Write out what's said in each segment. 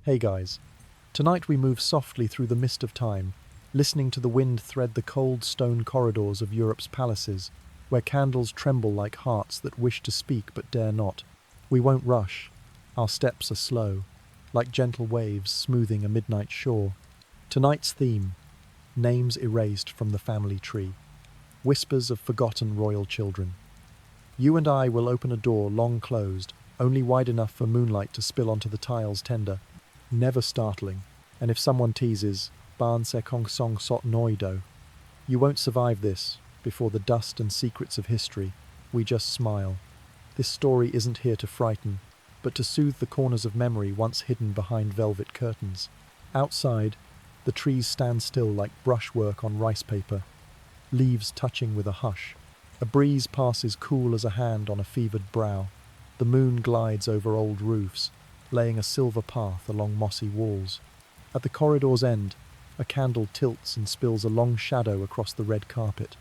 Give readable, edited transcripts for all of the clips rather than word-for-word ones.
Hey guys, tonight we move softly through the mist of time, listening to the wind thread the cold stone corridors of Europe's palaces, where candles tremble like hearts that wish to speak but dare not. We won't rush. Our steps are slow, like gentle waves smoothing a midnight shore. Tonight's theme: names erased from the family tree, whispers of forgotten royal children. You and I will open a door long closed, only wide enough for moonlight to spill onto the tiles tender, never startling. And if someone teases, "Barn se kong song sot noido," you won't survive this. Before the dust and secrets of history, we just smile. This story isn't here to frighten, but to soothe the corners of memory once hidden behind velvet curtains. Outside, the trees stand still like brushwork on rice paper, leaves touching with a hush. A breeze passes cool as a hand on a fevered brow. The moon glides over old roofs, laying a silver path along mossy walls. At the corridor's end, a candle tilts and spills a long shadow across the red carpet.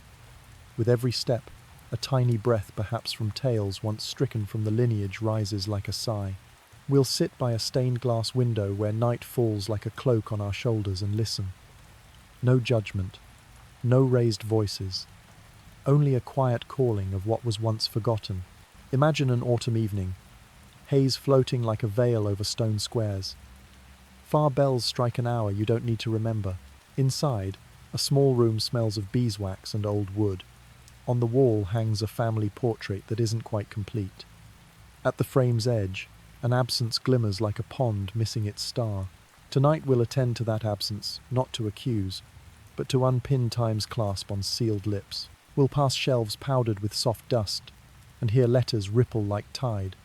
With every step, a tiny breath perhaps from tales once stricken from the lineage rises like a sigh. We'll sit by a stained glass window where night falls like a cloak on our shoulders and listen. No judgment, no raised voices, only a quiet calling of what was once forgotten. Imagine an autumn evening, haze floating like a veil over stone squares. Far bells strike an hour you don't need to remember. Inside, a small room smells of beeswax and old wood. On the wall hangs a family portrait that isn't quite complete. At the frame's edge, an absence glimmers like a pond missing its star. Tonight we'll attend to that absence, not to accuse, but to unpin time's clasp on sealed lips. We'll pass shelves powdered with soft dust and hear letters ripple like tide.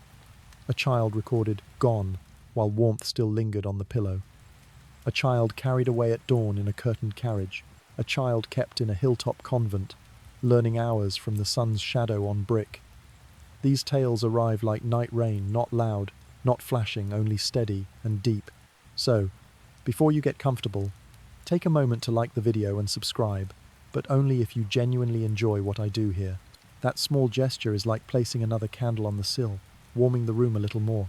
A child recorded "gone" while warmth still lingered on the pillow. A child carried away at dawn in a curtained carriage. A child kept in a hilltop convent, learning hours from the sun's shadow on brick. These tales arrive like night rain, not loud, not flashing, only steady and deep. So, before you get comfortable, take a moment to like the video and subscribe, but only if you genuinely enjoy what I do here. That small gesture is like placing another candle on the sill, warming the room a little more.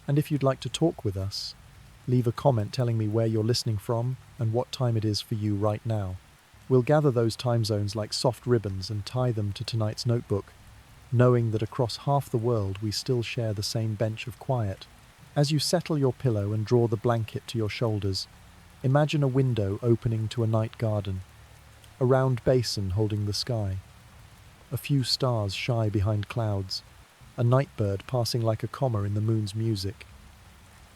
And if you'd like to talk with us, leave a comment telling me where you're listening from and what time it is for you right now. We'll gather those time zones like soft ribbons and tie them to tonight's notebook, knowing that across half the world we still share the same bench of quiet. As you settle your pillow and draw the blanket to your shoulders, imagine a window opening to a night garden, a round basin holding the sky, a few stars shy behind clouds, a night bird passing like a comma in the moon's music.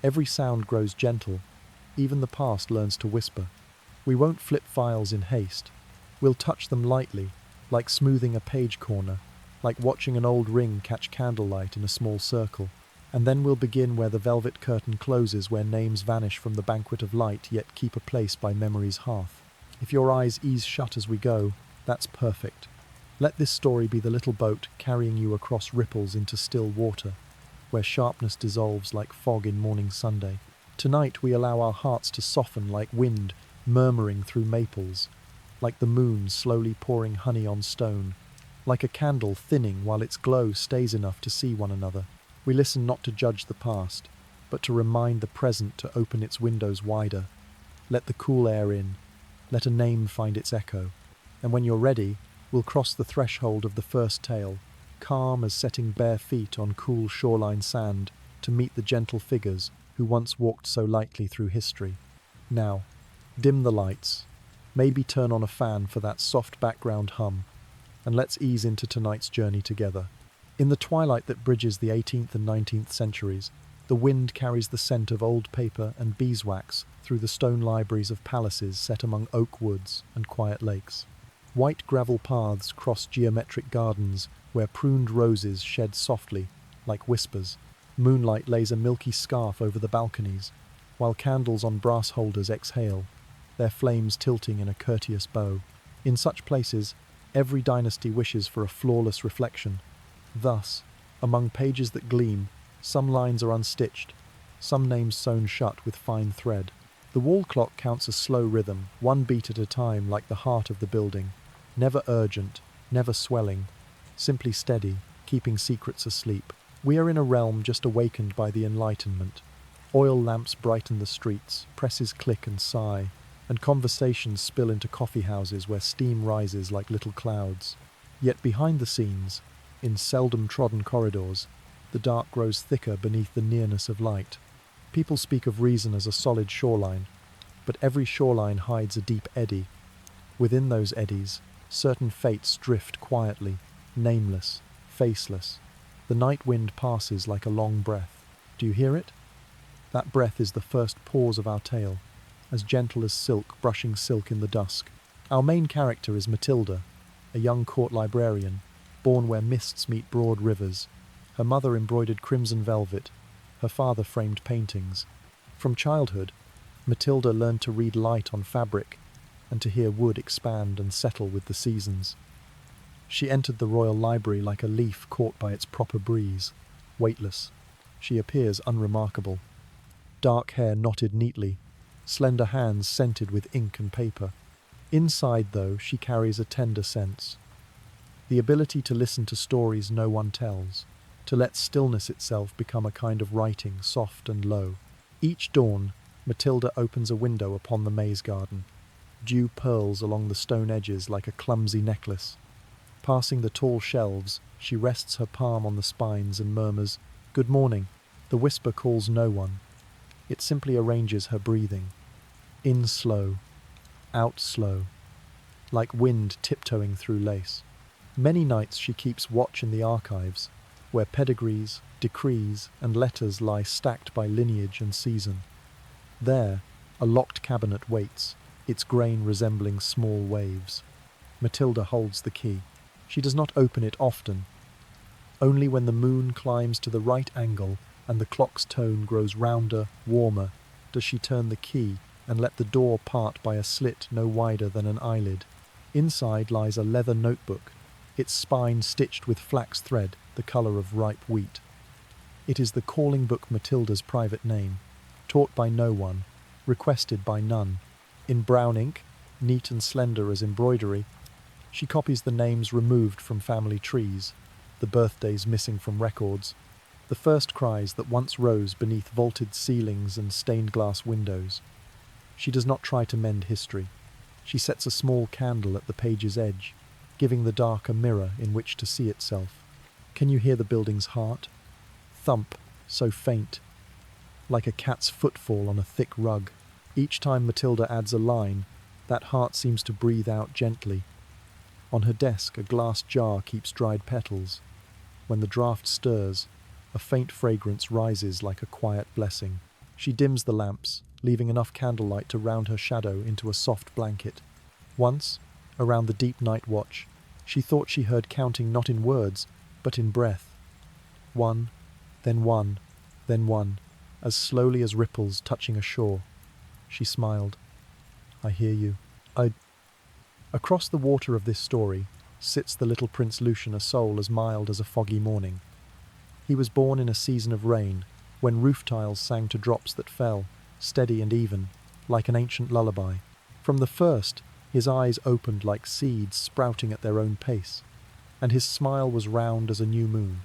Every sound grows gentle, even the past learns to whisper. We won't flip files in haste. We'll touch them lightly, like smoothing a page corner, like watching an old ring catch candlelight in a small circle. And then we'll begin where the velvet curtain closes, where names vanish from the banquet of light yet keep a place by memory's hearth. If your eyes ease shut as we go, that's perfect. Let this story be the little boat carrying you across ripples into still water, where sharpness dissolves like fog in morning Sunday. Tonight we allow our hearts to soften like wind murmuring through maples, like the moon slowly pouring honey on stone, like a candle thinning while its glow stays enough to see one another. We listen not to judge the past, but to remind the present to open its windows wider. Let the cool air in. Let a name find its echo. And when you're ready, we'll cross the threshold of the first tale, calm as setting bare feet on cool shoreline sand to meet the gentle figures who once walked so lightly through history. Now, dim the lights, maybe turn on a fan for that soft background hum, and let's ease into tonight's journey together. In the twilight that bridges the 18th and 19th centuries, the wind carries the scent of old paper and beeswax through the stone libraries of palaces set among oak woods and quiet lakes. White gravel paths cross geometric gardens where pruned roses shed softly, like whispers. Moonlight lays a milky scarf over the balconies, while candles on brass holders exhale, their flames tilting in a courteous bow. In such places, every dynasty wishes for a flawless reflection. Thus, among pages that gleam, some lines are unstitched, some names sewn shut with fine thread. The wall clock counts a slow rhythm, one beat at a time, like the heart of the building. Never urgent, never swelling, simply steady, keeping secrets asleep. We are in a realm just awakened by the Enlightenment, Oil lamps brighten the streets, presses click and sigh, and conversations spill into coffee houses where steam rises like little clouds. Yet behind the scenes, in seldom trodden corridors, the dark grows thicker beneath the nearness of light. People speak of reason as a solid shoreline, but every shoreline hides a deep eddy. Within those eddies, certain fates drift quietly, nameless, faceless. The night wind passes like a long breath. Do you hear it? That breath is the first pause of our tale, as gentle as silk brushing silk in the dusk. Our main character is Matilda, a young court librarian, born where mists meet broad rivers. Her mother embroidered crimson velvet, her father framed paintings. From childhood, Matilda learned to read light on fabric and to hear wood expand and settle with the seasons. She entered the royal library like a leaf caught by its proper breeze, weightless. She appears unremarkable. Dark hair knotted neatly, slender hands scented with ink and paper. Inside, though, she carries a tender sense. The ability to listen to stories no one tells, to let stillness itself become a kind of writing, soft and low. Each dawn, Matilda opens a window upon the maze garden. Dew purls along the stone edges like a clumsy necklace. Passing the tall shelves, she rests her palm on the spines and murmurs, "Good morning." The whisper calls no one. It simply arranges her breathing. In slow, out slow, like wind tiptoeing through lace. Many nights she keeps watch in the archives, where pedigrees, decrees, and letters lie stacked by lineage and season. There, a locked cabinet waits, its grain resembling small waves. Matilda holds the key. She does not open it often. Only when the moon climbs to the right angle and the clock's tone grows rounder, warmer, does she turn the key and let the door part by a slit no wider than an eyelid. Inside lies a leather notebook, its spine stitched with flax thread, the colour of ripe wheat. It is the calling book Matilda's private name, taught by no one, requested by none. In brown ink, neat and slender as embroidery, she copies the names removed from family trees, the birthdays missing from records, the first cries that once rose beneath vaulted ceilings and stained glass windows. She does not try to mend history. She sets a small candle at the page's edge, giving the dark a mirror in which to see itself. Can you hear the building's heart? Thump, so faint, like a cat's footfall on a thick rug. Each time Matilda adds a line, that heart seems to breathe out gently. On her desk, a glass jar keeps dried petals. When the draught stirs, a faint fragrance rises like a quiet blessing. She dims the lamps, leaving enough candlelight to round her shadow into a soft blanket. Once, around the deep night watch, she thought she heard counting not in words, but in breath. One, then one, then one, as slowly as ripples touching a shore. She smiled. I hear you. Across the water of this story sits the little Prince Lucian, a soul as mild as a foggy morning. He was born in a season of rain, when roof tiles sang to drops that fell, steady and even, like an ancient lullaby. From the first, his eyes opened like seeds sprouting at their own pace, and his smile was round as a new moon.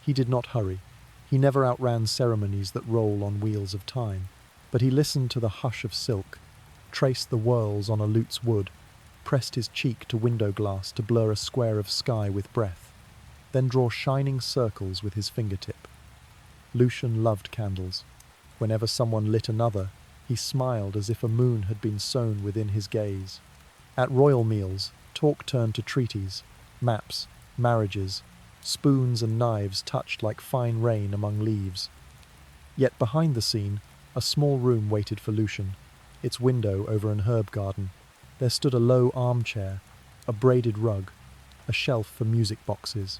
He did not hurry. He never outran ceremonies that roll on wheels of time, but he listened to the hush of silk, traced the whorls on a lute's wood, pressed his cheek to window glass to blur a square of sky with breath, then draw shining circles with his fingertip. Lucian loved candles. Whenever someone lit another, he smiled as if a moon had been sown within his gaze. At royal meals, talk turned to treaties, maps, marriages, spoons and knives touched like fine rain among leaves. Yet behind the scene, a small room waited for Lucian, its window over an herb garden. There stood a low armchair, a braided rug, a shelf for music boxes.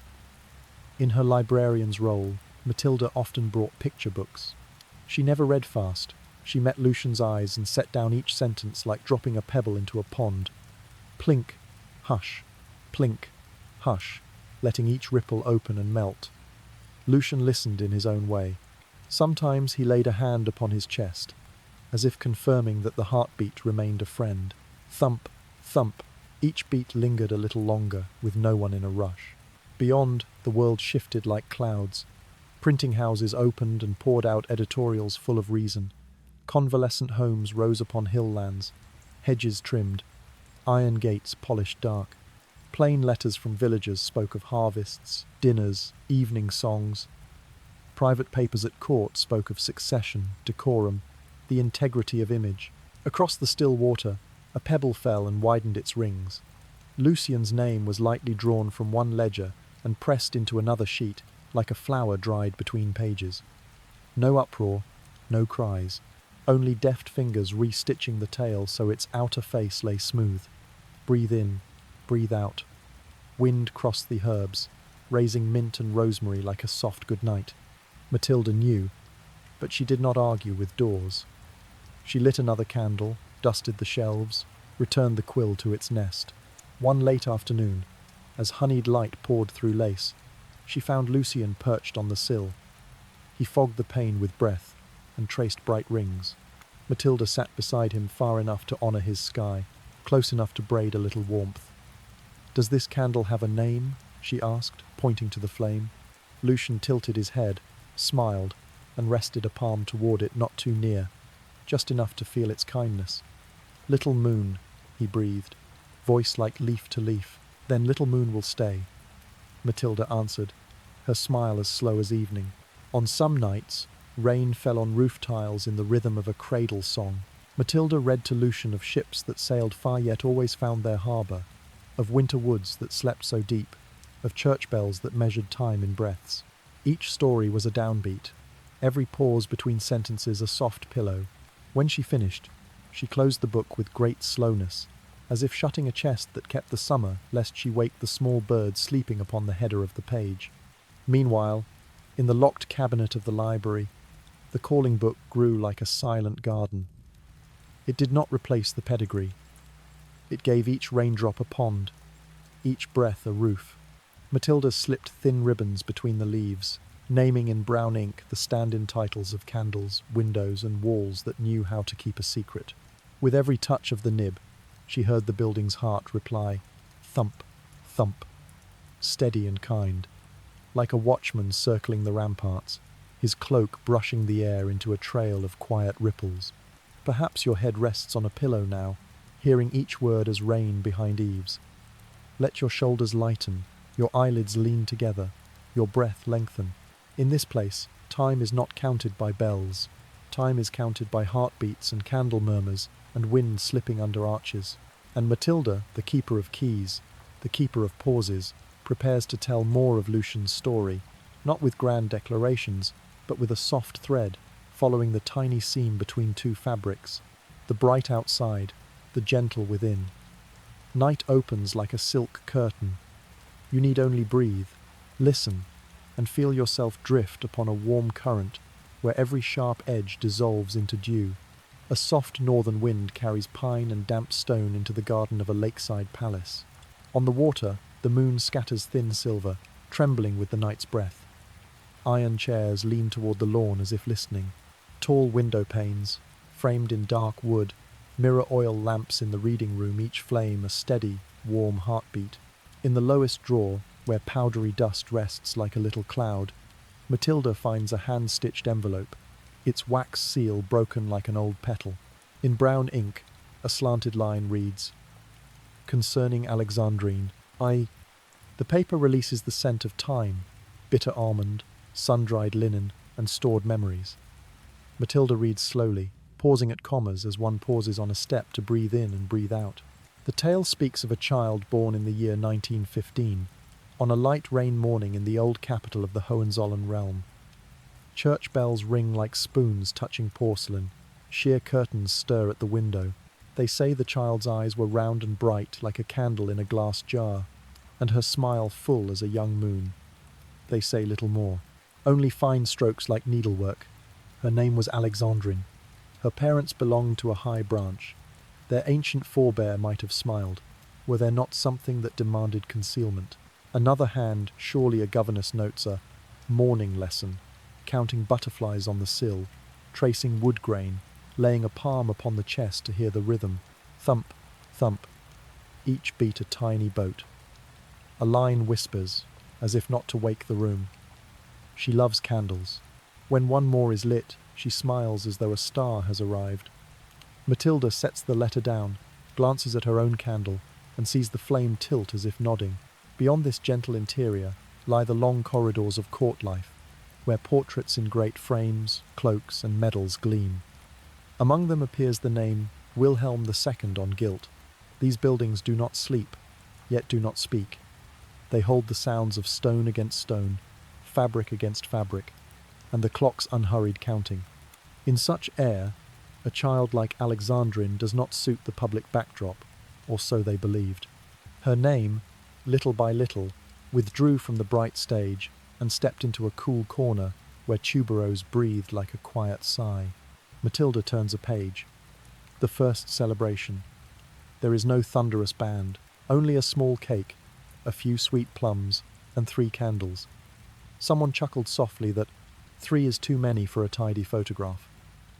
In her librarian's role, Matilda often brought picture books. She never read fast. She met Lucian's eyes and set down each sentence like dropping a pebble into a pond. Plink, hush, plink, hush, letting each ripple open and melt. Lucian listened in his own way. Sometimes he laid a hand upon his chest, as if confirming that the heartbeat remained a friend. Thump, thump, each beat lingered a little longer, with no one in a rush. Beyond, the world shifted like clouds. Printing houses opened and poured out editorials full of reason. Convalescent homes rose upon hill-lands, hedges trimmed, iron gates polished dark. Plain letters from villagers spoke of harvests, dinners, evening songs. Private papers at court spoke of succession, decorum, the integrity of image. Across the still water, a pebble fell and widened its rings. Lucian's name was lightly drawn from one ledger and pressed into another sheet, like a flower dried between pages. No uproar, no cries, only deft fingers restitching the tale so its outer face lay smooth. Breathe in, breathe out. Wind crossed the herbs, raising mint and rosemary like a soft goodnight. Matilda knew, but she did not argue with doors. She lit another candle, dusted the shelves, returned the quill to its nest. One late afternoon, as honeyed light poured through lace, she found Lucian perched on the sill. He fogged the pane with breath and traced bright rings. Matilda sat beside him far enough to honour his sky, close enough to braid a little warmth. "Does this candle have a name?" she asked, pointing to the flame. Lucian tilted his head, smiled, and rested a palm toward it not too near, just enough to feel its kindness. "Little Moon," he breathed, voice like leaf to leaf. "Then Little Moon will stay," Matilda answered, her smile as slow as evening. On some nights, rain fell on roof tiles in the rhythm of a cradle song. Matilda read to Lucian of ships that sailed far yet always found their harbour, of winter woods that slept so deep, of church bells that measured time in breaths. Each story was a downbeat, every pause between sentences a soft pillow. When she finished, she closed the book with great slowness, as if shutting a chest that kept the summer lest she wake the small bird sleeping upon the header of the page. Meanwhile, in the locked cabinet of the library, the calling book grew like a silent garden. It did not replace the pedigree. It gave each raindrop a pond, each breath a roof. Matilda slipped thin ribbons between the leaves, naming in brown ink the stand-in titles of candles, windows, and walls that knew how to keep a secret. With every touch of the nib, she heard the building's heart reply, thump, thump, steady and kind, like a watchman circling the ramparts, his cloak brushing the air into a trail of quiet ripples. Perhaps your head rests on a pillow now, hearing each word as rain behind eaves. Let your shoulders lighten, your eyelids lean together, your breath lengthen. In this place, time is not counted by bells. Time is counted by heartbeats and candle murmurs and wind slipping under arches. And Matilda, the keeper of keys, the keeper of pauses, prepares to tell more of Lucian's story, not with grand declarations, but with a soft thread, following the tiny seam between two fabrics, the bright outside, the gentle within. Night opens like a silk curtain. You need only breathe, listen, and feel yourself drift upon a warm current where every sharp edge dissolves into dew. A soft northern wind carries pine and damp stone into the garden of a lakeside palace. On the water, the moon scatters thin silver, trembling with the night's breath. Iron chairs lean toward the lawn as if listening. Tall window panes, framed in dark wood, mirror oil lamps in the reading room, each flame a steady, warm heartbeat. In the lowest drawer, where powdery dust rests like a little cloud, Matilda finds a hand-stitched envelope, its wax seal broken like an old petal. In brown ink, a slanted line reads, "Concerning Alexandrine, The paper releases the scent of time, bitter almond, sun-dried linen, and stored memories. Matilda reads slowly, pausing at commas as one pauses on a step to breathe in and breathe out. The tale speaks of a child born in the year 1915, on a light rain morning in the old capital of the Hohenzollern realm. Church bells ring like spoons touching porcelain, sheer curtains stir at the window. They say the child's eyes were round and bright like a candle in a glass jar, and her smile full as a young moon. They say little more, only fine strokes like needlework. Her name was Alexandrine. Her parents belonged to a high branch. Their ancient forebear might have smiled, were there not something that demanded concealment. Another hand, surely a governess, notes a morning lesson, counting butterflies on the sill, tracing wood grain, laying a palm upon the chest to hear the rhythm. Thump, thump. Each beat a tiny boat. A line whispers, as if not to wake the room. She loves candles. When one more is lit, she smiles as though a star has arrived. Matilda sets the letter down, glances at her own candle, and sees the flame tilt as if nodding. Beyond this gentle interior lie the long corridors of court life, where portraits in great frames, cloaks, and medals gleam. Among them appears the name Wilhelm II on gilt. These buildings do not sleep, yet do not speak. They hold the sounds of stone against stone, fabric against fabric, and the clock's unhurried counting. In such air, a child like Alexandrine does not suit the public backdrop, or so they believed. Her name, little by little, withdrew from the bright stage and stepped into a cool corner where tuberose breathed like a quiet sigh. Matilda turns a page. The first celebration. There is no thunderous band, only a small cake, a few sweet plums, and 3 candles. Someone chuckled softly that 3 is too many for a tidy photograph.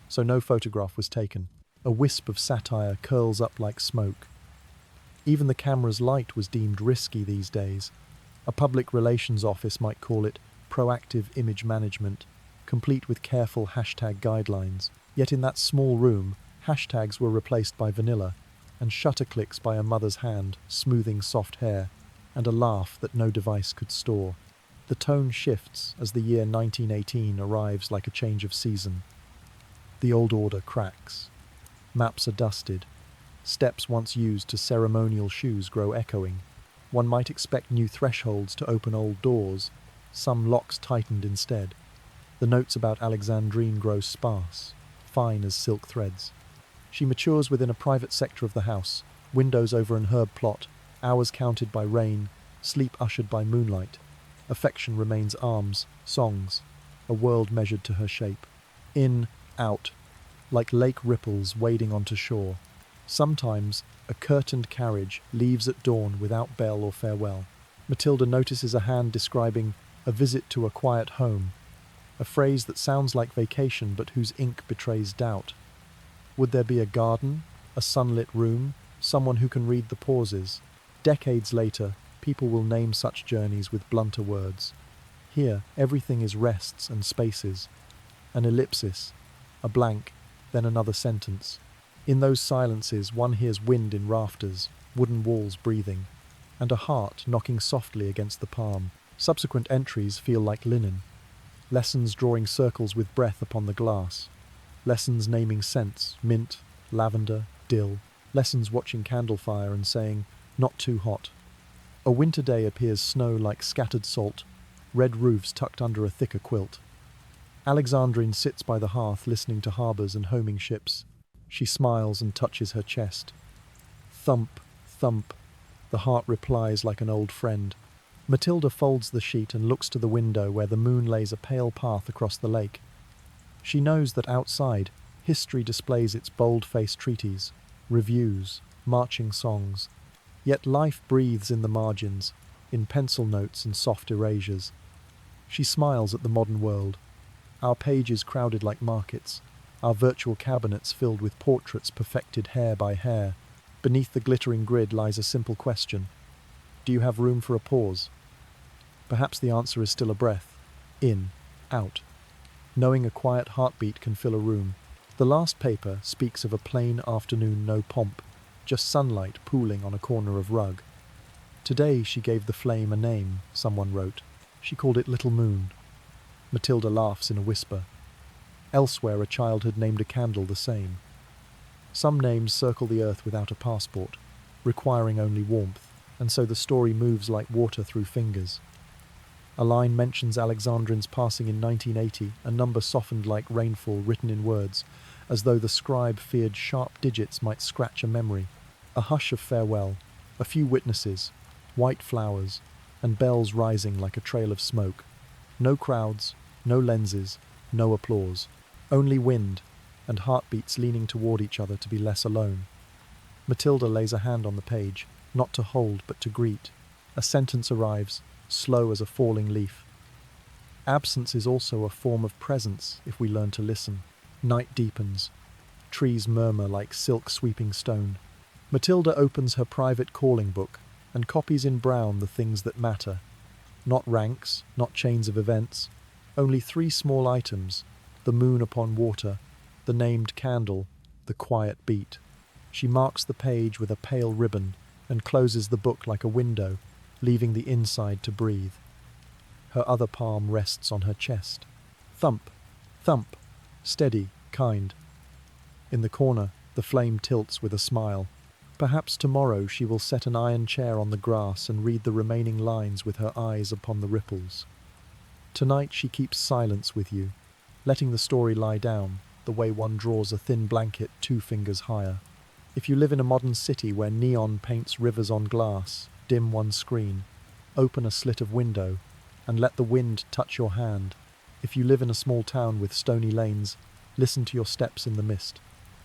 So no photograph was taken. A wisp of satire curls up like smoke. Even the camera's light was deemed risky these days. A public relations office might call it proactive image management, complete with careful hashtag guidelines. Yet in that small room, hashtags were replaced by vanilla, and shutter clicks by a mother's hand, smoothing soft hair, and a laugh that no device could store. The tone shifts as the year 1918 arrives like a change of season. The old order cracks. Maps are dusted. Steps once used to ceremonial shoes grow echoing. One might expect new thresholds to open old doors, some locks tightened instead. The notes about Alexandrine grow sparse, fine as silk threads. She matures within a private sector of the house, windows over an herb plot, hours counted by rain, sleep ushered by moonlight. Affection remains arms, songs, a world measured to her shape. In, out, like lake ripples wading onto shore. Sometimes a curtained carriage leaves at dawn without bell or farewell. Matilda notices a hand describing a visit to a quiet home, a phrase that sounds like vacation but whose ink betrays doubt. Would there be a garden, a sunlit room, someone who can read the pauses? Decades later, people will name such journeys with blunter words. Here, everything is rests and spaces. An ellipsis, a blank, then another sentence. In those silences, one hears wind in rafters, wooden walls breathing, and a heart knocking softly against the palm. Subsequent entries feel like linen. Lessons drawing circles with breath upon the glass. Lessons naming scents, mint, lavender, dill. Lessons watching candle fire and saying, not too hot. A winter day appears snow like scattered salt, red roofs tucked under a thicker quilt. Alexandrine sits by the hearth listening to harbours and homing ships. She smiles and touches her chest. Thump, thump. The heart replies like an old friend. Matilda folds the sheet and looks to the window where the moon lays a pale path across the lake. She knows that outside, history displays its bold-faced treaties, reviews, marching songs. Yet life breathes in the margins, in pencil notes and soft erasures. She smiles at the modern world. Our pages crowded like markets, our virtual cabinets filled with portraits perfected hair by hair. Beneath the glittering grid lies a simple question. Do you have room for a pause? Perhaps the answer is still a breath. In, out. Knowing a quiet heartbeat can fill a room. The last paper speaks of a plain afternoon, no pomp, just sunlight pooling on a corner of rug. Today she gave the flame a name, someone wrote. She called it Little Moon. Matilda laughs in a whisper. Elsewhere a child had named a candle the same. Some names circle the earth without a passport, requiring only warmth, and so the story moves like water through fingers. A line mentions Alexandrine's passing in 1980, a number softened like rainfall written in words, as though the scribe feared sharp digits might scratch a memory. A hush of farewell, a few witnesses, white flowers, and bells rising like a trail of smoke. No crowds, no lenses, no applause. Only wind, and heartbeats leaning toward each other to be less alone. Matilda lays a hand on the page, not to hold but to greet. A sentence arrives, slow as a falling leaf. Absence is also a form of presence if we learn to listen. Night deepens. Trees murmur like silk sweeping stone. Matilda opens her private calling book and copies in brown the things that matter. Not ranks, not chains of events, Only 3 small items: the moon upon water, the named candle, the quiet beat. She marks the page with a pale ribbon and closes the book like a window, leaving the inside to breathe. Her other palm rests on her chest. Thump, thump, steady, kind. In the corner, the flame tilts with a smile. Perhaps tomorrow she will set an iron chair on the grass and read the remaining lines with her eyes upon the ripples. Tonight she keeps silence with you, letting the story lie down, the way one draws a thin blanket 2 fingers higher. If you live in a modern city where neon paints rivers on glass, dim one screen, open a slit of window, and let the wind touch your hand. If you live in a small town with stony lanes, listen to your steps in the mist.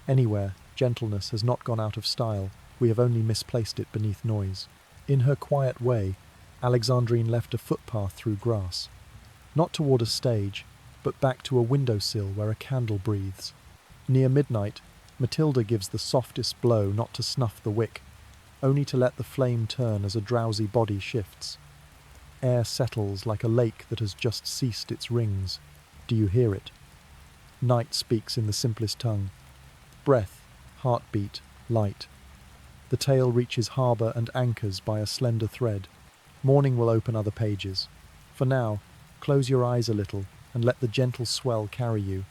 Anywhere, gentleness has not gone out of style, we have only misplaced it beneath noise. In her quiet way, Alexandrine left a footpath through grass. Not toward a stage, but back to a windowsill where a candle breathes. Near midnight, Matilda gives the softest blow not to snuff the wick, only to let the flame turn as a drowsy body shifts. Air settles like a lake that has just ceased its rings. Do you hear it? Night speaks in the simplest tongue. Breath, heartbeat, light. The tale reaches harbour and anchors by a slender thread. Morning will open other pages. For now, close your eyes a little and let the gentle swell carry you,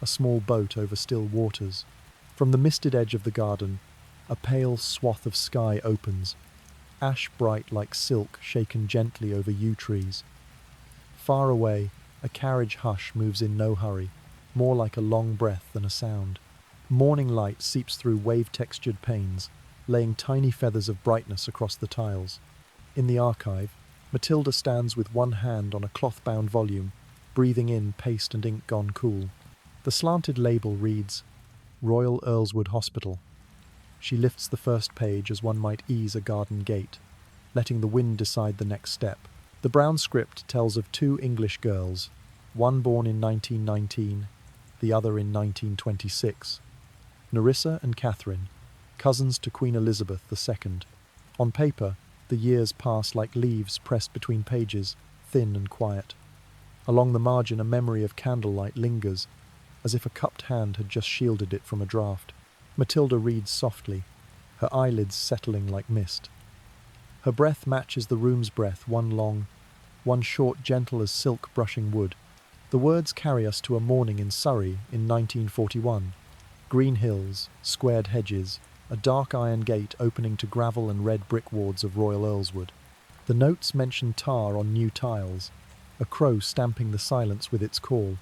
a small boat over still waters. From the misted edge of the garden, a pale swath of sky opens, ash bright like silk shaken gently over yew trees. Far away, a carriage hush moves in no hurry, more like a long breath than a sound. Morning light seeps through wave-textured panes, laying tiny feathers of brightness across the tiles. In the archive, Matilda stands with one hand on a cloth-bound volume, breathing in paste and ink gone cool. The slanted label reads, Royal Earlswood Hospital. She lifts the first page as one might ease a garden gate, letting the wind decide the next step. The brown script tells of 2 English girls, one born in 1919, the other in 1926. Nerissa and Catherine, cousins to Queen Elizabeth II. On paper, the years pass like leaves pressed between pages, thin and quiet. Along the margin, a memory of candlelight lingers, as if a cupped hand had just shielded it from a draught. Matilda reads softly, her eyelids settling like mist. Her breath matches the room's breath, one short, gentle as silk brushing wood. The words carry us to a morning in Surrey in 1941. Green hills, squared hedges, a dark iron gate opening to gravel and red brick wards of Royal Earlswood. The notes mention tar on new tiles, a crow stamping the silence with its call.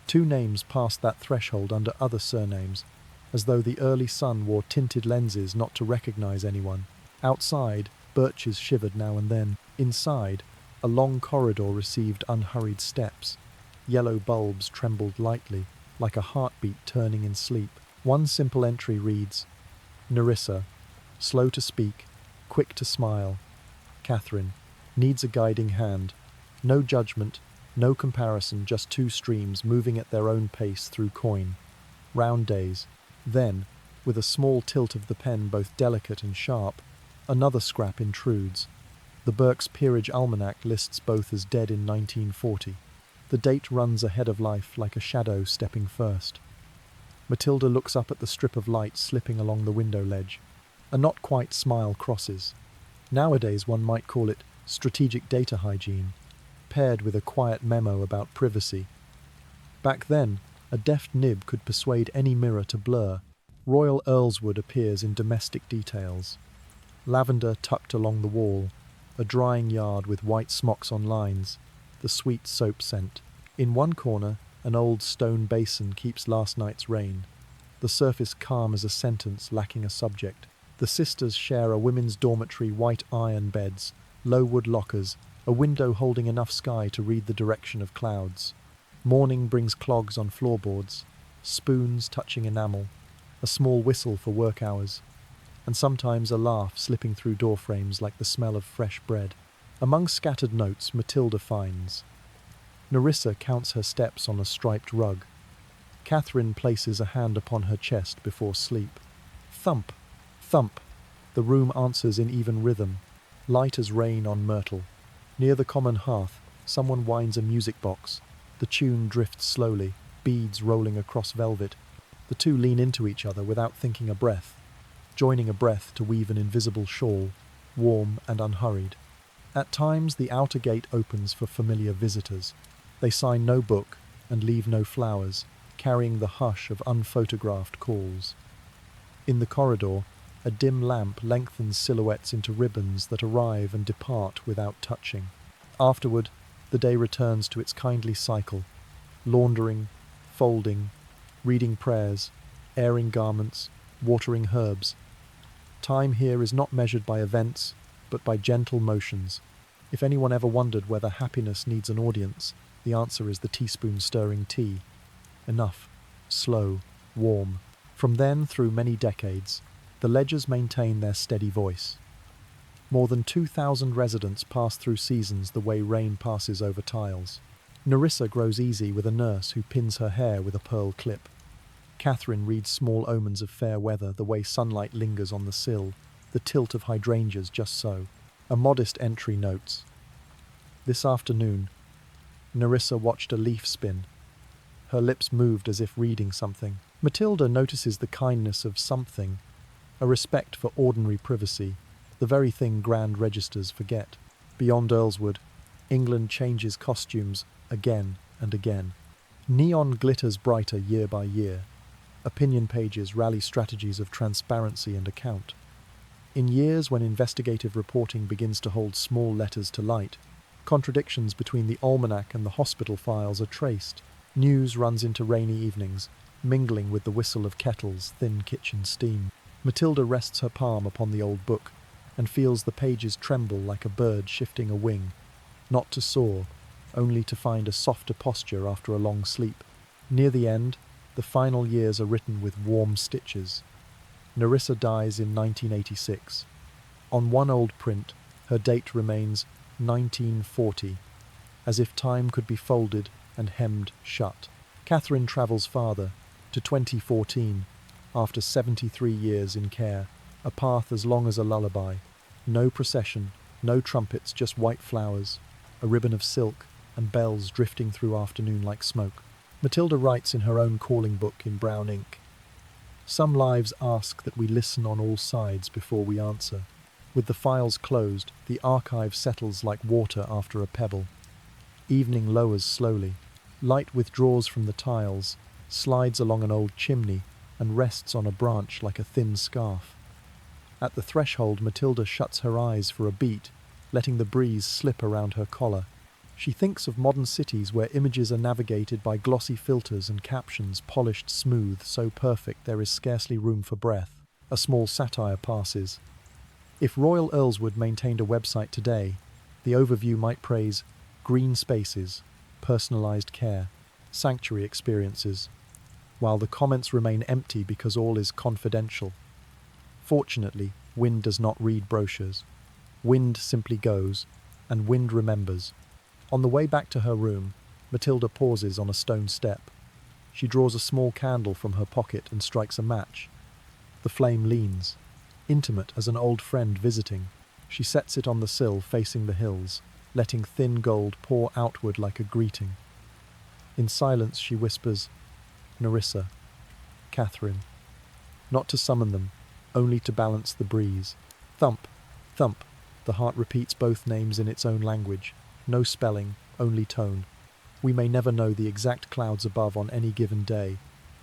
2 names passed that threshold under other surnames, as though the early sun wore tinted lenses not to recognize anyone. Outside, birches shivered now and then. Inside, a long corridor received unhurried steps. Yellow bulbs trembled lightly, like a heartbeat turning in sleep. One simple entry reads, Nerissa, slow to speak, quick to smile. Catherine, needs a guiding hand. No judgment, no comparison, just 2 streams moving at their own pace through coin. Round days. Then, with a small tilt of the pen both delicate and sharp, another scrap intrudes. The Burke's Peerage Almanac lists both as dead in 1940. The date runs ahead of life like a shadow stepping first. Matilda looks up at the strip of light slipping along the window ledge. A not quite smile crosses. Nowadays one might call it strategic data hygiene, paired with a quiet memo about privacy. Back then, a deft nib could persuade any mirror to blur. Royal Earlswood appears in domestic details. Lavender tucked along the wall, a drying yard with white smocks on lines, the sweet soap scent. In one corner, an old stone basin keeps last night's rain, the surface calm as a sentence lacking a subject. The sisters share a women's dormitory, white iron beds, low wood lockers, a window holding enough sky to read the direction of clouds. Morning brings clogs on floorboards, spoons touching enamel, a small whistle for work hours, and sometimes a laugh slipping through door frames like the smell of fresh bread. Among scattered notes, Matilda finds. Nerissa counts her steps on a striped rug. Catherine places a hand upon her chest before sleep. Thump, thump. The room answers in even rhythm, light as rain on myrtle. Near the common hearth, someone winds a music box, The tune drifts slowly, beads rolling across velvet. The two lean into each other without thinking a breath, joining a breath to weave an invisible shawl, warm and unhurried. At times, the outer gate opens for familiar visitors. They sign no book and leave no flowers, carrying the hush of unphotographed calls. In the corridor, a dim lamp lengthens silhouettes into ribbons that arrive and depart without touching. Afterward, the day returns to its kindly cycle, laundering, folding, reading prayers, airing garments, watering herbs. Time here is not measured by events, but by gentle motions. If anyone ever wondered whether happiness needs an audience, the answer is the teaspoon stirring tea. Enough, slow, warm. From then through many decades, the ledgers maintain their steady voice. More than 2,000 residents pass through seasons the way rain passes over tiles. Nerissa grows easy with a nurse who pins her hair with a pearl clip. Catherine reads small omens of fair weather the way sunlight lingers on the sill, the tilt of hydrangeas just so. A modest entry notes, "This afternoon, Nerissa watched a leaf spin. Her lips moved as if reading something." Matilda notices the kindness of something, a respect for ordinary privacy, the very thing grand registers forget. Beyond Earlswood, England changes costumes again and again. Neon glitters brighter year by year. Opinion pages rally strategies of transparency and account. In years when investigative reporting begins to hold small letters to light, contradictions between the almanac and the hospital files are traced. News runs into rainy evenings, mingling with the whistle of kettles, thin kitchen steam. Matilda rests her palm upon the old book and feels the pages tremble like a bird shifting a wing, not to soar, only to find a softer posture after a long sleep. Near the end, the final years are written with warm stitches. Nerissa dies in 1986. On one old print, her date remains 1940, as if time could be folded and hemmed shut. Catherine travels farther, to 2014, after 73 years in care, a path as long as a lullaby. No procession, no trumpets, just white flowers, a ribbon of silk, and bells drifting through afternoon like smoke. Matilda writes in her own calling book in brown ink, "Some lives ask that we listen on all sides before we answer. With the files closed, the archive settles like water after a pebble. Evening lowers slowly. Light withdraws from the tiles, slides along an old chimney, and rests on a branch like a thin scarf. At the threshold, Matilda shuts her eyes for a beat, letting the breeze slip around her collar. She thinks of modern cities where images are navigated by glossy filters and captions polished smooth, so perfect there is scarcely room for breath. A small satire passes. If Royal Earlswood maintained a website today, the overview might praise green spaces, personalized care, sanctuary experiences, while the comments remain empty because all is confidential. Fortunately, Wind does not read brochures. Wind simply goes, and Wind remembers. On the way back to her room, Matilda pauses on a stone step. She draws a small candle from her pocket and strikes a match. The flame leans, intimate as an old friend visiting. She sets it on the sill facing the hills, letting thin gold pour outward like a greeting. In silence she whispers, "Nerissa, Catherine," not to summon them, only to balance the breeze. Thump, thump, the heart repeats both names in its own language. No spelling, only tone. We may never know the exact clouds above on any given day,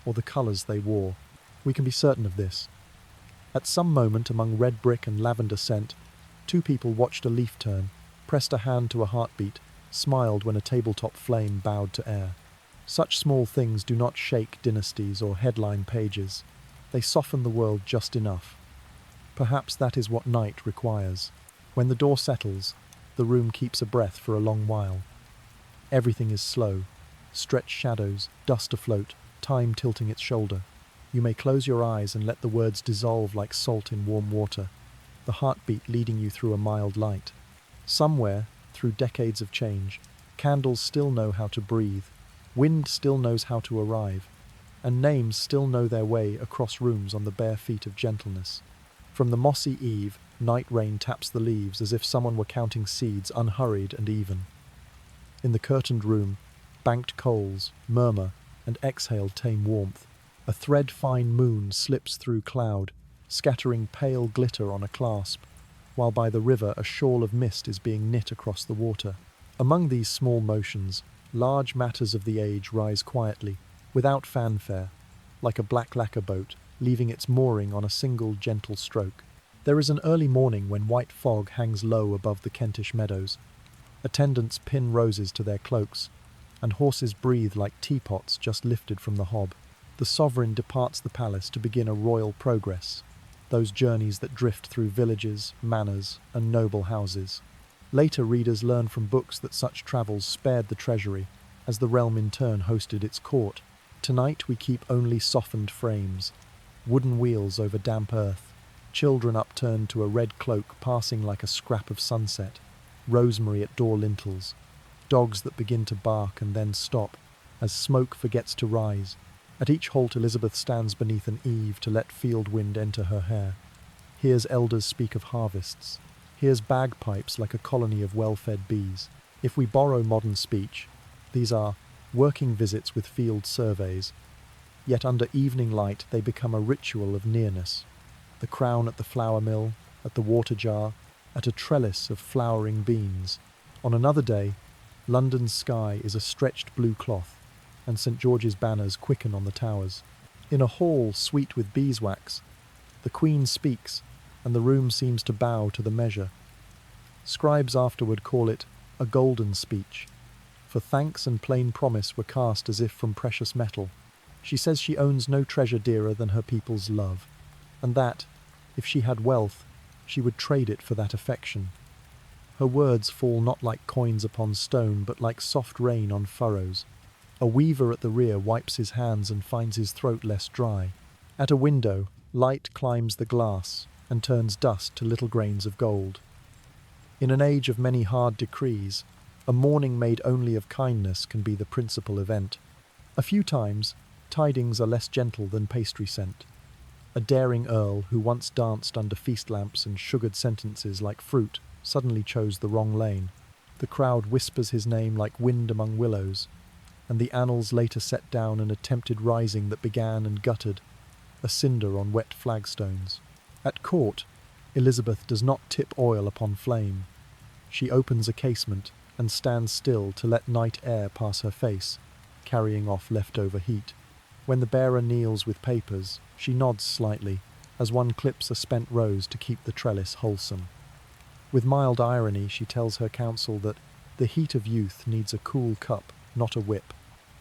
or the colours they wore. We can be certain of this. At some moment among red brick and lavender scent, two people watched a leaf turn, pressed a hand to a heartbeat, smiled when a tabletop flame bowed to air. Such small things do not shake dynasties or headline pages. They soften the world just enough. Perhaps that is what night requires. When the door settles, the room keeps a breath for a long while. Everything is slow. Stretched shadows, dust afloat, time tilting its shoulder. You may close your eyes and let the words dissolve like salt in warm water, the heartbeat leading you through a mild light. Somewhere, through decades of change, candles still know how to breathe, wind still knows how to arrive, and names still know their way across rooms on the bare feet of gentleness. From the mossy eve, night rain taps the leaves as if someone were counting seeds unhurried and even. In the curtained room, Banked coals murmur and exhale tame warmth. A thread-fine moon slips through cloud, scattering pale glitter on a clasp, while by the river a shawl of mist is being knit across the water. Among these small motions, large matters of the age rise quietly, without fanfare, like a black lacquer boat, leaving its mooring on a single gentle stroke. There is an early morning when white fog hangs low above the Kentish meadows. Attendants pin roses to their cloaks, and horses breathe like teapots just lifted from the hob. The sovereign departs the palace to begin a royal progress, those journeys that drift through villages, manors, and noble houses. Later readers learn from books that such travels spared the treasury, as the realm in turn hosted its court. Tonight we keep only softened frames, wooden wheels over damp earth, children upturned to a red cloak passing like a scrap of sunset, rosemary at door lintels, dogs that begin to bark and then stop, as smoke forgets to rise. At each halt Elizabeth stands beneath an eave to let field wind enter her hair. Hears elders speak of harvests, hears bagpipes like a colony of well-fed bees. If we borrow modern speech, these are working visits with field surveys, yet under evening light they become a ritual of nearness. The crown at the flour mill, at the water jar, at a trellis of flowering beans. On another day, London's sky is a stretched blue cloth, and St. George's banners quicken on the towers. In a hall sweet with beeswax, the Queen speaks, and the room seems to bow to the measure. Scribes afterward call it a golden speech, for thanks and plain promise were cast as if from precious metal. She says she owns no treasure dearer than her people's love, and that, if she had wealth, she would trade it for that affection. Her words fall not like coins upon stone, but like soft rain on furrows. A weaver at the rear wipes his hands and finds his throat less dry. At a window, light climbs the glass and turns dust to little grains of gold. In an age of many hard decrees, a morning made only of kindness can be the principal event. A few times, tidings are less gentle than pastry scent. A daring earl who once danced under feast lamps and sugared sentences like fruit suddenly chose the wrong lane. The crowd whispers his name like wind among willows, and the annals later set down an attempted rising that began and guttered, a cinder on wet flagstones. At court, Elizabeth does not tip oil upon flame. She opens a casement and stands still to let night air pass her face, carrying off leftover heat. When the bearer kneels with papers, she nods slightly, as one clips a spent rose to keep the trellis wholesome. With mild irony, she tells her council that the heat of youth needs a cool cup, not a whip.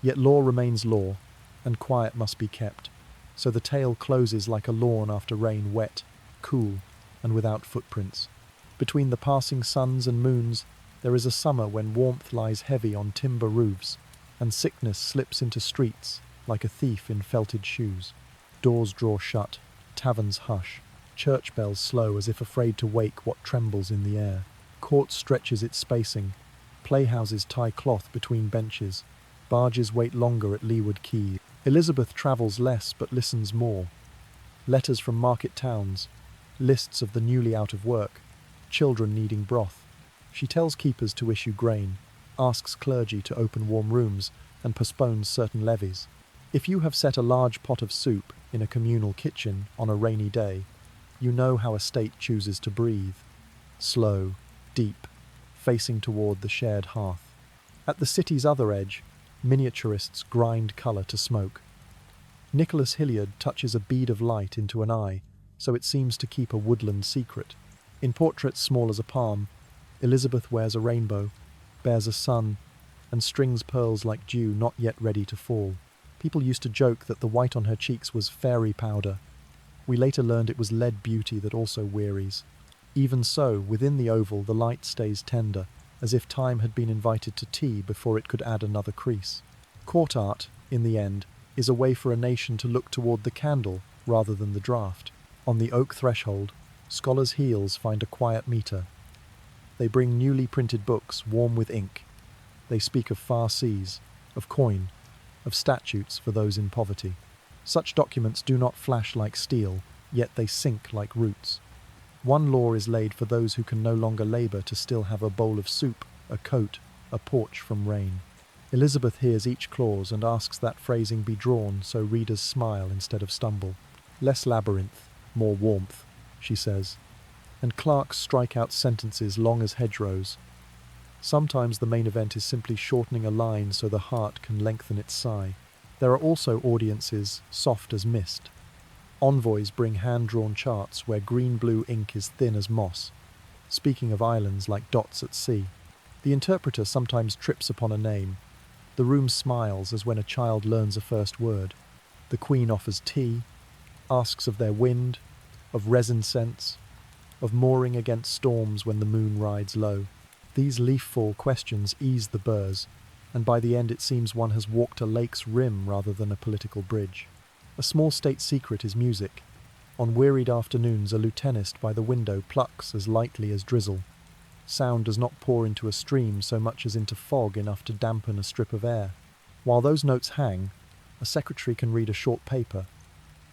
Yet law remains law, and quiet must be kept. So the tale closes like a lawn after rain, wet, cool, and without footprints. Between the passing suns and moons, there is a summer when warmth lies heavy on timber roofs, and sickness slips into streets like a thief in felted shoes. Doors draw shut, taverns hush, church bells slow as if afraid to wake what trembles in the air. Court stretches its spacing, playhouses tie cloth between benches, barges wait longer at leeward quay. Elizabeth travels less but listens more. Letters from market towns, lists of the newly out of work, children needing broth. She tells keepers to issue grain, asks clergy to open warm rooms, and postpones certain levies. If you have set a large pot of soup in a communal kitchen on a rainy day, you know how a state chooses to breathe. Slow, deep, facing toward the shared hearth. At the city's other edge, miniaturists grind colour to smoke. Nicholas Hilliard touches a bead of light into an eye, so it seems to keep a woodland secret. In portraits small as a palm, Elizabeth wears a rainbow, bears a sun, and strings pearls like dew not yet ready to fall. People used to joke that the white on her cheeks was fairy powder. We later learned it was lead beauty that also wearies. Even so, within the oval the light stays tender, as if time had been invited to tea before it could add another crease. Court art, in the end, is a way for a nation to look toward the candle rather than the draught. On the oak threshold, scholars' heels find a quiet meter. They bring newly printed books warm with ink. They speak of far seas, of coin, of statutes for those in poverty. Such documents do not flash like steel, yet they sink like roots. One law is laid for those who can no longer labour to still have a bowl of soup, a coat, a porch from rain. Elizabeth hears each clause and asks that phrasing be drawn so readers smile instead of stumble. Less labyrinth, more warmth, she says, and clerks strike out sentences long as hedgerows. Sometimes the main event is simply shortening a line so the heart can lengthen its sigh. There are also audiences soft as mist. Envoys bring hand-drawn charts where green-blue ink is thin as moss, speaking of islands like dots at sea. The interpreter sometimes trips upon a name. The room smiles as when a child learns a first word. The Queen offers tea, asks of their wind, of resin scents, of mooring against storms when the moon rides low. These leaf-fall questions ease the burrs, and by the end it seems one has walked a lake's rim rather than a political bridge. A small state secret is music. On wearied afternoons a lutenist by the window plucks as lightly as drizzle. Sound does not pour into a stream so much as into fog enough to dampen a strip of air. While those notes hang, a secretary can read a short paper.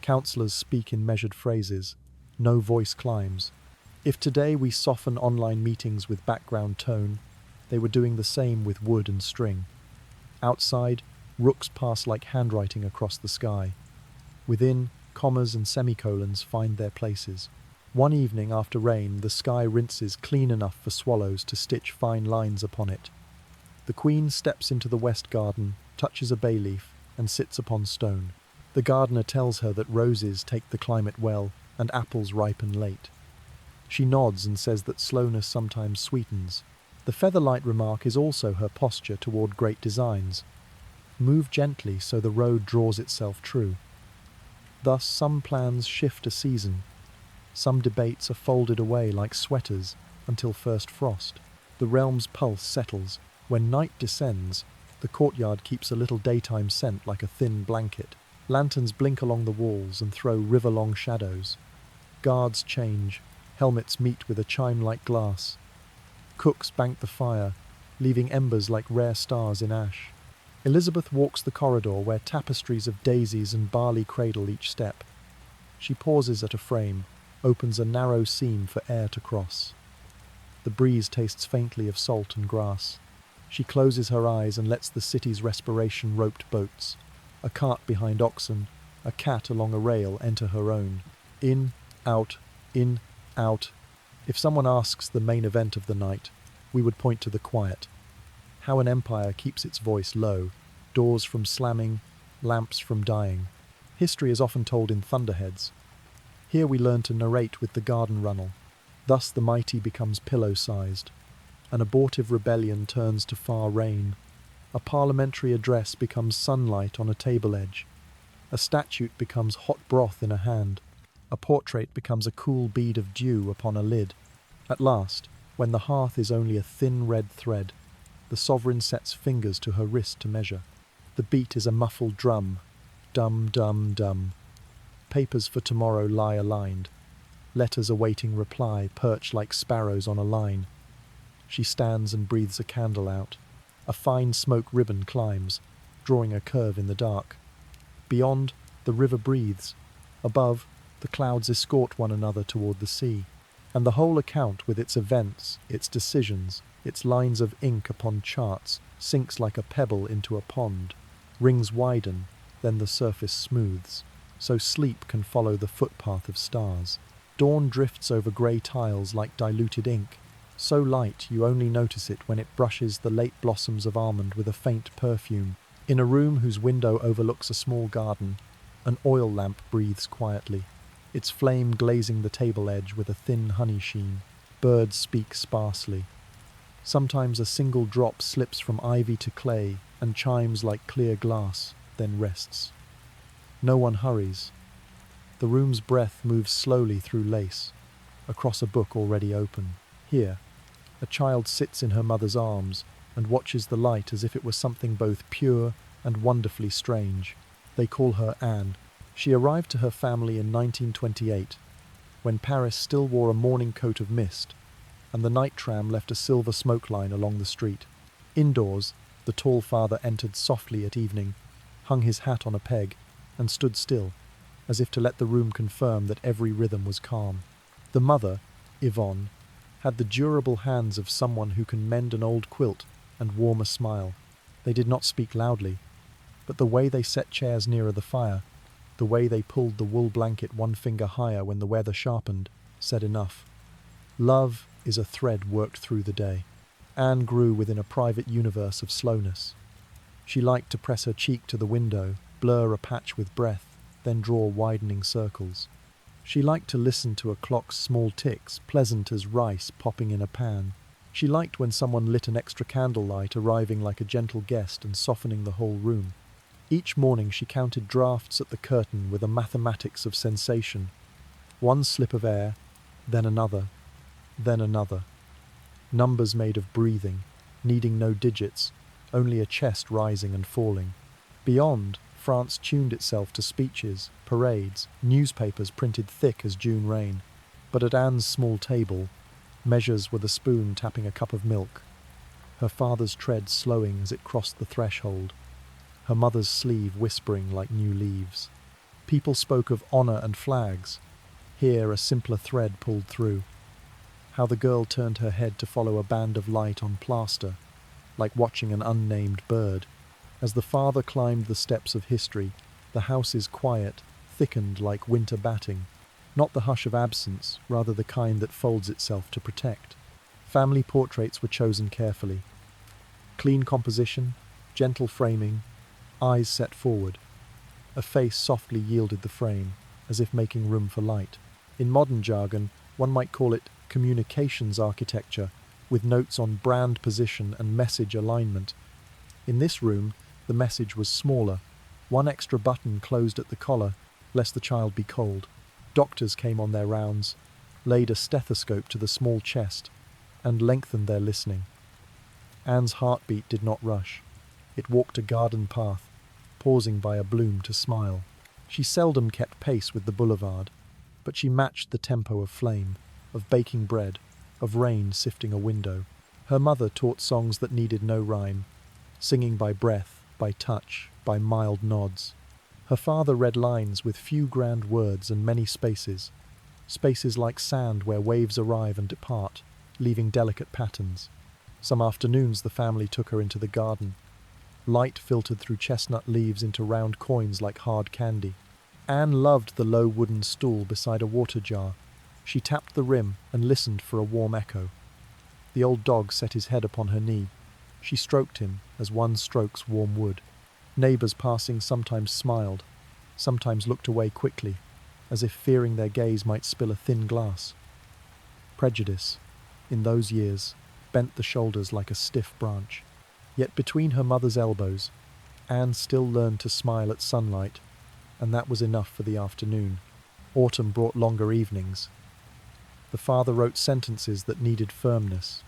Councillors speak in measured phrases. No voice climbs. If today we soften online meetings with background tone, they were doing the same with wood and string. Outside, rooks pass like handwriting across the sky. Within, commas and semicolons find their places. One evening after rain, the sky rinses clean enough for swallows to stitch fine lines upon it. The Queen steps into the west garden, touches a bay leaf, and sits upon stone. The gardener tells her that roses take the climate well, and apples ripen late. She nods and says that slowness sometimes sweetens. The featherlight remark is also her posture toward great designs. Move gently so the road draws itself true. Thus some plans shift a season. Some debates are folded away like sweaters until first frost. The realm's pulse settles. When night descends, the courtyard keeps a little daytime scent like a thin blanket. Lanterns blink along the walls and throw river-long shadows. Guards change. Helmets meet with a chime-like glass. Cooks bank the fire, leaving embers like rare stars in ash. Elizabeth walks the corridor where tapestries of daisies and barley cradle each step. She pauses at a frame, opens a narrow seam for air to cross. The breeze tastes faintly of salt and grass. She closes her eyes and lets the city's respiration roped boats. A cart behind oxen, a cat along a rail enter her own. In, out, in, out. If someone asks the main event of the night, we would point to the quiet. How an empire keeps its voice low, doors from slamming, lamps from dying. History is often told in thunderheads. Here we learn to narrate with the garden runnel. Thus the mighty becomes pillow-sized. An abortive rebellion turns to far rain. A parliamentary address becomes sunlight on a table edge. A statute becomes hot broth in a hand. A portrait becomes a cool bead of dew upon a lid. At last, when the hearth is only a thin red thread, the sovereign sets fingers to her wrist to measure. The beat is a muffled drum. Dum, dum, dum. Papers for tomorrow lie aligned. Letters awaiting reply perch like sparrows on a line. She stands and breathes a candle out. A fine smoke ribbon climbs, drawing a curve in the dark. Beyond, the river breathes. Above, the clouds escort one another toward the sea. And the whole account, with its events, its decisions, its lines of ink upon charts, sinks like a pebble into a pond. Rings widen, then the surface smooths, so sleep can follow the footpath of stars. Dawn drifts over grey tiles like diluted ink, so light you only notice it when it brushes the late blossoms of almond with a faint perfume. In a room whose window overlooks a small garden, an oil lamp breathes quietly, its flame glazing the table edge with a thin honey sheen. Birds speak sparsely. Sometimes a single drop slips from ivy to clay and chimes like clear glass, then rests. No one hurries. The room's breath moves slowly through lace, across a book already open. Here, a child sits in her mother's arms and watches the light as if it were something both pure and wonderfully strange. They call her Anne. She arrived to her family in 1928, when Paris still wore a morning coat of mist, and the night tram left a silver smoke line along the street. Indoors, the tall father entered softly at evening, hung his hat on a peg, and stood still, as if to let the room confirm that every rhythm was calm. The mother, Yvonne, had the durable hands of someone who can mend an old quilt and warm a smile. They did not speak loudly, but the way they set chairs nearer the fire, the way they pulled the wool blanket one finger higher when the weather sharpened, said enough. Love is a thread worked through the day. Anne grew within a private universe of slowness. She liked to press her cheek to the window, blur a patch with breath, then draw widening circles. She liked to listen to a clock's small ticks, pleasant as rice popping in a pan. She liked when someone lit an extra candlelight, arriving like a gentle guest and softening the whole room. Each morning she counted drafts at the curtain with a mathematics of sensation. One slip of air, then another, then another. Numbers made of breathing, needing no digits, only a chest rising and falling. Beyond, France tuned itself to speeches, parades, newspapers printed thick as June rain. But at Anne's small table, measures were the spoon tapping a cup of milk, her father's tread slowing as it crossed the threshold, her mother's sleeve whispering like new leaves. People spoke of honour and flags. Here a simpler thread pulled through. How the girl turned her head to follow a band of light on plaster, like watching an unnamed bird. As the father climbed the steps of history, the house's quiet thickened like winter batting. Not the hush of absence, rather the kind that folds itself to protect. Family portraits were chosen carefully. Clean composition, gentle framing, eyes set forward. A face softly yielded the frame, as if making room for light. In modern jargon, one might call it communications architecture, with notes on brand position and message alignment. In this room, the message was smaller. One extra button closed at the collar, lest the child be cold. Doctors came on their rounds, laid a stethoscope to the small chest, and lengthened their listening. Anne's heartbeat did not rush. It walked a garden path, pausing by a bloom to smile. She seldom kept pace with the boulevard, but she matched the tempo of flame, of baking bread, of rain sifting a window. Her mother taught songs that needed no rhyme, singing by breath, by touch, by mild nods. Her father read lines with few grand words and many spaces, spaces like sand where waves arrive and depart, leaving delicate patterns. Some afternoons the family took her into the garden. Light filtered through chestnut leaves into round coins like hard candy. Anne loved the low wooden stool beside a water jar. She tapped the rim and listened for a warm echo. The old dog set his head upon her knee. She stroked him as one strokes warm wood. Neighbours passing sometimes smiled, sometimes looked away quickly, as if fearing their gaze might spill a thin glass. Prejudice, in those years, bent the shoulders like a stiff branch. Yet between her mother's elbows, Anne still learned to smile at sunlight, and that was enough for the afternoon. Autumn brought longer evenings. The father wrote sentences that needed firmness,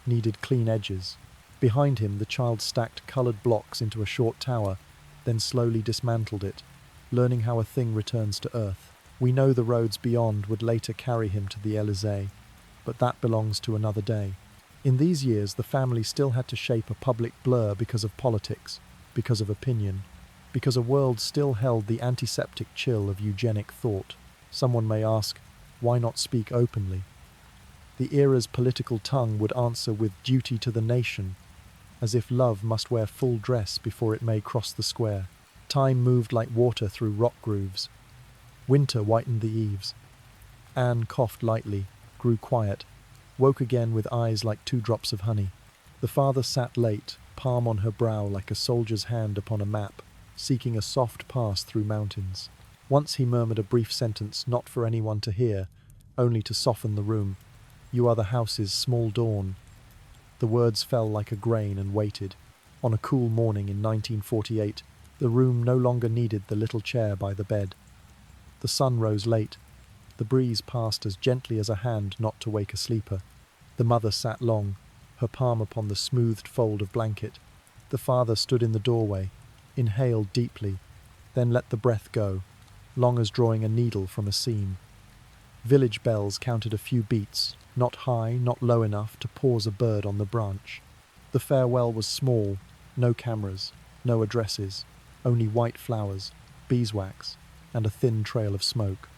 needed clean edges. Behind him, the child stacked coloured blocks into a short tower, then slowly dismantled it, learning how a thing returns to earth. We know the roads beyond would later carry him to the Élysée, but that belongs to another day. In these years, the family still had to shape a public blur because of politics, because of opinion, because a world still held the antiseptic chill of eugenic thought. Someone may ask, why not speak openly? The era's political tongue would answer with duty to the nation, as if love must wear full dress before it may cross the square. Time moved like water through rock grooves. Winter whitened the eaves. Anne coughed lightly, grew quiet, woke again with eyes like 2 drops of honey. The father sat late, palm on her brow like a soldier's hand upon a map, seeking a soft pass through mountains. Once he murmured a brief sentence not for anyone to hear, only to soften the room. You are the house's small dawn. The words fell like a grain and waited. On a cool morning in 1948, the room no longer needed the little chair by the bed. The sun rose late. The breeze passed as gently as a hand not to wake a sleeper. The mother sat long, her palm upon the smoothed fold of blanket. The father stood in the doorway, inhaled deeply, then let the breath go, long as drawing a needle from a seam. Village bells counted a few beats, not high, not low enough to pause a bird on the branch. The farewell was small, no cameras, no addresses, only white flowers, beeswax, and a thin trail of smoke.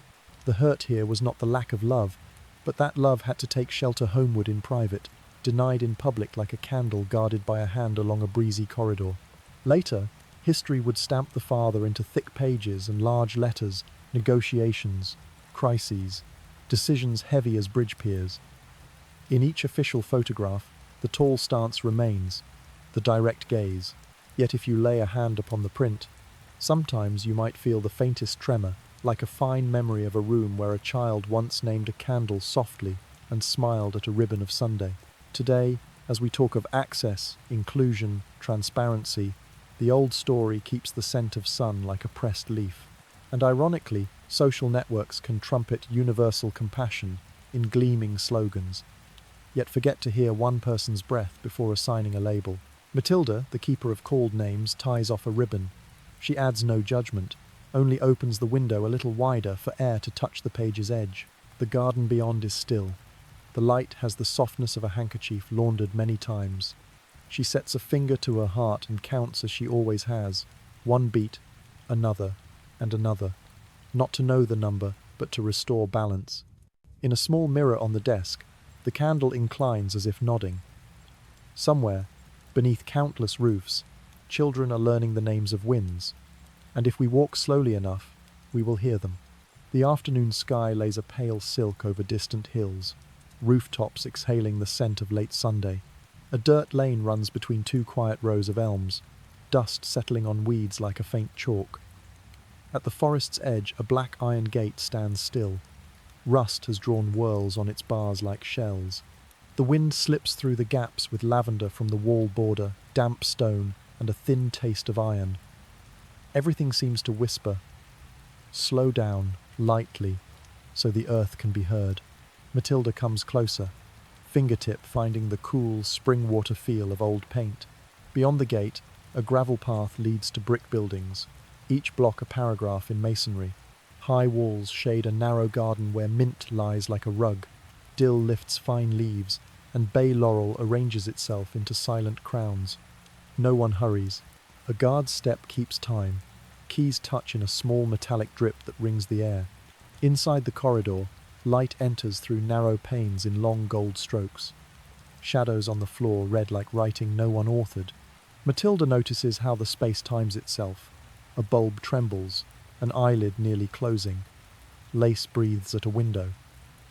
The hurt here was not the lack of love, but that love had to take shelter homeward in private, denied in public like a candle guarded by a hand along a breezy corridor. Later, history would stamp the father into thick pages and large letters, negotiations, crises, decisions heavy as bridge piers. In each official photograph, the tall stance remains, the direct gaze. Yet if you lay a hand upon the print, sometimes you might feel the faintest tremor, like a fine memory of a room where a child once named a candle softly and smiled at a ribbon of Sunday. Today, as we talk of access, inclusion, transparency, the old story keeps the scent of sun like a pressed leaf. And ironically, social networks can trumpet universal compassion in gleaming slogans, yet forget to hear one person's breath before assigning a label. Matilda, the keeper of called names, ties off a ribbon. She adds no judgment, only opens the window a little wider for air to touch the page's edge. The garden beyond is still. The light has the softness of a handkerchief laundered many times. She sets a finger to her heart and counts as she always has. One beat, another, and another. Not to know the number, but to restore balance. In a small mirror on the desk, the candle inclines as if nodding. Somewhere, beneath countless roofs, children are learning the names of winds, and if we walk slowly enough, we will hear them. The afternoon sky lays a pale silk over distant hills, rooftops exhaling the scent of late Sunday. A dirt lane runs between two quiet rows of elms, dust settling on weeds like a faint chalk. At the forest's edge, a black iron gate stands still. Rust has drawn whorls on its bars like shells. The wind slips through the gaps with lavender from the wall border, damp stone, and a thin taste of iron. Everything seems to whisper, "Slow down, lightly, so the earth can be heard." Matilda comes closer, fingertip finding the cool, spring water feel of old paint. Beyond the gate, a gravel path leads to brick buildings, each block a paragraph in masonry. High walls shade a narrow garden where mint lies like a rug, dill lifts fine leaves, and bay laurel arranges itself into silent crowns. No one hurries. A guard's step keeps time. Keys touch in a small metallic drip that rings the air. Inside the corridor, light enters through narrow panes in long gold strokes. Shadows on the floor read like writing no one authored. Matilda notices how the space times itself. A bulb trembles, an eyelid nearly closing. Lace breathes at a window,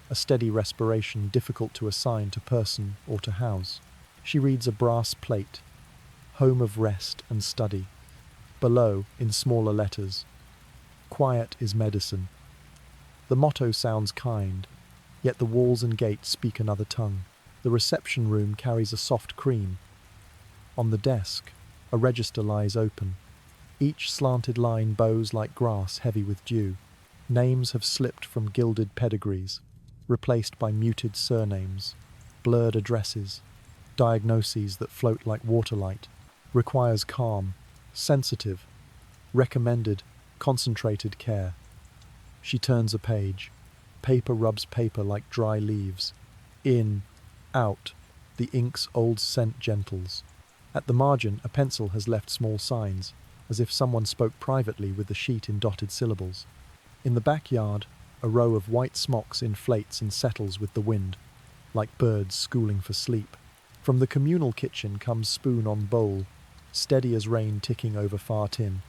a steady respiration difficult to assign to person or to house. She reads a brass plate, "Home of Rest and Study." Below, in smaller letters, "Quiet is medicine." The motto sounds kind, yet the walls and gates speak another tongue. The reception room carries a soft cream. On the desk, a register lies open. Each slanted line bows like grass heavy with dew. Names have slipped from gilded pedigrees, replaced by muted surnames, blurred addresses, diagnoses that float like waterlight. Requires calm, sensitive, recommended, concentrated care. She turns a page. Paper rubs paper like dry leaves. In, out, the ink's old scent gentles. At the margin, a pencil has left small signs, as if someone spoke privately with the sheet in dotted syllables. In the backyard, a row of white smocks inflates and settles with the wind, like birds schooling for sleep. From the communal kitchen comes spoon on bowl, steady as rain ticking over far tin.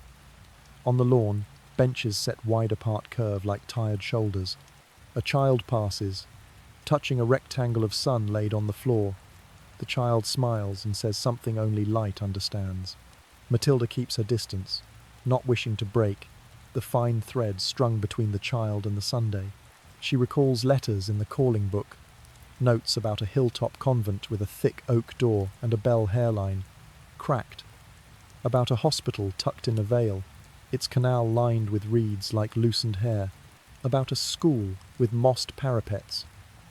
On the lawn, benches set wide apart curve like tired shoulders. A child passes, touching a rectangle of sun laid on the floor. The child smiles and says something only light understands. Matilda keeps her distance, not wishing to break the fine thread strung between the child and the Sunday. She recalls letters in the calling book, notes about a hilltop convent with a thick oak door and a bell hairline, cracked, about a hospital tucked in a vale, its canal lined with reeds like loosened hair, about a school with mossed parapets,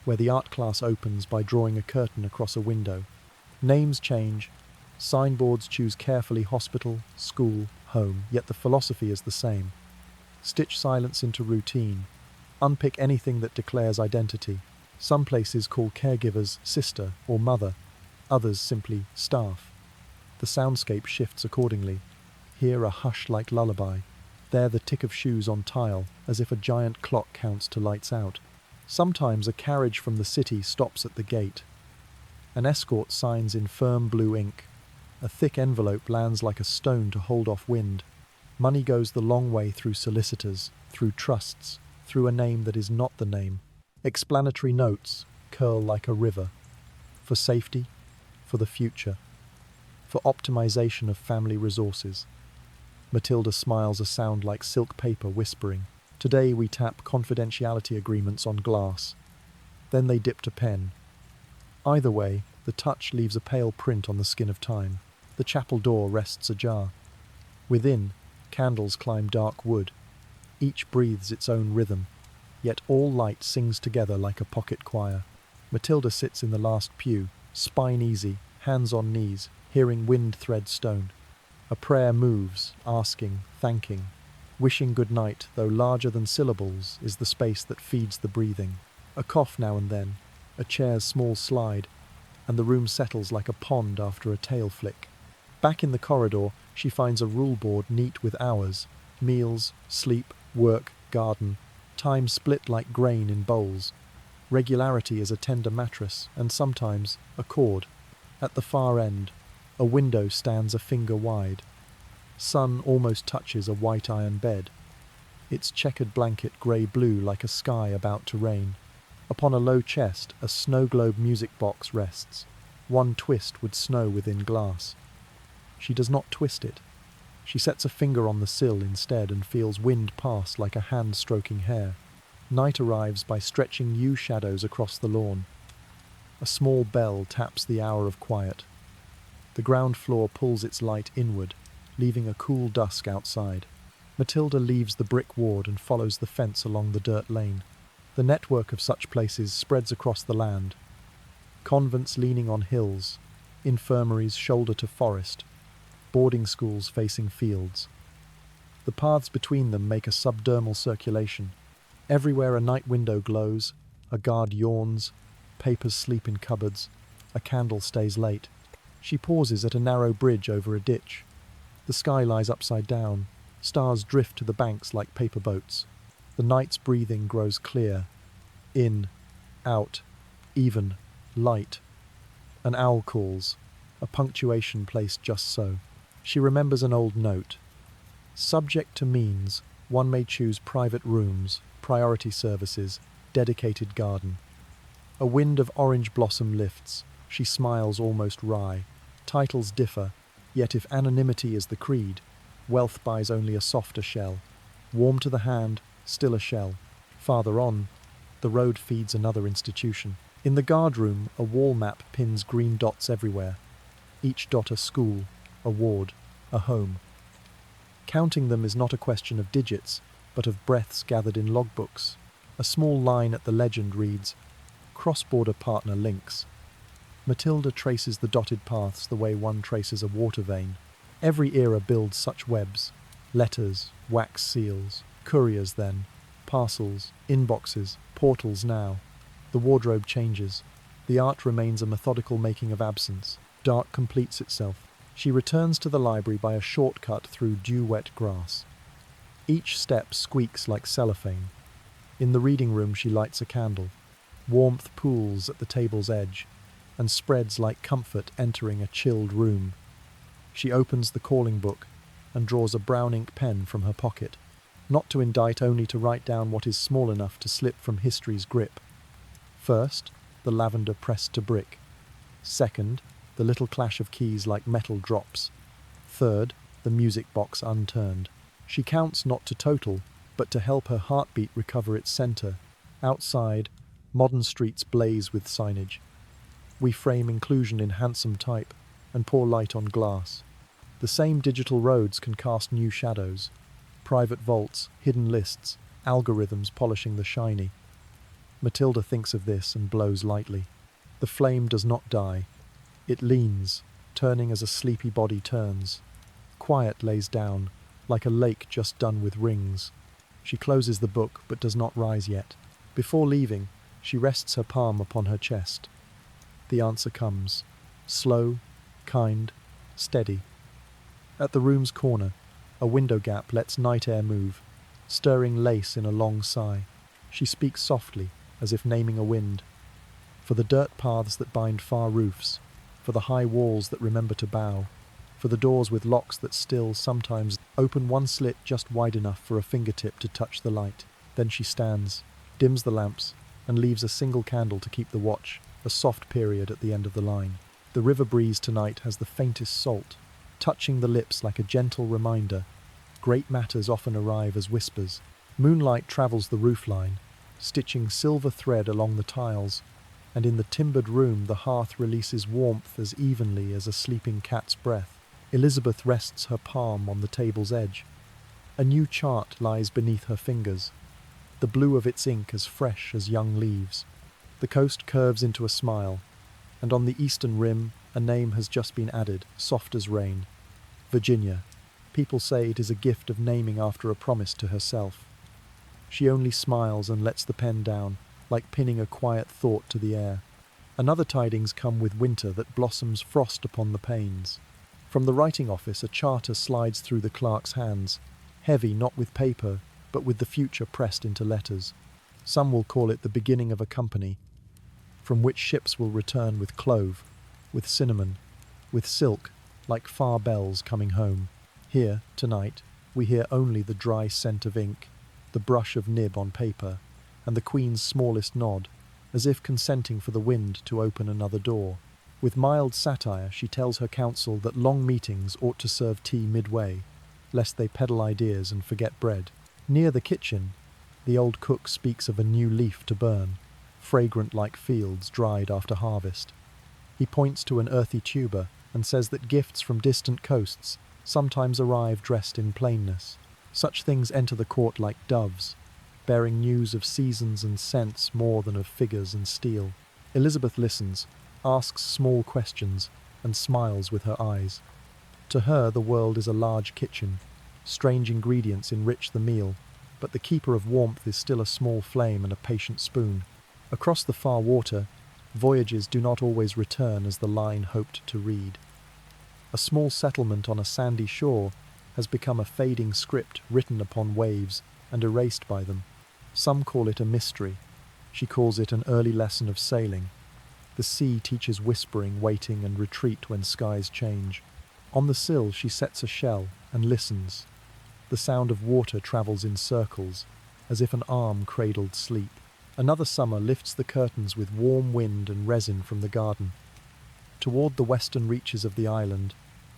where the art class opens by drawing a curtain across a window. Names change, signboards choose carefully hospital, school, home, yet the philosophy is the same. Stitch silence into routine, unpick anything that declares identity. Some places call caregivers sister or mother, others simply staff. The soundscape shifts accordingly. Here a hush like lullaby, there the tick of shoes on tile, as if a giant clock counts to lights out. Sometimes a carriage from the city stops at the gate. An escort signs in firm blue ink, A thick envelope lands like a stone to hold off wind. Money goes the long way through solicitors, through trusts, through a name that is not the name. Explanatory notes curl like a river. For safety, for the future, for optimization of family resources. Matilda smiles a sound like silk paper whispering. Today we tap confidentiality agreements on glass. Then they dipped a pen. Either way, the touch leaves a pale print on the skin of time. The chapel door rests ajar. Within, candles climb dark wood. Each breathes its own rhythm, yet all light sings together like a pocket choir. Matilda sits in the last pew, spine easy, hands on knees, hearing wind thread stone. A prayer moves, asking, thanking. Wishing good night, though larger than syllables, is the space that feeds the breathing. A cough now and then, a chair's small slide, and the room settles like a pond after a tail flick. Back in the corridor, she finds a rule board neat with hours, meals, sleep, work, garden, time split like grain in bowls. Regularity is a tender mattress, and sometimes a cord. At the far end, a window stands a finger wide. Sun almost touches a white iron bed. Its checkered blanket grey-blue like a sky about to rain. Upon a low chest, a snow globe music box rests. One twist would snow within glass. She does not twist it. She sets a finger on the sill instead and feels wind pass like a hand stroking hair. Night arrives by stretching yew shadows across the lawn. A small bell taps the hour of quiet. The ground floor pulls its light inward, leaving a cool dusk outside. Matilda leaves the brick ward and follows the fence along the dirt lane. The network of such places spreads across the land. Convents leaning on hills, infirmaries shoulder to forest, boarding schools facing fields. The paths between them make a subdermal circulation. Everywhere a night window glows, a guard yawns, papers sleep in cupboards, a candle stays late. She pauses at a narrow bridge over a ditch. The sky lies upside down. Stars drift to the banks like paper boats. The night's breathing grows clear. In, out, even, light. An owl calls, a punctuation placed just so. She remembers an old note. Subject to means, one may choose private rooms, priority services, dedicated garden. A wind of orange blossom lifts. She smiles almost wry. Titles differ, yet if anonymity is the creed, wealth buys only a softer shell. Warm to the hand, still a shell. Farther on, the road feeds another institution. In the guardroom, a wall map pins green dots everywhere. Each dot a school, a ward, a home. Counting them is not a question of digits, but of breaths gathered in logbooks. A small line at the legend reads, "Cross-border partner links." Matilda traces the dotted paths the way one traces a water vein. Every era builds such webs. Letters, wax seals, couriers then, parcels, inboxes, portals now. The wardrobe changes. The art remains a methodical making of absence. Dark completes itself. She returns to the library by a shortcut through dew-wet grass. Each step squeaks like cellophane. In the reading room she lights a candle. Warmth pools at the table's edge and spreads like comfort entering a chilled room. She opens the calling book and draws a brown ink pen from her pocket, not to indite, only to write down what is small enough to slip from history's grip. First, the lavender pressed to brick. Second, the little clash of keys like metal drops. Third, the music box unturned. She counts not to total, but to help her heartbeat recover its center. Outside, modern streets blaze with signage. We frame inclusion in handsome type and pour light on glass. The same digital roads can cast new shadows. Private vaults, hidden lists, algorithms polishing the shiny. Matilda thinks of this and blows lightly. The flame does not die. It leans, turning as a sleepy body turns. Quiet lays down, like a lake just done with rings. She closes the book but does not rise yet. Before leaving, she rests her palm upon her chest. The answer comes, slow, kind, steady. At the room's corner, a window gap lets night air move, stirring lace in a long sigh. She speaks softly, as if naming a wind. For the dirt paths that bind far roofs, for the high walls that remember to bow, for the doors with locks that still sometimes open one slit just wide enough for a fingertip to touch the light. Then she stands, dims the lamps, and leaves a single candle to keep the watch, a soft period at the end of the line. The river breeze tonight has the faintest salt, touching the lips like a gentle reminder. Great matters often arrive as whispers. Moonlight travels the roofline, stitching silver thread along the tiles, and in the timbered room the hearth releases warmth as evenly as a sleeping cat's breath. Elizabeth rests her palm on the table's edge. A new chart lies beneath her fingers, the blue of its ink as fresh as young leaves. The coast curves into a smile, and on the eastern rim a name has just been added, soft as rain. Virginia. People say it is a gift of naming after a promise to herself. She only smiles and lets the pen down, like pinning a quiet thought to the air. Another tidings come with winter that blossoms frost upon the panes. From the writing office a charter slides through the clerk's hands, heavy not with paper, but with the future pressed into letters. Some will call it the beginning of a company, from which ships will return with clove, with cinnamon, with silk, like far bells coming home. Here, tonight, we hear only the dry scent of ink, the brush of nib on paper, and the Queen's smallest nod, as if consenting for the wind to open another door. With mild satire she tells her council that long meetings ought to serve tea midway, lest they peddle ideas and forget bread. Near the kitchen, the old cook speaks of a new leaf to burn, fragrant like fields dried after harvest. He points to an earthy tuber and says that gifts from distant coasts sometimes arrive dressed in plainness. Such things enter the court like doves, bearing news of seasons and scents more than of figures and steel. Elizabeth listens, asks small questions, and smiles with her eyes. To her the world is a large kitchen. Strange ingredients enrich the meal, but the keeper of warmth is still a small flame and a patient spoon. Across the far water, voyages do not always return as the line hoped to read. A small settlement on a sandy shore has become a fading script written upon waves and erased by them. Some call it a mystery. She calls it an early lesson of sailing. The sea teaches whispering, waiting, and retreat when skies change. On the sill she sets a shell and listens. The sound of water travels in circles, as if an arm cradled sleep. Another summer lifts the curtains with warm wind and resin from the garden. Toward the western reaches of the island,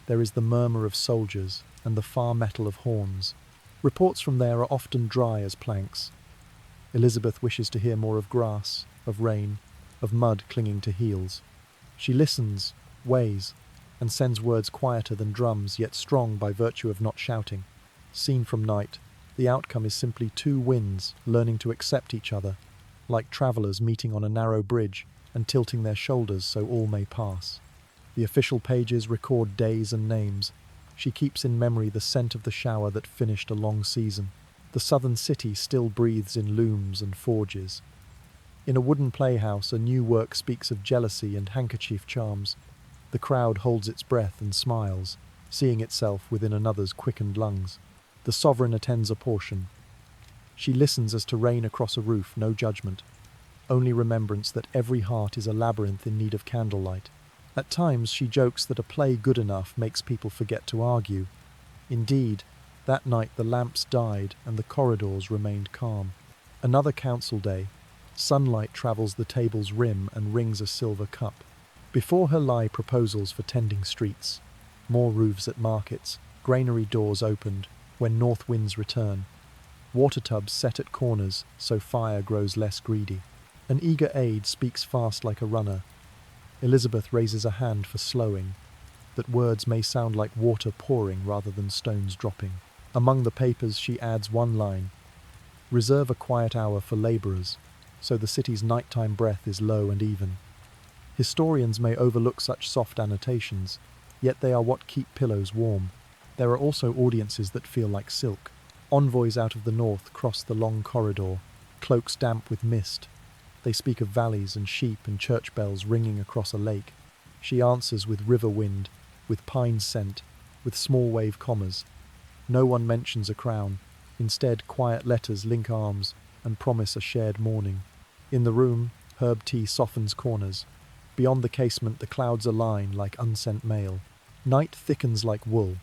there is the murmur of soldiers and the far metal of horns. Reports from there are often dry as planks. Elizabeth wishes to hear more of grass, of rain, of mud clinging to heels. She listens, weighs, and sends words quieter than drums, yet strong by virtue of not shouting. Seen from night, the outcome is simply two winds learning to accept each other, like travellers meeting on a narrow bridge and tilting their shoulders so all may pass. The official pages record days and names. She keeps in memory the scent of the shower that finished a long season. The southern city still breathes in looms and forges. In a wooden playhouse, a new work speaks of jealousy and handkerchief charms. The crowd holds its breath and smiles, seeing itself within another's quickened lungs. The sovereign attends a portion. She listens as to rain across a roof, no judgment, only remembrance that every heart is a labyrinth in need of candlelight. At times she jokes that a play good enough makes people forget to argue. Indeed, that night the lamps died and the corridors remained calm. Another council day. Sunlight travels the table's rim and rings a silver cup. Before her lie proposals for tending streets, more roofs at markets, granary doors opened when north winds return, water tubs set at corners so fire grows less greedy. An eager aide speaks fast like a runner. Elizabeth raises a hand for slowing, that words may sound like water pouring rather than stones dropping. Among the papers she adds one line: reserve a quiet hour for labourers, so the city's nighttime breath is low and even. Historians may overlook such soft annotations, yet they are what keep pillows warm. There are also audiences that feel like silk. Envoys out of the north cross the long corridor, cloaks damp with mist. They speak of valleys and sheep and church bells ringing across a lake. She answers with river wind, with pine scent, with small wave commas. No one mentions a crown. Instead, quiet letters link arms and promise a shared morning. In the room, herb tea softens corners. Beyond the casement, the clouds align like unsent mail. Night thickens like wool,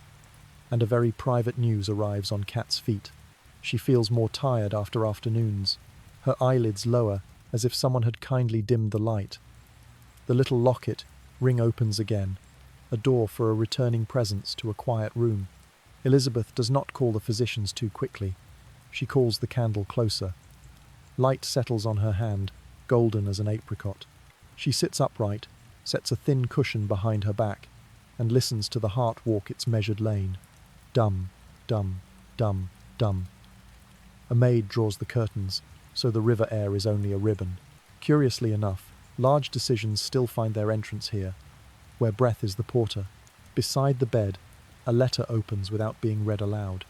and a very private news arrives on Kat's feet. She feels more tired after afternoons, her eyelids lower, as if someone had kindly dimmed the light. The little locket ring opens again, a door for a returning presence to a quiet room. Elizabeth does not call the physicians too quickly. She calls the candle closer. Light settles on her hand, golden as an apricot. She sits upright, sets a thin cushion behind her back, and listens to the heart walk its measured lane. Dum, dum, dum, dum. A maid draws the curtains, so the river air is only a ribbon. Curiously enough, large decisions still find their entrance here, where breath is the porter. Beside the bed, a letter opens without being read aloud.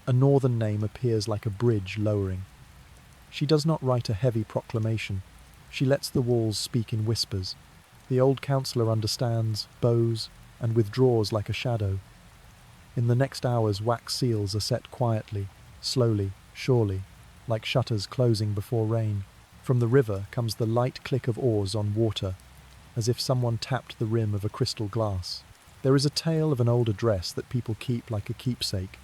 A northern name appears like a bridge lowering. She does not write a heavy proclamation. She lets the walls speak in whispers. The old counsellor understands, bows, and withdraws like a shadow. In the next hours, wax seals are set quietly, slowly, surely, like shutters closing before rain. From the river comes the light click of oars on water, as if someone tapped the rim of a crystal glass. There is a tale of an old address that people keep like a keepsake,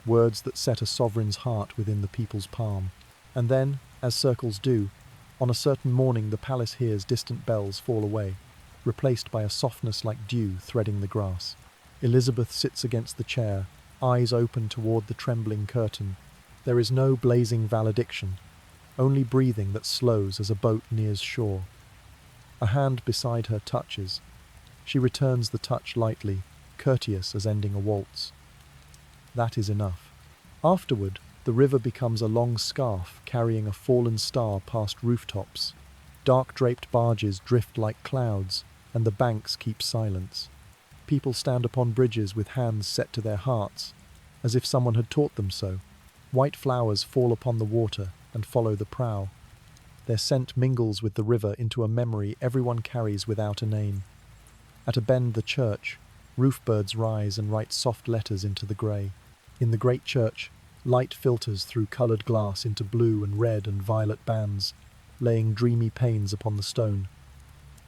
words that set a sovereign's heart within the people's palm. And then, as circles do, on a certain morning the palace hears distant bells fall away, replaced by a softness like dew threading the grass. Elizabeth sits against the chair, eyes open toward the trembling curtain. There is no blazing valediction, only breathing that slows as a boat nears shore. A hand beside her touches. She returns the touch lightly, courteous as ending a waltz. That is enough. Afterward, the river becomes a long scarf carrying a fallen star past rooftops. Dark-draped barges drift like clouds, and the banks keep silence. People stand upon bridges with hands set to their hearts, as if someone had taught them so. White flowers fall upon the water and follow the prow. Their scent mingles with the river into a memory everyone carries without a name. At a bend the church, roofbirds rise and write soft letters into the grey. In the great church, light filters through coloured glass into blue and red and violet bands, laying dreamy panes upon the stone.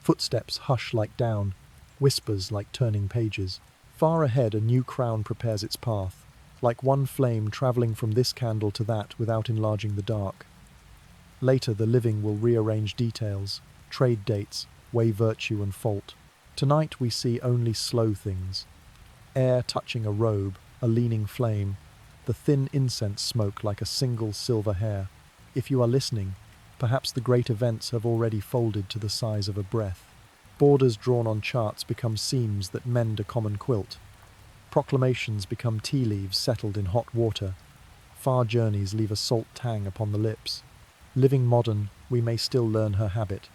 Footsteps hush like down, whispers like turning pages. Far ahead a new crown prepares its path, like one flame travelling from this candle to that without enlarging the dark. Later the living will rearrange details, trade dates, weigh virtue and fault. Tonight we see only slow things. Air touching a robe, a leaning flame, the thin incense smoke like a single silver hair. If you are listening, perhaps the great events have already folded to the size of a breath. Borders drawn on charts become seams that mend a common quilt. Proclamations become tea leaves settled in hot water. Far journeys leave a salt tang upon the lips. Living modern, we may still learn her habit.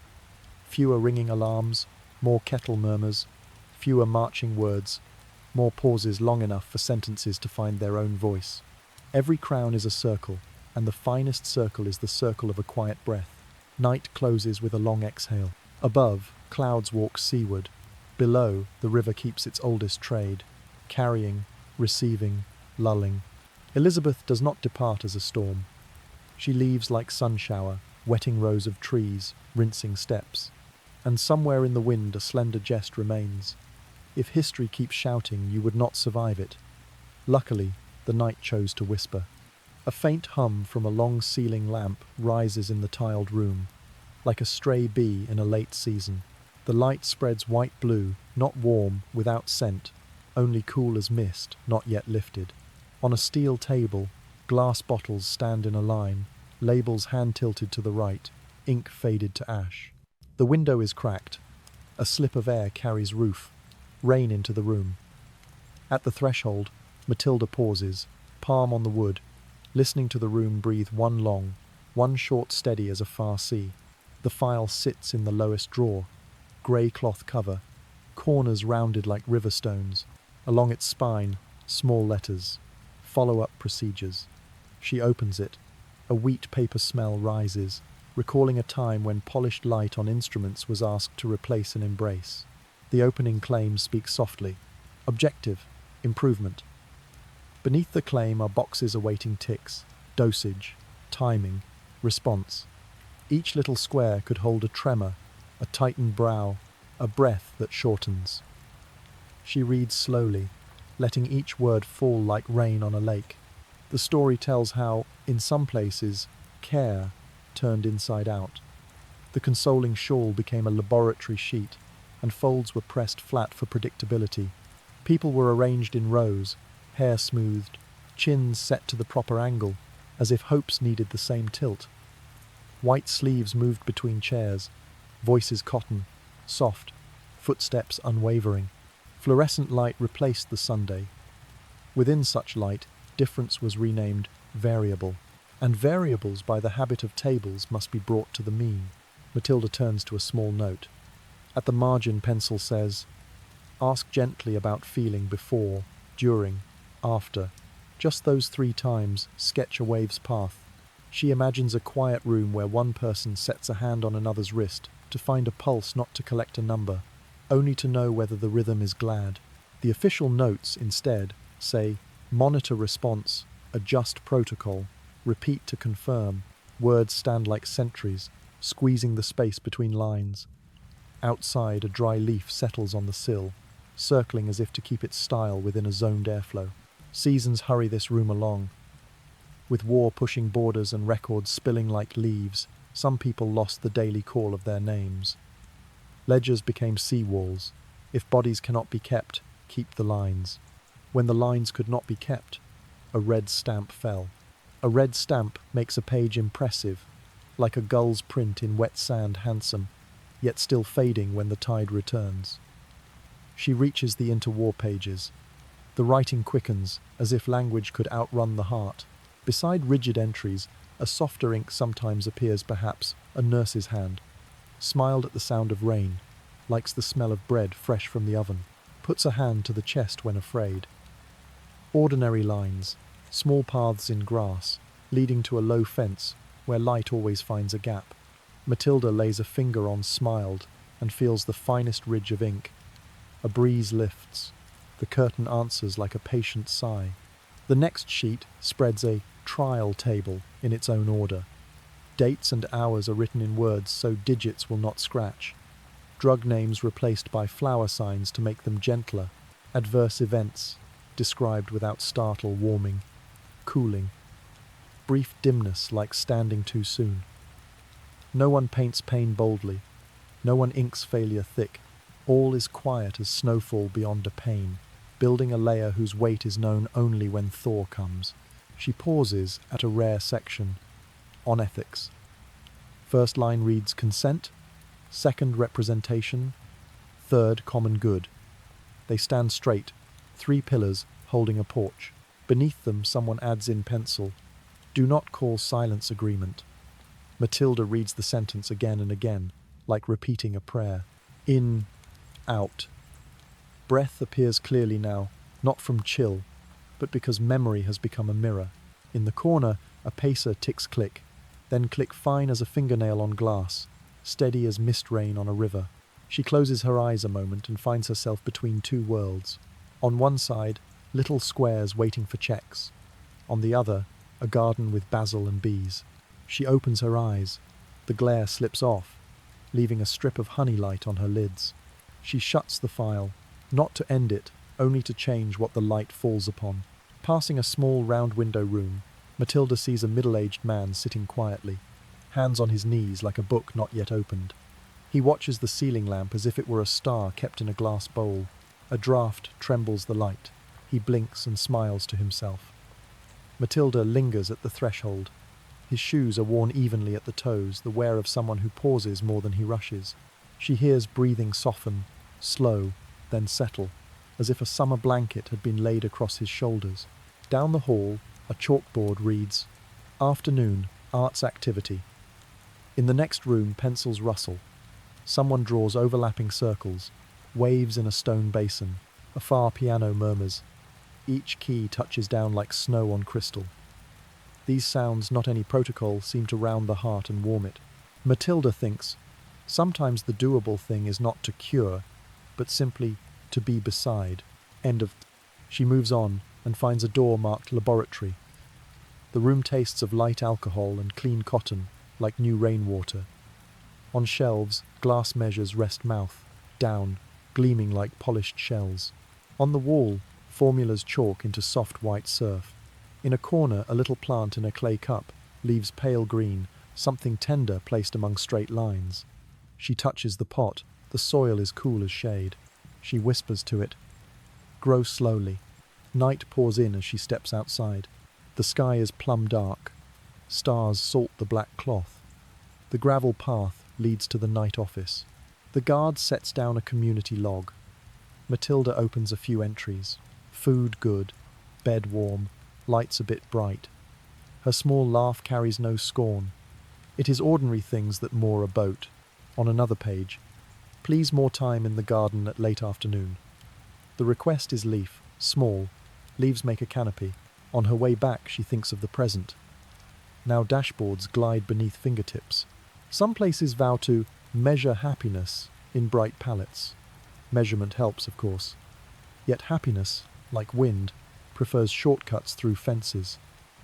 Fewer ringing alarms, more kettle murmurs, fewer marching words, more pauses long enough for sentences to find their own voice. Every crown is a circle, and the finest circle is the circle of a quiet breath. Night closes with a long exhale. Above, clouds walk seaward. Below, the river keeps its oldest trade, carrying, receiving, lulling. Elizabeth does not depart as a storm. She leaves like sunshower, wetting rows of trees, rinsing steps. And somewhere in the wind a slender jest remains. If history keeps shouting, you would not survive it. Luckily, the night chose to whisper. A faint hum from a long ceiling lamp rises in the tiled room, like a stray bee in a late season. The light spreads white-blue, not warm, without scent, only cool as mist, not yet lifted. On a steel table, glass bottles stand in a line, labels hand-tilted to the right, ink faded to ash. The window is cracked. A slip of air carries roof, rain into the room. At the threshold, Matilda pauses, palm on the wood, listening to the room breathe one short steady as a far sea. The file sits in the lowest drawer, grey cloth cover, corners rounded like river stones. Along its spine, small letters, follow-up procedures. She opens it. A wheat paper smell rises, recalling a time when polished light on instruments was asked to replace an embrace. The opening claim speaks softly. Objective, improvement. Beneath the claim are boxes awaiting ticks, dosage, timing, response. Each little square could hold a tremor, a tightened brow, a breath that shortens. She reads slowly, letting each word fall like rain on a lake. The story tells how, in some places, care turned inside out. The consoling shawl became a laboratory sheet, and folds were pressed flat for predictability. People were arranged in rows, hair smoothed, chins set to the proper angle, as if hopes needed the same tilt. White sleeves moved between chairs, voices cotton, soft, footsteps unwavering. Fluorescent light replaced the Sunday. Within such light, difference was renamed variable, and variables by the habit of tables must be brought to the mean. Matilda turns to a small note. At the margin, pencil says, "Ask gently about feeling before, during, after. Just those 3 times, sketch a wave's path." She imagines a quiet room where one person sets a hand on another's wrist to find a pulse, not to collect a number, only to know whether the rhythm is glad. The official notes, instead, say, "Monitor response, adjust protocol, repeat to confirm." Words stand like sentries, squeezing the space between lines. Outside, a dry leaf settles on the sill, circling as if to keep its style within a zoned airflow. Seasons hurry this room along. With war pushing borders and records spilling like leaves, some people lost the daily call of their names. Ledgers became sea-walls. If bodies cannot be kept, keep the lines. When the lines could not be kept, a red stamp fell. A red stamp makes a page impressive, like a gull's print in wet sand, handsome, yet still fading when the tide returns. She reaches the interwar pages. The writing quickens, as if language could outrun the heart. Beside rigid entries, a softer ink sometimes appears, perhaps a nurse's hand. Smiled at the sound of rain, likes the smell of bread fresh from the oven, puts a hand to the chest when afraid. Ordinary lines, small paths in grass, leading to a low fence where light always finds a gap. Matilda lays a finger on smiled and feels the finest ridge of ink. A breeze lifts. The curtain answers like a patient sigh. The next sheet spreads a trial table in its own order. Dates and hours are written in words so digits will not scratch. Drug names replaced by flower signs to make them gentler. Adverse events described without startle, warming, cooling. Brief dimness like standing too soon. No one paints pain boldly. No one inks failure thick. All is quiet as snowfall beyond a pane, building a layer whose weight is known only when thaw comes. She pauses at a rare section, on ethics. First line reads consent, second representation, third common good. They stand straight, 3 pillars holding a porch. Beneath them someone adds in pencil, "Do not call silence agreement." Matilda reads the sentence again and again, like repeating a prayer. In, out. Breath appears clearly now, not from chill, but because memory has become a mirror. In the corner, a pacer ticks click, then click fine as a fingernail on glass, steady as mist rain on a river. She closes her eyes a moment and finds herself between 2 worlds. On one side, little squares waiting for checks. On the other, a garden with basil and bees. She opens her eyes. The glare slips off, leaving a strip of honey light on her lids. She shuts the file, not to end it, only to change what the light falls upon. Passing a small round window room, Matilda sees a middle-aged man sitting quietly, hands on his knees like a book not yet opened. He watches the ceiling lamp as if it were a star kept in a glass bowl. A draught trembles the light. He blinks and smiles to himself. Matilda lingers at the threshold. His shoes are worn evenly at the toes, the wear of someone who pauses more than he rushes. She hears breathing soften, slow, then settle, as if a summer blanket had been laid across his shoulders. Down the hall, a chalkboard reads, "Afternoon, Arts Activity." In the next room, pencils rustle. Someone draws overlapping circles, waves in a stone basin. A far piano murmurs. Each key touches down like snow on crystal. These sounds, not any protocol, seem to round the heart and warm it. Matilda thinks, sometimes the doable thing is not to cure, but simply to be beside. End of. She moves on and finds a door marked laboratory. The room tastes of light alcohol and clean cotton, like new rainwater. On shelves, glass measures rest mouth, down, gleaming like polished shells. On the wall, formulas chalk into soft white surf. In a corner, a little plant in a clay cup, leaves pale green, something tender placed among straight lines. She touches the pot. The soil is cool as shade. She whispers to it, "Grow slowly." Night pours in as she steps outside. The sky is plum dark. Stars salt the black cloth. The gravel path leads to the night office. The guard sets down a community log. Matilda opens a few entries. Food good, bed warm, lights a bit bright. Her small laugh carries no scorn. It is ordinary things that moor a boat. On another page, please more time in the garden at late afternoon. The request is leaf, small. Leaves make a canopy. On her way back, she thinks of the present. Now dashboards glide beneath fingertips. Some places vow to measure happiness in bright palettes. Measurement helps, of course. Yet happiness, like wind, prefers shortcuts through fences.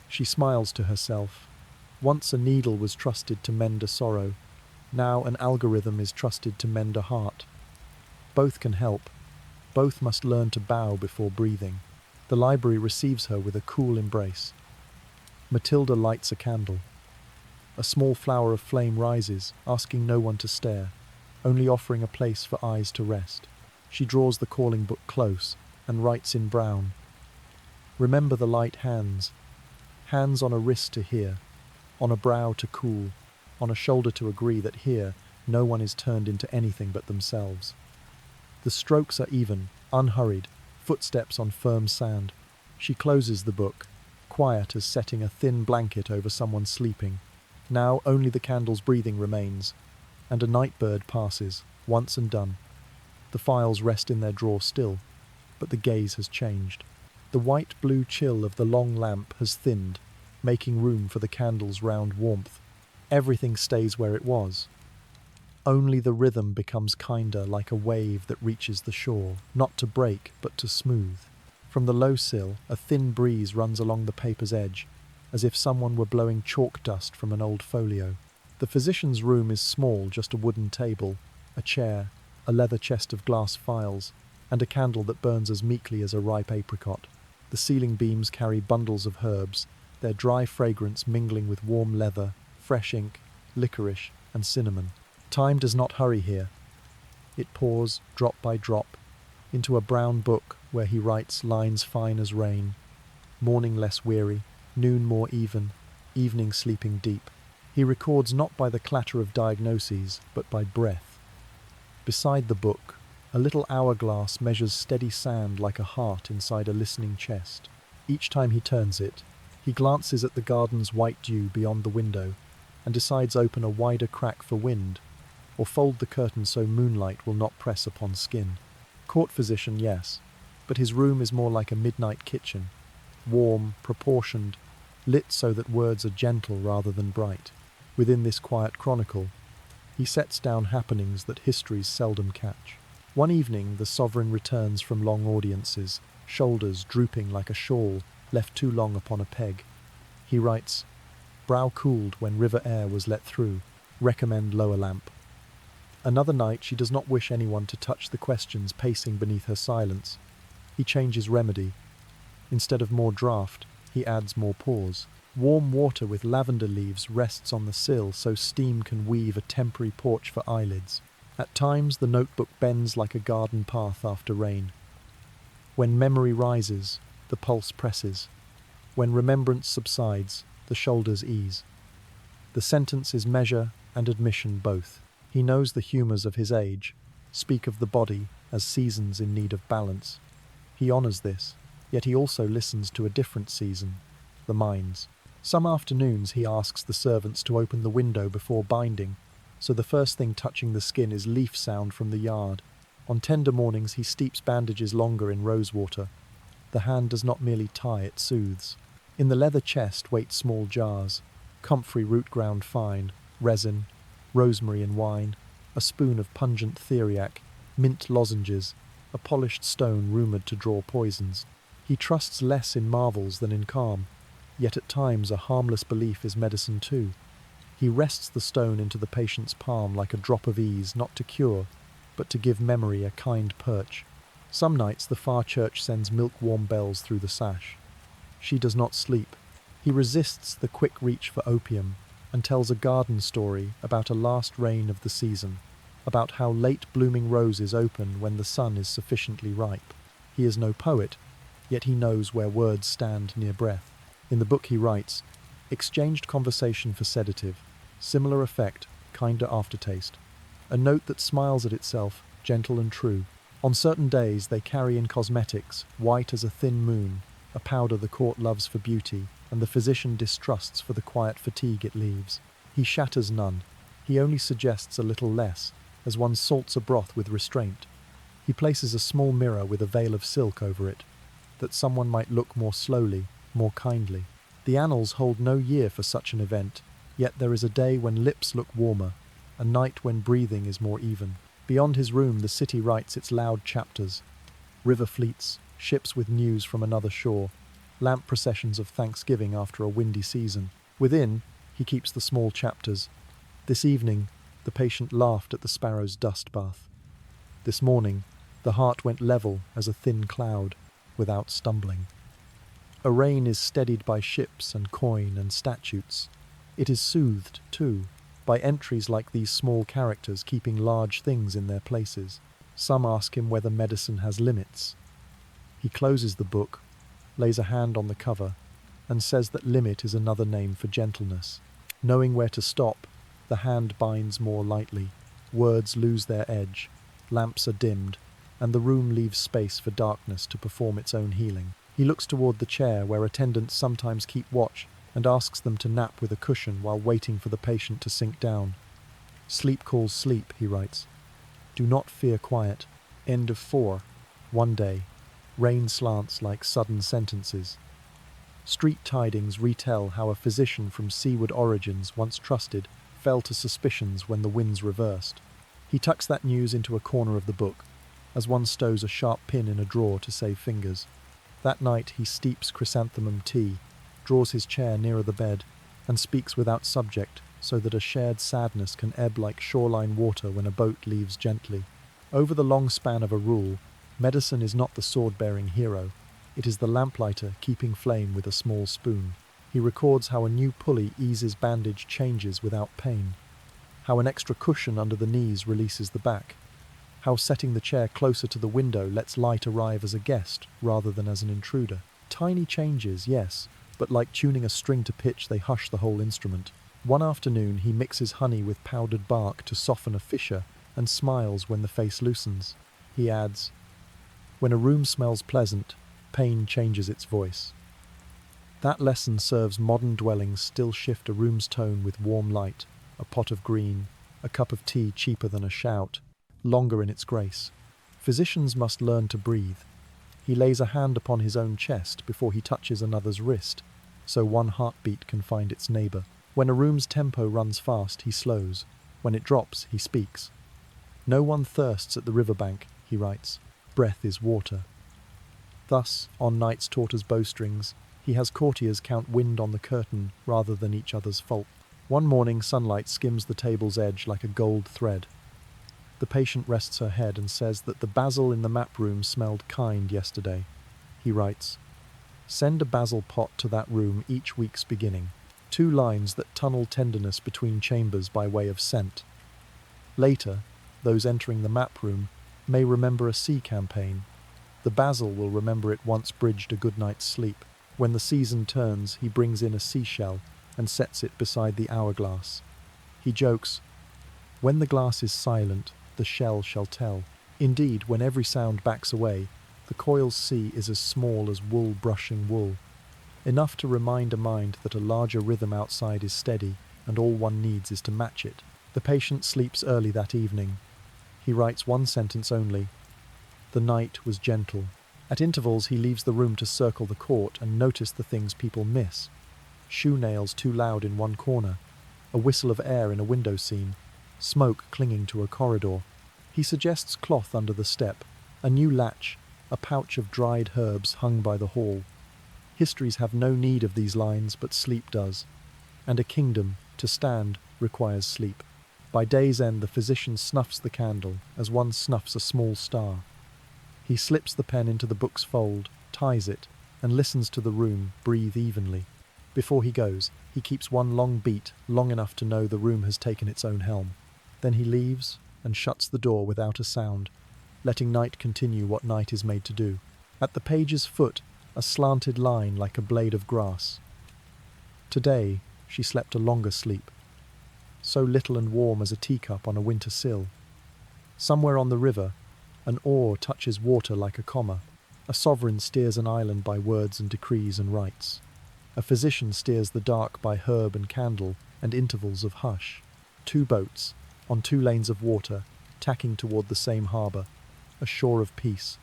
She smiles to herself. Once a needle was trusted to mend a sorrow. Now an algorithm is trusted to mend a heart. Both can help. Both must learn to bow before breathing. The library receives her with a cool embrace. Matilda lights a candle. A small flower of flame rises, asking no one to stare, only offering a place for eyes to rest. She draws the calling book close and writes in brown, "Remember the light hands. Hands on a wrist to hear, on a brow to cool, on a shoulder to agree that here no one is turned into anything but themselves." The strokes are even, unhurried, footsteps on firm sand. She closes the book, quiet as setting a thin blanket over someone sleeping. Now only the candle's breathing remains, and a night bird passes, once and done. The files rest in their drawer still, but the gaze has changed. The white-blue chill of the long lamp has thinned, making room for the candle's round warmth. Everything stays where it was. Only the rhythm becomes kinder, like a wave that reaches the shore, not to break, but to smooth. From the low sill, a thin breeze runs along the paper's edge, as if someone were blowing chalk dust from an old folio. The physician's room is small, just a wooden table, a chair, a leather chest of glass files, and a candle that burns as meekly as a ripe apricot. The ceiling beams carry bundles of herbs, their dry fragrance mingling with warm leather, fresh ink, licorice, and cinnamon. Time does not hurry here. It pours, drop by drop, into a brown book where he writes lines fine as rain. Morning less weary, noon more even, evening sleeping deep. He records not by the clatter of diagnoses, but by breath. Beside the book, a little hourglass measures steady sand like a heart inside a listening chest. Each time he turns it, he glances at the garden's white dew beyond the window and decides open a wider crack for wind, or fold the curtain so moonlight will not press upon skin. Court physician, yes, but his room is more like a midnight kitchen, warm, proportioned, lit so that words are gentle rather than bright. Within this quiet chronicle, he sets down happenings that histories seldom catch. One evening, the sovereign returns from long audiences, shoulders drooping like a shawl left too long upon a peg. He writes, "Brow cooled when river air was let through. Recommend lower lamp." Another night, she does not wish anyone to touch the questions pacing beneath her silence. He changes remedy. Instead of more draught, he adds more pause. Warm water with lavender leaves rests on the sill so steam can weave a temporary porch for eyelids. At times, the notebook bends like a garden path after rain. When memory rises, the pulse presses. When remembrance subsides, the shoulders ease. The sentence is measure and admission both. He knows the humours of his age, speak of the body as seasons in need of balance. He honours this, yet he also listens to a different season, the mind's. Some afternoons he asks the servants to open the window before binding, so the first thing touching the skin is leaf sound from the yard. On tender mornings he steeps bandages longer in rose water. The hand does not merely tie, it soothes. In the leather chest wait small jars, comfrey root ground fine, resin, rosemary and wine, a spoon of pungent theriac, mint lozenges, a polished stone rumoured to draw poisons. He trusts less in marvels than in calm, yet at times a harmless belief is medicine too. He rests the stone into the patient's palm like a drop of ease, not to cure, but to give memory a kind perch. Some nights the far church sends milk-warm bells through the sash. She does not sleep. He resists the quick reach for opium and tells a garden story about a last rain of the season, about how late blooming roses open when the sun is sufficiently ripe. He is no poet, yet he knows where words stand near breath. In the book he writes, exchanged conversation for sedative, similar effect, kinder aftertaste. A note that smiles at itself, gentle and true. On certain days they carry in cosmetics, white as a thin moon, a powder the court loves for beauty, and the physician distrusts for the quiet fatigue it leaves. He shatters none. He only suggests a little less, as one salts a broth with restraint. He places a small mirror with a veil of silk over it, that someone might look more slowly, more kindly. The annals hold no year for such an event, yet there is a day when lips look warmer, a night when breathing is more even. Beyond his room the city writes its loud chapters. River fleets, ships with news from another shore, lamp processions of Thanksgiving after a windy season. Within, he keeps the small chapters. This evening, the patient laughed at the sparrow's dust bath. This morning, the heart went level as a thin cloud, without stumbling. A rain is steadied by ships and coin and statutes. It is soothed, too, by entries like these small characters keeping large things in their places. Some ask him whether medicine has limits. He closes the book, lays a hand on the cover, and says that limit is another name for gentleness. Knowing where to stop, the hand binds more lightly. Words lose their edge, lamps are dimmed, and the room leaves space for darkness to perform its own healing. He looks toward the chair where attendants sometimes keep watch and asks them to nap with a cushion while waiting for the patient to sink down. Sleep calls sleep, he writes. Do not fear quiet. End of 4. One day. Rain slants like sudden sentences. Street tidings retell how a physician from seaward origins, once trusted, fell to suspicions when the winds reversed. He tucks that news into a corner of the book, as one stows a sharp pin in a drawer to save fingers. That night he steeps chrysanthemum tea, draws his chair nearer the bed, and speaks without subject, so that a shared sadness can ebb like shoreline water when a boat leaves gently. Over the long span of a rule, medicine is not the sword-bearing hero. It is the lamplighter keeping flame with a small spoon. He records how a new pulley eases bandage changes without pain, how an extra cushion under the knees releases the back, how setting the chair closer to the window lets light arrive as a guest rather than as an intruder. Tiny changes, yes, but like tuning a string to pitch, they hush the whole instrument. One afternoon he mixes honey with powdered bark to soften a fissure and smiles when the face loosens. He adds, when a room smells pleasant, pain changes its voice. That lesson serves modern dwellings still shift a room's tone with warm light, a pot of green, a cup of tea cheaper than a shout, longer in its grace. Physicians must learn to breathe. He lays a hand upon his own chest before he touches another's wrist, so one heartbeat can find its neighbour. When a room's tempo runs fast, he slows. When it drops, he speaks. No one thirsts at the riverbank, he writes. Breath is water. Thus, on nights taut as bowstrings, he has courtiers count wind on the curtain rather than each other's fault. One morning, sunlight skims the table's edge like a gold thread. The patient rests her head and says that the basil in the map room smelled kind yesterday. He writes, send a basil pot to that room each week's beginning. 2 lines that tunnel tenderness between chambers by way of scent. Later, those entering the map room may remember a sea campaign. The basil will remember it once bridged a good night's sleep. When the season turns, he brings in a seashell and sets it beside the hourglass. He jokes, when the glass is silent, the shell shall tell. Indeed, when every sound backs away, the coil's sea is as small as wool brushing wool, enough to remind a mind that a larger rhythm outside is steady, and all one needs is to match it. The patient sleeps early that evening. He writes 1 sentence only. The night was gentle. At intervals he leaves the room to circle the court and notice the things people miss. Shoe nails too loud in one corner, a whistle of air in a window seam, smoke clinging to a corridor. He suggests cloth under the step, a new latch, a pouch of dried herbs hung by the hall. Histories have no need of these lines, but sleep does. And a kingdom, to stand, requires sleep. By day's end the physician snuffs the candle, as one snuffs a small star. He slips the pen into the book's fold, ties it, and listens to the room breathe evenly. Before he goes, he keeps one long beat, long enough to know the room has taken its own helm. Then he leaves and shuts the door without a sound, letting night continue what night is made to do. At the page's foot, a slanted line like a blade of grass. Today, she slept a longer sleep, so little and warm as a teacup on a winter sill. Somewhere on the river, an oar touches water like a comma. A sovereign steers an island by words and decrees and rites. A physician steers the dark by herb and candle and intervals of hush. Two boats, on two lanes of water, tacking toward the same harbour, a shore of peace.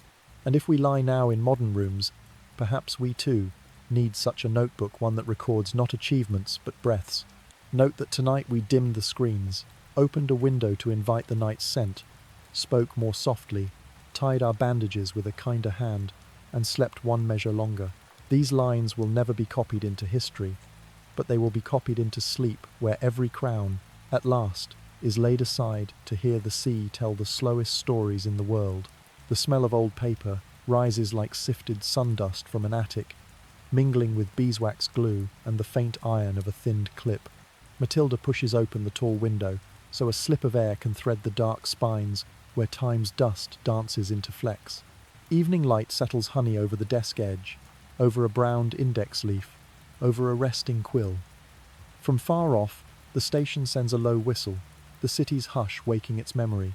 And if we lie now in modern rooms, perhaps we too need such a notebook, one that records not achievements but breaths. Note that tonight we dimmed the screens, opened a window to invite the night's scent, spoke more softly, tied our bandages with a kinder hand, and slept one measure longer. These lines will never be copied into history, but they will be copied into sleep, where every crown, at last, is laid aside to hear the sea tell the slowest stories in the world. The smell of old paper rises like sifted sundust from an attic, mingling with beeswax glue and the faint iron of a thinned clip. Matilda pushes open the tall window, so a slip of air can thread the dark spines where time's dust dances into flecks. Evening light settles honey over the desk edge, over a browned index leaf, over a resting quill. From far off, the station sends a low whistle, the city's hush waking its memory.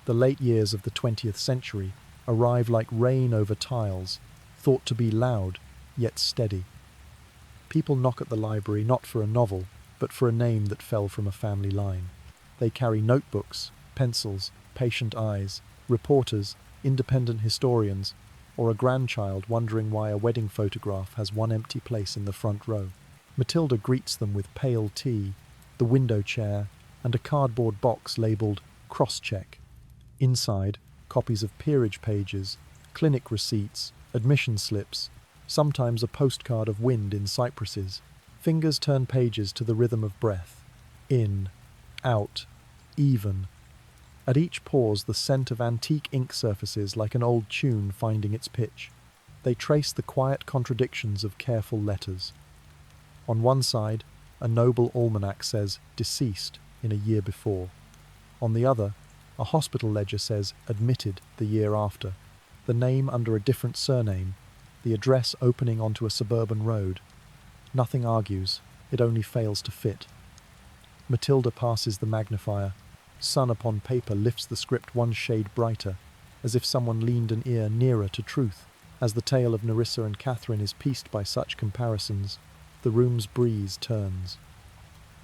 The late years of the 20th century arrive like rain over tiles, thought to be loud, yet steady. People knock at the library not for a novel, but for a name that fell from a family line. They carry notebooks, pencils, patient eyes, reporters, independent historians, or a grandchild wondering why a wedding photograph has one empty place in the front row. Matilda greets them with pale tea, the window chair, and a cardboard box labelled cross-check. Inside, copies of peerage pages, clinic receipts, admission slips, sometimes a postcard of wind in cypresses. Fingers turn pages to the rhythm of breath. In, out, even. At each pause, the scent of antique ink surfaces like an old tune finding its pitch. They trace the quiet contradictions of careful letters. On one side, a noble almanac says deceased in a year before. On the other, a hospital ledger says admitted the year after. The name under a different surname, the address opening onto a suburban road. Nothing argues, it only fails to fit. Matilda passes the magnifier. Sun upon paper lifts the script one shade brighter, as if someone leaned an ear nearer to truth. As the tale of Nerissa and Catherine is pieced by such comparisons, the room's breeze turns.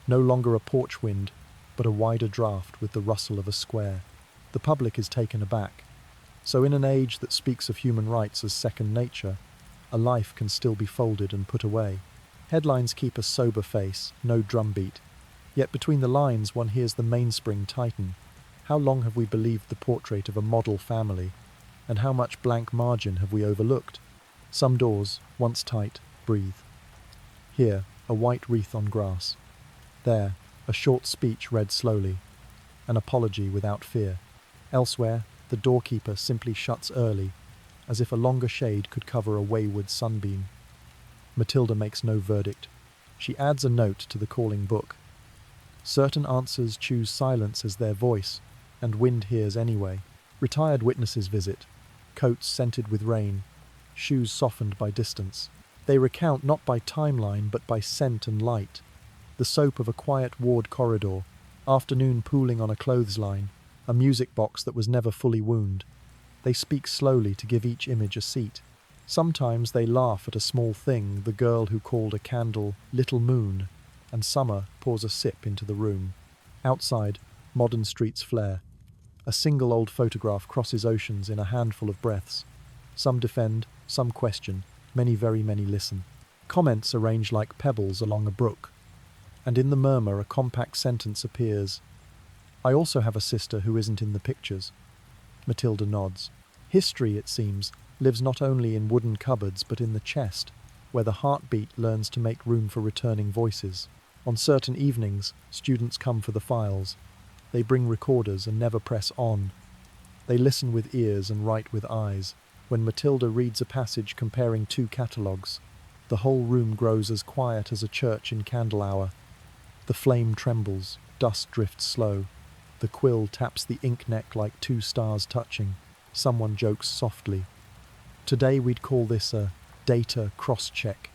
No longer a porch wind, but a wider draught with the rustle of a square. The public is taken aback. So in an age that speaks of human rights as second nature, a life can still be folded and put away. Headlines keep a sober face, no drumbeat. Yet between the lines one hears the mainspring tighten. How long have we believed the portrait of a model family? And how much blank margin have we overlooked? Some doors, once tight, breathe. Here, a white wreath on grass. There, a short speech read slowly. An apology without fear. Elsewhere, the doorkeeper simply shuts early, as if a longer shade could cover a wayward sunbeam. Matilda makes no verdict. She adds a note to the calling book. Certain answers choose silence as their voice, and wind hears anyway. Retired witnesses visit, coats scented with rain, shoes softened by distance. They recount not by timeline but by scent and light. The soap of a quiet ward corridor, afternoon pooling on a clothesline, a music box that was never fully wound. They speak slowly to give each image a seat. Sometimes they laugh at a small thing, the girl who called a candle Little Moon, and Summer pours a sip into the room. Outside, modern streets flare. A single old photograph crosses oceans in a handful of breaths. Some defend, some question, very many listen. Comments arrange like pebbles along a brook. And in the murmur a compact sentence appears. I also have a sister who isn't in the pictures. Matilda nods. History, it seems, lives not only in wooden cupboards but in the chest, where the heartbeat learns to make room for returning voices. On certain evenings, students come for the files. They bring recorders and never press on. They listen with ears and write with eyes. When Matilda reads a passage comparing two catalogues, the whole room grows as quiet as a church in candle hour. The flame trembles, dust drifts slow. The quill taps the ink neck like two stars touching. Someone jokes softly. Today we'd call this a data cross-check.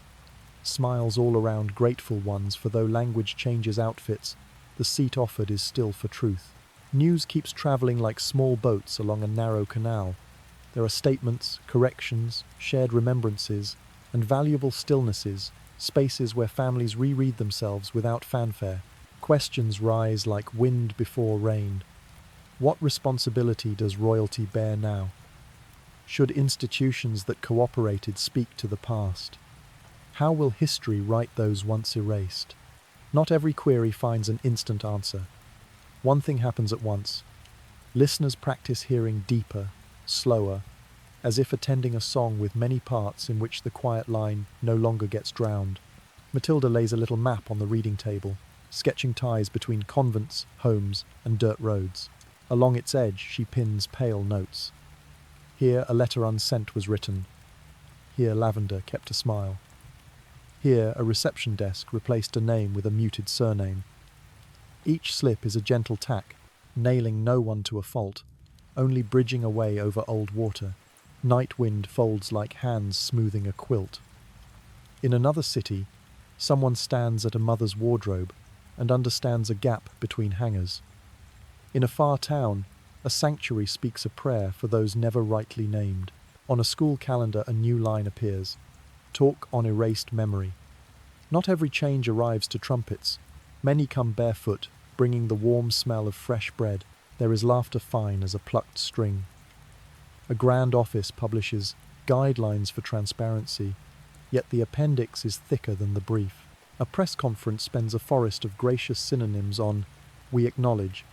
Smiles all around, grateful ones, for though language changes outfits, the seat offered is still for truth. News keeps travelling like small boats along a narrow canal. There are statements, corrections, shared remembrances, and valuable stillnesses, spaces where families reread themselves without fanfare. Questions rise like wind before rain. What responsibility does royalty bear now? Should institutions that cooperated speak to the past? How will history write those once erased? Not every query finds an instant answer. One thing happens at once. Listeners practice hearing deeper, slower, as if attending a song with many parts in which the quiet line no longer gets drowned. Matilda lays a little map on the reading table, sketching ties between convents, homes, and dirt roads. Along its edge she pins pale notes. Here a letter unsent was written. Here lavender kept a smile. Here a reception desk replaced a name with a muted surname. Each slip is a gentle tack, nailing no one to a fault, only bridging a way over old water. Night wind folds like hands smoothing a quilt. In another city, someone stands at a mother's wardrobe and understands a gap between hangers. In a far town, a sanctuary speaks a prayer for those never rightly named. On a school calendar, a new line appears. Talk on erased memory. Not every change arrives to trumpets. Many come barefoot, bringing the warm smell of fresh bread. There is laughter fine as a plucked string. A grand office publishes guidelines for transparency, yet the appendix is thicker than the brief. A press conference spends a forest of gracious synonyms on "we acknowledge,"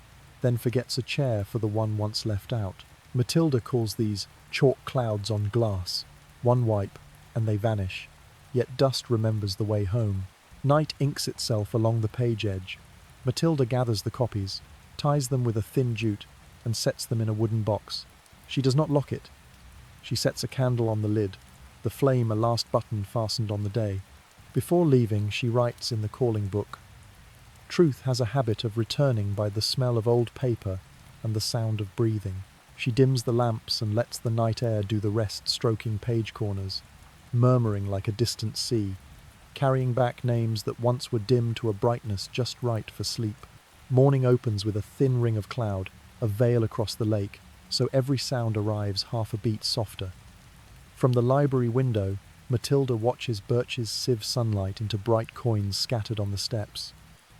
then forgets a chair for the one once left out. Matilda calls these chalk clouds on glass. One wipe, and they vanish, yet dust remembers the way home. Night inks itself along the page edge. Matilda gathers the copies, ties them with a thin jute, and sets them in a wooden box. She does not lock it. She sets a candle on the lid, the flame a last button fastened on the day. Before leaving, she writes in the calling book. Truth has a habit of returning by the smell of old paper and the sound of breathing. She dims the lamps and lets the night air do the rest, stroking page corners, murmuring like a distant sea, carrying back names that once were dim to a brightness just right for sleep. Morning opens with a thin ring of cloud, a veil across the lake, so every sound arrives half a beat softer. From the library window, Matilda watches birches sieve sunlight into bright coins scattered on the steps.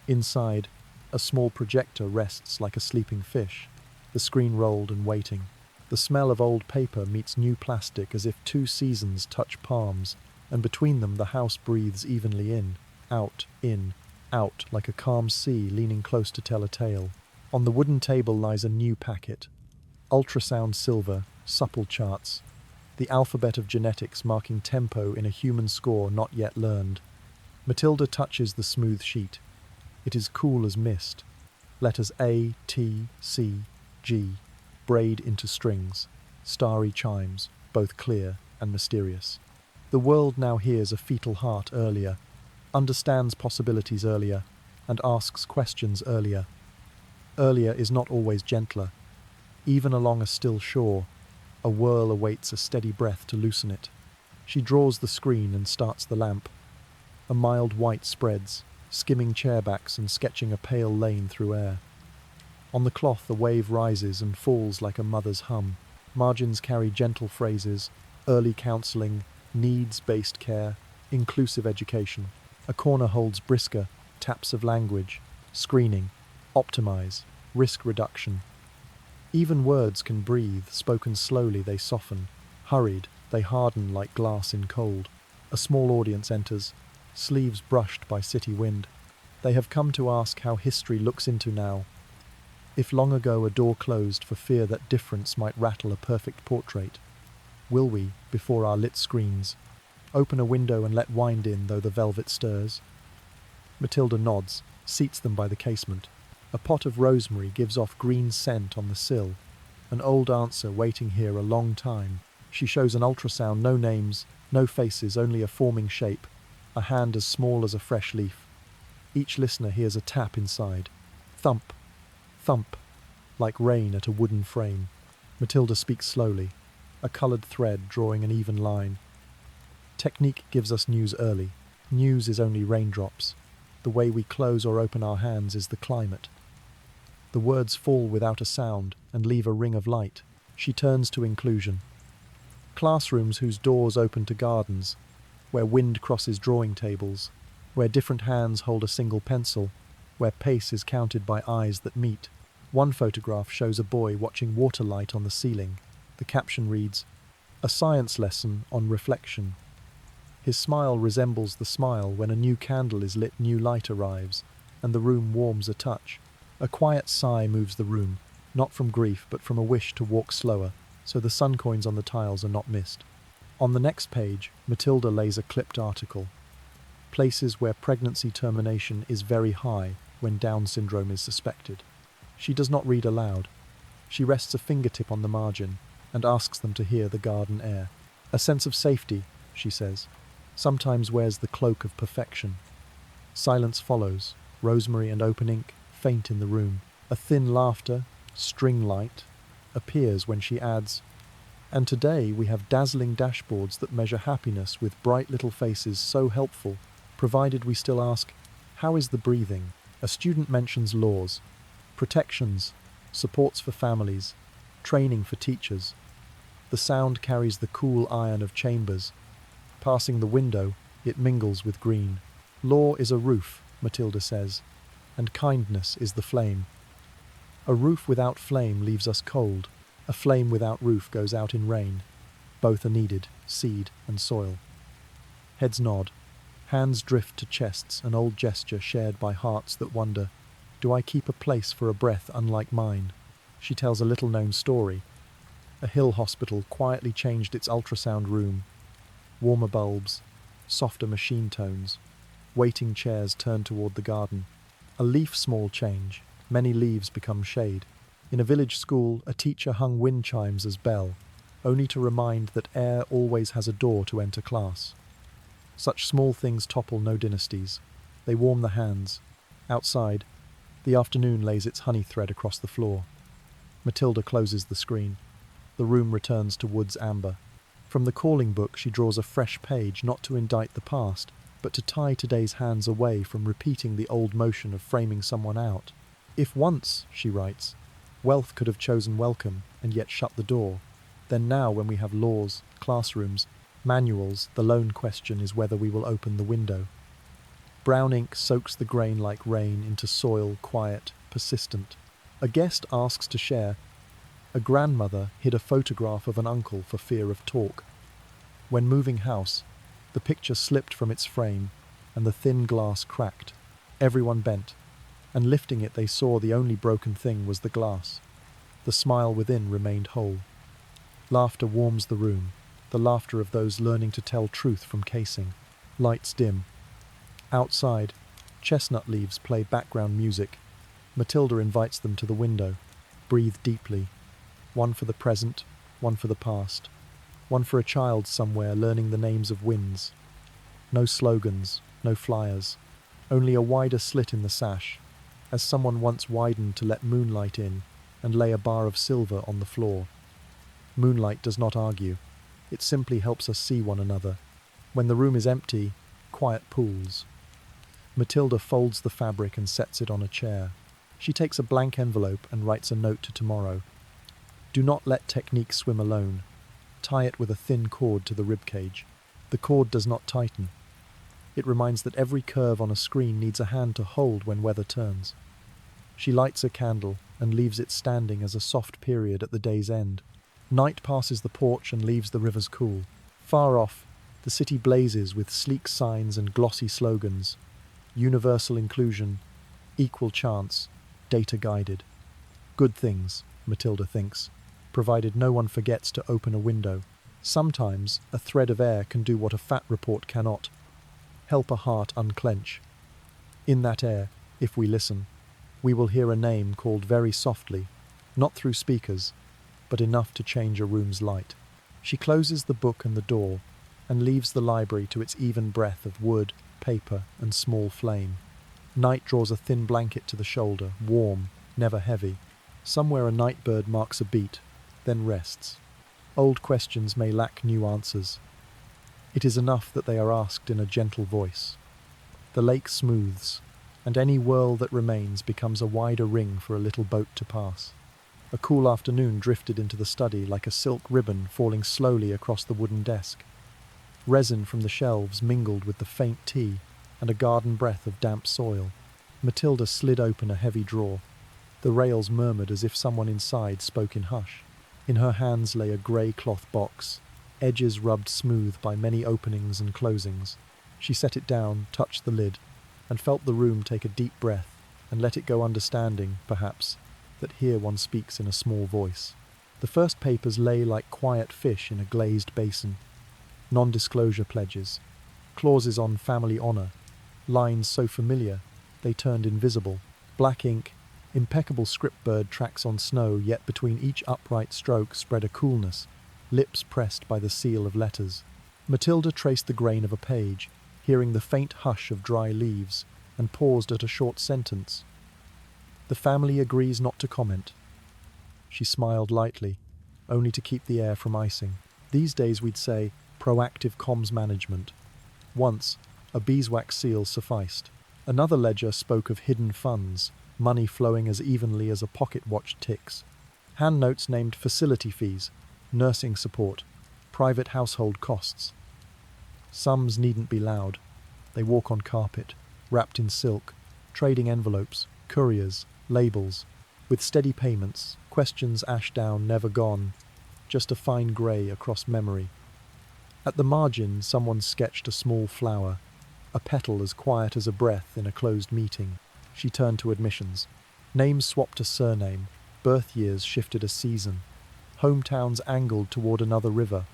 Inside, a small projector rests like a sleeping fish, the screen rolled and waiting. The smell of old paper meets new plastic as if two seasons touch palms, and between them the house breathes evenly in, out, like a calm sea leaning close to tell a tale. On the wooden table lies a new packet. Ultrasound silver, supple charts. The alphabet of genetics marking tempo in a human score not yet learned. Matilda touches the smooth sheet. It is cool as mist. Letters A, T, C, G, braid into strings. Starry chimes, both clear and mysterious. The world now hears a fetal heart earlier, understands possibilities earlier, and asks questions earlier. Earlier is not always gentler. Even along a still shore, a whirl awaits a steady breath to loosen it. She draws the screen and starts the lamp. A mild white spreads, skimming chairbacks and sketching a pale lane through air. On the cloth a wave rises and falls like a mother's hum. Margins carry gentle phrases, early counselling, needs-based care, inclusive education. A corner holds brisker, taps of language, screening, optimize, risk reduction. Even words can breathe, spoken slowly they soften, hurried, they harden like glass in cold. A small audience enters, sleeves brushed by city wind. They have come to ask how history looks into now. If long ago a door closed for fear that difference might rattle a perfect portrait, will we, before our lit screens, open a window and let wind in though the velvet stirs? Matilda nods, seats them by the casement. A pot of rosemary gives off green scent on the sill. An old answer waiting here a long time, She shows an ultrasound, no names, no faces, only a forming shape, a hand as small as a fresh leaf. Each listener hears a tap inside. Thump, thump, like rain at a wooden frame. Matilda speaks slowly, a coloured thread drawing an even line. Technique gives us news early. News is only raindrops. The way we close or open our hands is the climate. The words fall without a sound and leave a ring of light. She turns to inclusion. Classrooms whose doors open to gardens, where wind crosses drawing tables, where different hands hold a single pencil, where pace is counted by eyes that meet. One photograph shows a boy watching water light on the ceiling. The caption reads, "A science lesson on reflection." His smile resembles the smile when a new candle is lit, new light arrives, and the room warms a touch. A quiet sigh moves the room, not from grief but from a wish to walk slower, so the sun coins on the tiles are not missed. On the next page, Matilda lays a clipped article. Places where pregnancy termination is very high when Down syndrome is suspected. She does not read aloud. She rests a fingertip on the margin and asks them to hear the garden air. A sense of safety, she says, sometimes wears the cloak of perfection. Silence follows, rosemary and open ink faint in the room. A thin laughter, string light, appears when she adds, "And today we have dazzling dashboards that measure happiness with bright little faces, so helpful, provided we still ask, how is the breathing?" A student mentions laws, protections, supports for families, training for teachers. The sound carries the cool iron of chambers. Passing the window, it mingles with green. Law is a roof, Matilda says, and kindness is the flame. A roof without flame leaves us cold. A flame without roof goes out in rain. Both are needed, seed and soil. Heads nod. Hands drift to chests, an old gesture shared by hearts that wonder, do I keep a place for a breath unlike mine? She tells a little-known story. A hill hospital quietly changed its ultrasound room. Warmer bulbs, softer machine tones. Waiting chairs turned toward the garden. A leaf small change. Many leaves become shade. In a village school, a teacher hung wind chimes as bell, only to remind that air always has a door to enter class. Such small things topple no dynasties. They warm the hands. Outside, the afternoon lays its honey thread across the floor. Matilda closes the screen. The room returns to Wood's amber. From the calling book she draws a fresh page, not to indict the past, but to tie today's hands away from repeating the old motion of framing someone out. If once, she writes, wealth could have chosen welcome and yet shut the door, then now when we have laws, classrooms, manuals, the lone question is whether we will open the window. Brown ink soaks the grain like rain into soil, quiet, persistent. A guest asks to share. A grandmother hid a photograph of an uncle for fear of talk. When moving house, the picture slipped from its frame and the thin glass cracked. Everyone bent, and lifting it they saw the only broken thing was the glass. The smile within remained whole. Laughter warms the room, the laughter of those learning to tell truth from casing. Lights dim. Outside, chestnut leaves play background music. Matilda invites them to the window. Breathe deeply. One for the present, one for the past. One for a child somewhere learning the names of winds. No slogans, no flyers. Only a wider slit in the sash, as someone once widened to let moonlight in and lay a bar of silver on the floor. Moonlight does not argue. It simply helps us see one another. When the room is empty, quiet pools. Matilda folds the fabric and sets it on a chair. She takes a blank envelope and writes a note to tomorrow. Do not let technique swim alone. Tie it with a thin cord to the ribcage. The cord does not tighten. It reminds that every curve on a screen needs a hand to hold when weather turns. She lights a candle and leaves it standing as a soft period at the day's end. Night passes the porch and leaves the rivers cool. Far off, the city blazes with sleek signs and glossy slogans. Universal inclusion, equal chance, data guided. Good things, Matilda thinks, provided no one forgets to open a window. Sometimes a thread of air can do what a fat report cannot. Help a heart unclench. In that air, if we listen, we will hear a name called very softly, not through speakers, but enough to change a room's light. She closes the book and the door, and leaves the library to its even breath of wood, paper, and small flame. Night draws a thin blanket to the shoulder, warm, never heavy. Somewhere a night bird marks a beat, then rests. Old questions may lack new answers. It is enough that they are asked in a gentle voice. The lake smooths, and any whirl that remains becomes a wider ring for a little boat to pass. A cool afternoon drifted into the study like a silk ribbon falling slowly across the wooden desk. Resin from the shelves mingled with the faint tea and a garden breath of damp soil. Matilda slid open a heavy drawer. The rails murmured as if someone inside spoke in hush. In her hands lay a grey cloth box, edges rubbed smooth by many openings and closings. She set it down, touched the lid, and felt the room take a deep breath and let it go, understanding, perhaps, that here one speaks in a small voice. The first papers lay like quiet fish in a glazed basin. Non-disclosure pledges, clauses on family honour, lines so familiar they turned invisible. Black ink, impeccable scriptbird tracks on snow, yet between each upright stroke spread a coolness, lips pressed by the seal of letters. Matilda traced the grain of a page, hearing the faint hush of dry leaves, and paused at a short sentence. The family agrees not to comment. She smiled lightly, only to keep the air from icing. These days we'd say proactive comms management. Once, a beeswax seal sufficed. Another ledger spoke of hidden funds, money flowing as evenly as a pocket watch ticks. Hand notes named facility fees, nursing support, private household costs. Sums needn't be loud. They walk on carpet, wrapped in silk, trading envelopes, couriers, labels, with steady payments, questions ash down, never gone, just a fine grey across memory. At the margin, someone sketched a small flower, a petal as quiet as a breath in a closed meeting. She turned to admissions. Names swapped a surname, birth years shifted a season, hometowns angled toward another river,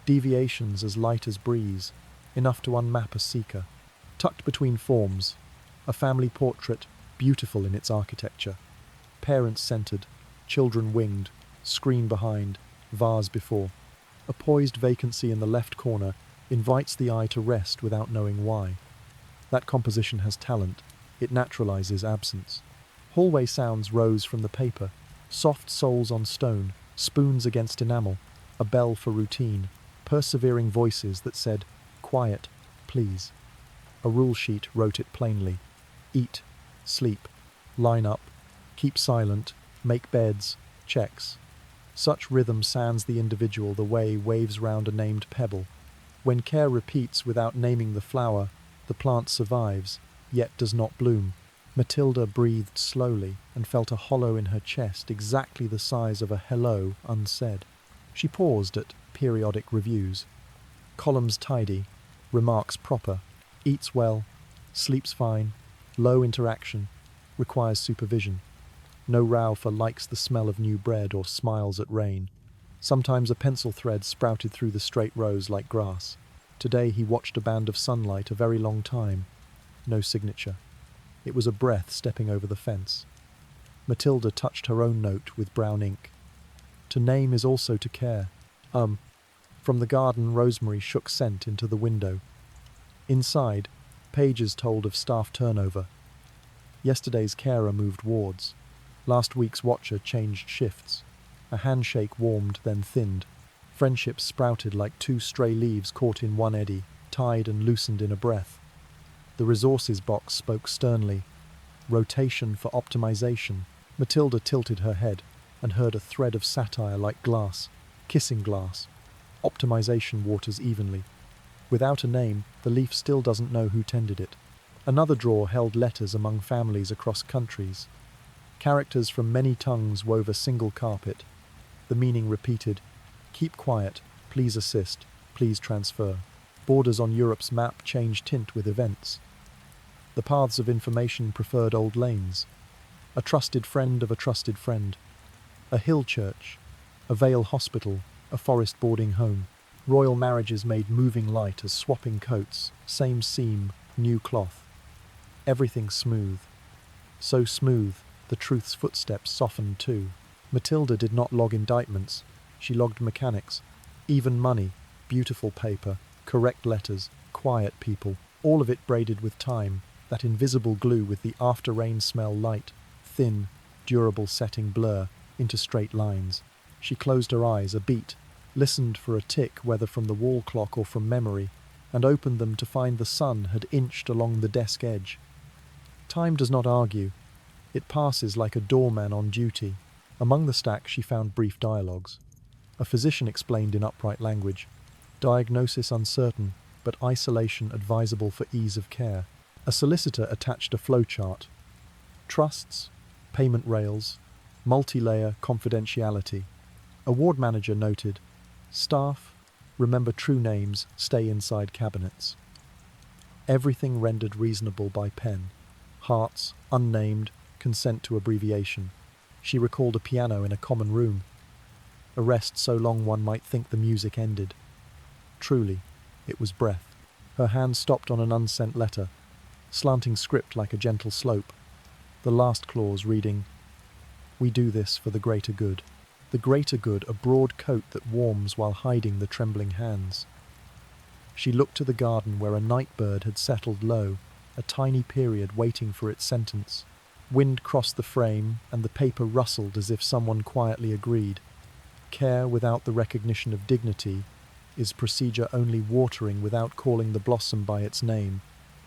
deviations as light as breeze, enough to unmap a seeker. Tucked between forms, a family portrait, beautiful in its architecture. Parents centered, children winged, screen behind, vase before. A poised vacancy in the left corner invites the eye to rest without knowing why. That composition has talent. It naturalizes absence. Hallway sounds rose from the paper, soft soles on stone, spoons against enamel, a bell for routine, persevering voices that said, "Quiet, please." A rule sheet wrote it plainly. Eat, sleep, line up, keep silent, make beds, checks. Such rhythm sands the individual the way waves round a named pebble. When care repeats without naming the flower, the plant survives, yet does not bloom. Matilda breathed slowly and felt a hollow in her chest exactly the size of a hello unsaid. She paused at periodic reviews. Columns tidy, remarks proper, eats well, sleeps fine, low interaction, requires supervision. No row for likes the smell of new bread or smiles at rain. Sometimes a pencil thread sprouted through the straight rows like grass. Today he watched a band of sunlight a very long time. No signature. It was a breath stepping over the fence. Matilda touched her own note with brown ink. To name is also to care. From the garden, rosemary shook scent into the window. Inside, pages told of staff turnover. Yesterday's carer moved wards. Last week's watcher changed shifts. A handshake warmed, then thinned. Friendships sprouted like two stray leaves caught in one eddy, tied and loosened in a breath. The resources box spoke sternly. Rotation for optimization. Matilda tilted her head and heard a thread of satire like glass, kissing glass. Optimization waters evenly. Without a name, the leaf still doesn't know who tended it. Another drawer held letters among families across countries. Characters from many tongues wove a single carpet. The meaning repeated, "Keep quiet, please assist, please transfer." Borders on Europe's map changed tint with events. The paths of information preferred old lanes. A trusted friend of a trusted friend. A hill church, a Vale hospital, a forest boarding home. Royal marriages made moving light as swapping coats, same seam, new cloth. Everything smooth. So smooth, the truth's footsteps softened too. Matilda did not log indictments. She logged mechanics. Even money, beautiful paper, correct letters, quiet people, all of it braided with time, that invisible glue with the after-rain smell light, thin, durable setting blur into straight lines. She closed her eyes a beat, listened for a tick whether from the wall clock or from memory, and opened them to find the sun had inched along the desk edge. Time does not argue. It passes like a doorman on duty. Among the stacks she found brief dialogues. A physician explained in upright language. Diagnosis uncertain, but isolation advisable for ease of care. A solicitor attached a flowchart. Trusts, payment rails, multi-layer confidentiality. A ward manager noted, staff, remember true names, stay inside cabinets. Everything rendered reasonable by pen. Hearts, unnamed, consent to abbreviation. She recalled a piano in a common room. A rest so long one might think the music ended. Truly, it was breath. Her hand stopped on an unsent letter, slanting script like a gentle slope. The last clause reading, "We do this for the greater good." The greater good, a broad coat that warms while hiding the trembling hands. She looked to the garden where a night bird had settled low, a tiny period waiting for its sentence. Wind crossed the frame, and the paper rustled as if someone quietly agreed. Care without the recognition of dignity is procedure only watering without calling the blossom by its name,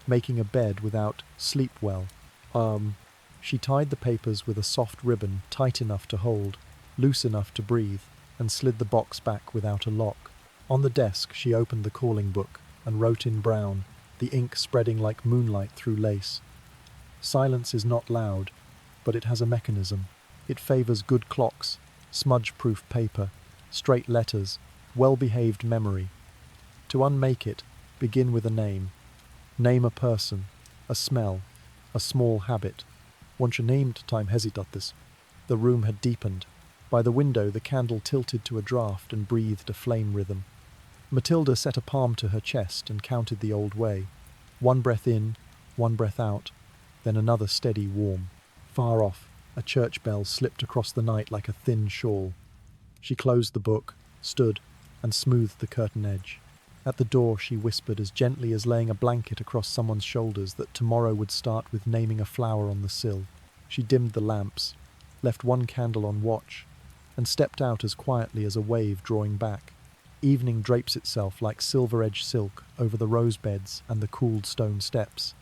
making a bed without sleep well. She tied the papers with a soft ribbon tight enough to hold, loose enough to breathe, and slid the box back without a lock. On the desk she opened the calling book and wrote in brown, the ink spreading like moonlight through lace. Silence is not loud, but it has a mechanism. It favors good clocks, smudge-proof paper, straight letters, well-behaved memory. To unmake it, begin with a name. Name a person, a smell, a small habit. Once named, time hesitatis. The room had deepened. By the window the candle tilted to a draught and breathed a flame rhythm. Matilda set a palm to her chest and counted the old way. One breath in, one breath out, then another steady warm. Far off, a church bell slipped across the night like a thin shawl. She closed the book, stood, and smoothed the curtain edge. At the door she whispered as gently as laying a blanket across someone's shoulders that tomorrow would start with naming a flower on the sill. She dimmed the lamps, left one candle on watch, and stepped out as quietly as a wave drawing back. Evening drapes itself like silver-edged silk over the rose beds and the cooled stone steps.